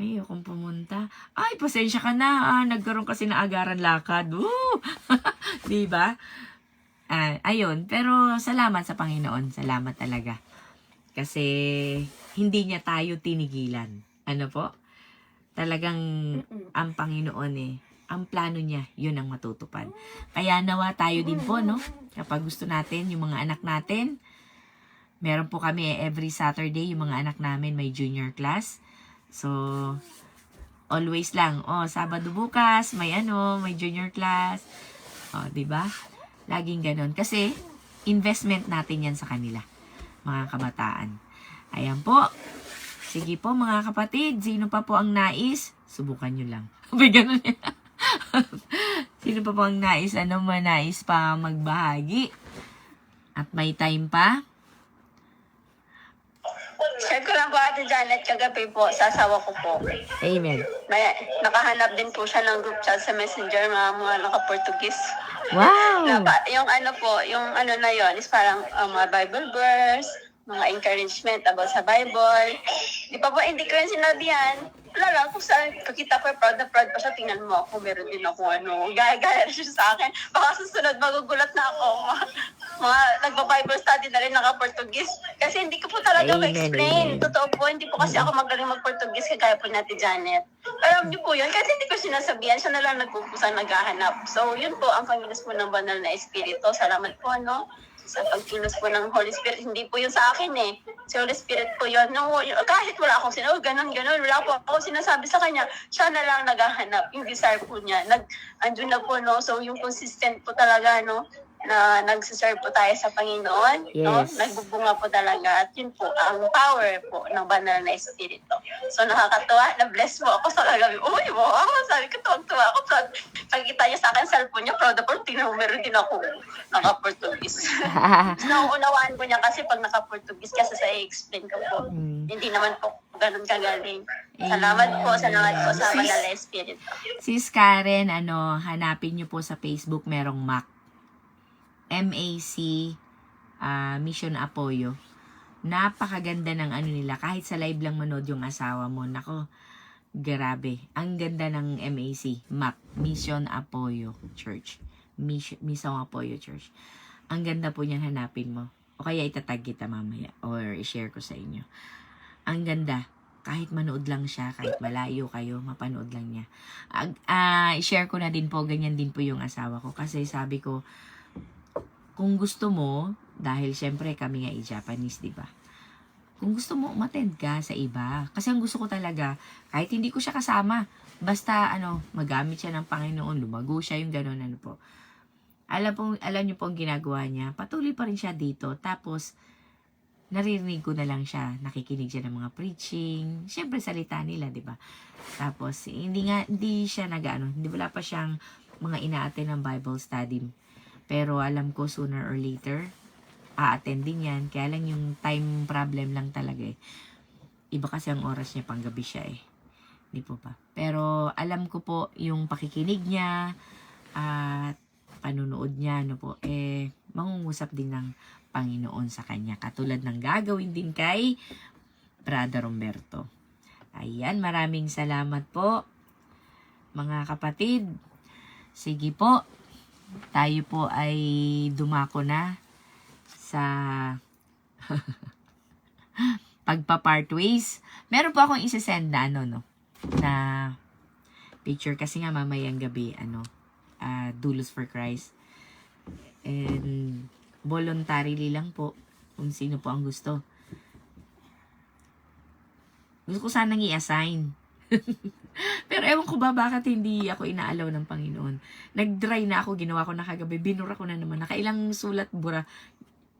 akong pumunta. Pasensya ka na, nagkaroon kasi na agaran lakad. Woo! Diba? Ayun, pero salamat sa Panginoon. Salamat talaga. Kasi, hindi niya tayo tinigilan. Ano po? Talagang, ang Panginoon ang plano niya, yun ang matutupad. Kaya nawa tayo din po, no? Kapag gusto natin, yung mga anak natin, meron po kami every Saturday, yung mga anak namin may junior class. So, always lang, Sabado bukas, may junior class. Diba? Laging ganon. Kasi, investment natin yan sa kanila, mga kabataan. Ayan po. Sige po, mga kapatid, sino pa po ang nais? Subukan nyo lang. May ganon yan. Sino pa po ang nais? Manais pa magbahagi? At may time pa? Share ko lang po, Ate Janet, kagabi po, sa asawa ko po. Amen. Nakahanap din po siya ng group chat sa Messenger, mga naka-Portuguese. Wow! Yung na yon is parang mga Bible verse, mga encouragement about sa Bible. Hindi ko yung sinabihan. Wala lang, kung saan kakita ko, proud na proud pa siya, tingnan mo ako, meron din ako, gaya-gaya na siya sa akin. Baka susunod, magugulat na ako. Mga nagpa-Bible study na rin, naka-Portuguese. Kasi hindi ko po talaga ma-explain. Totoo po, hindi po kasi ako magaling mag-Portuguese, kagaya po natin Janet. Pero alam niyo po yun, kasi hindi ko sinasabihan, siya na lang nagpupusan, naghahanap. So, yun po, ang panggilos po ng banal na Espiritu. Salamat po, sa pagkilos po ng Holy Spirit. Hindi po yun sa akin eh. Si Holy Spirit po yun. Kahit wala akong sinabi, ganun, wala po ako sinasabi sa kanya, siya na lang naghahanap. Yung desire po niya. Andun na po, So, yung consistent po talaga, na nagsiserve po tayo sa Panginoon, Yes. Nagbubunga po talaga. At yun po, ang power po ng banal na Espiritu. So, nakakatuwa. Na-bless po ako sa kagabi. Uy, wow! Sabi ko, tuwag-tuwa ako. Pagkita niya sa akin, cellphone niya, proud ako. Tingnan mo, meron din ako naka-Portuguese. Nauunawaan ko niya kasi pag naka-Portuguese, kasi sa i-explain ko po. Hindi naman po ganun kagaling. Salamat po sa banal na Espiritu. Sis Karen, hanapin niyo po sa Facebook, merong MAC. MAC Mission Apoyo. Napakaganda ng nila. Kahit sa live lang manood yung asawa mo. Nako, grabe. Ang ganda ng MAC. MAC. Mission Apoyo Church. Mission Apoyo Church. Ang ganda po niyan, hanapin mo. O kaya itatag kita mamaya. Or i-share ko sa inyo. Ang ganda. Kahit manood lang siya, kahit malayo kayo, mapanood lang niya. I-share ko na din po, ganyan din po yung asawa ko. Kasi sabi ko, kung gusto mo, dahil syempre kami nga i-Japanese, di ba? Kung gusto mo, umattend ka sa iba. Kasi ang gusto ko talaga, kahit hindi ko siya kasama, basta magamit siya ng Panginoon, lumago siya, yung gano'n, po. Alam niyo po ang ginagawa niya, patuloy pa rin siya dito. Tapos, naririnig ko na lang siya, nakikinig siya ng mga preaching, syempre salita nila, di ba? Tapos, hindi siya hindi wala pa siyang mga ina-attend ng Bible study. Pero alam ko sooner or later, a-attend din yan. Kaya lang yung time problem lang talaga eh. Iba kasi ang oras niya, panggabi siya eh. Di po ba? Pero alam ko po yung pakikinig niya at panunood niya, mangungusap din ng Panginoon sa kanya. Katulad ng gagawin din kay Brother Humberto. Ayan, maraming salamat po, mga kapatid. Sige po, tayo po ay dumako na sa pagpa-part ways. Meron po akong isasend na na picture kasi nga mamayang gabi, Dulos for Christ. And voluntarily lang po kung sino po ang gusto. Gusto ko sanang i-assign. Pero ewan ko ba bakit hindi ako inaalaw ng Panginoon. Nag-dry na ako, ginawa ko na kagabi, binura ko na naman. Nakailang sulat bura.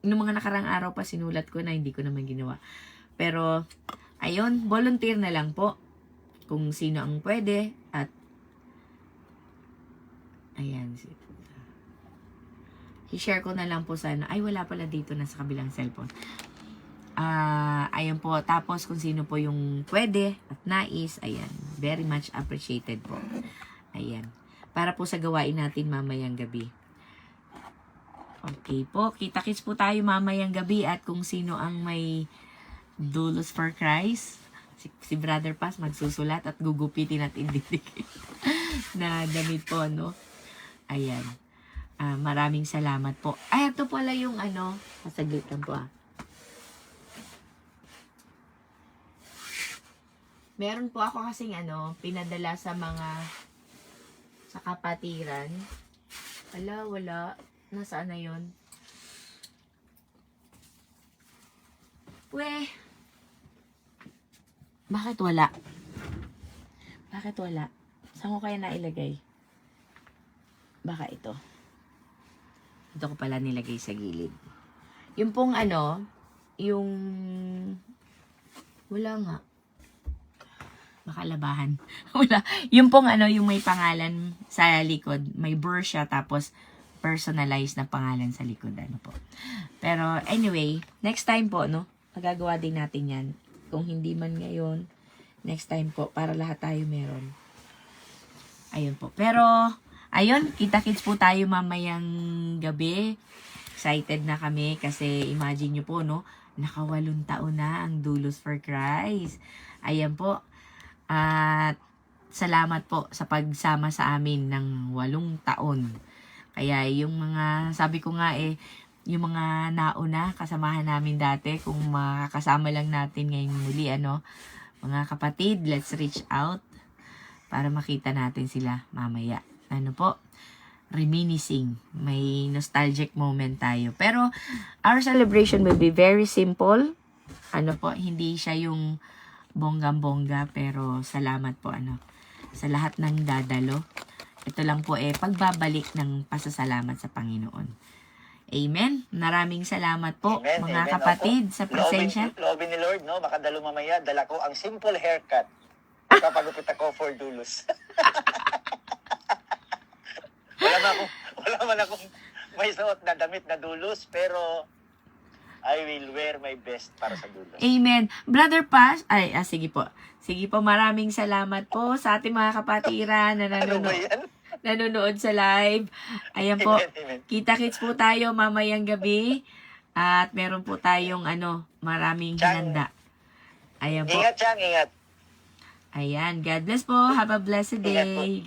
Noong mga nakarang araw pa sinulat ko na, hindi ko naman ginawa. Pero, ayun, volunteer na lang po. Kung sino ang pwede. At, ayan. I-share ko na lang po sana. Ay, wala pala dito na sa kabilang cellphone. Ayan po. Tapos, kung sino po yung pwede at nais, ayan. Very much appreciated po. Ayan. Para po sa gawain natin mamayang gabi. Okay po. Kita-kits po tayo mamayang gabi at kung sino ang may Dulos for Christ, si Brother Paz magsusulat at gugupitin at indidikit na damit po, Ayan. Maraming salamat po. Ay, ito pala yung pasaglit lang po Meron po ako kasing pinadala sa kapatiran. Wala. Nasaan na yun? Bakit wala? Saan ko kaya nailagay? Baka ito. Ito ko pala nilagay sa gilid. Yung pong yung wala nga. Baka labahan. Wala. Yung pong yung may pangalan sa likod, may blur siya tapos personalized na pangalan sa likod po. Pero anyway, next time po magagawa din natin 'yan. Kung hindi man ngayon, next time po para lahat tayo meron. Ayun po. Pero ayun, kita-kits po tayo mamayang gabi. Excited na kami kasi imagine nyo po, naka-8 taon na ang Dulos for Christ. Ayan po. At salamat po sa pagsama sa amin ng 8 taon. Kaya yung mga, sabi ko nga yung mga nauna, kasamahan namin dati, kung makakasama lang natin ngayong muli, mga kapatid, let's reach out para makita natin sila mamaya. Reminiscing. May nostalgic moment tayo. Pero, our celebration will be very simple. Hindi siya yung bonggang-bongga, pero salamat po, sa lahat ng dadalo. Ito lang po pagbabalik ng pasasalamat sa Panginoon. Amen. Maraming salamat po, mga kapatid, sa presensya. Loobin ni Lord, makadalo mamaya, dala ko ang simple haircut. Kapagupit ako for Dulos. wala man akong may suot na damit na Dulos, pero I will wear my best para sa Dulos. Amen. Brother Paz, sige po. Sige po, maraming salamat po sa ating mga kapatiran na nanonood sa live. Ayan po, Amen. kita-kits po tayo mamayang gabi. At meron po tayong maraming hinanda. Ayan po. Ingat, Chang, ingat. Ayan, God bless po. Have a blessed Ingat po. day.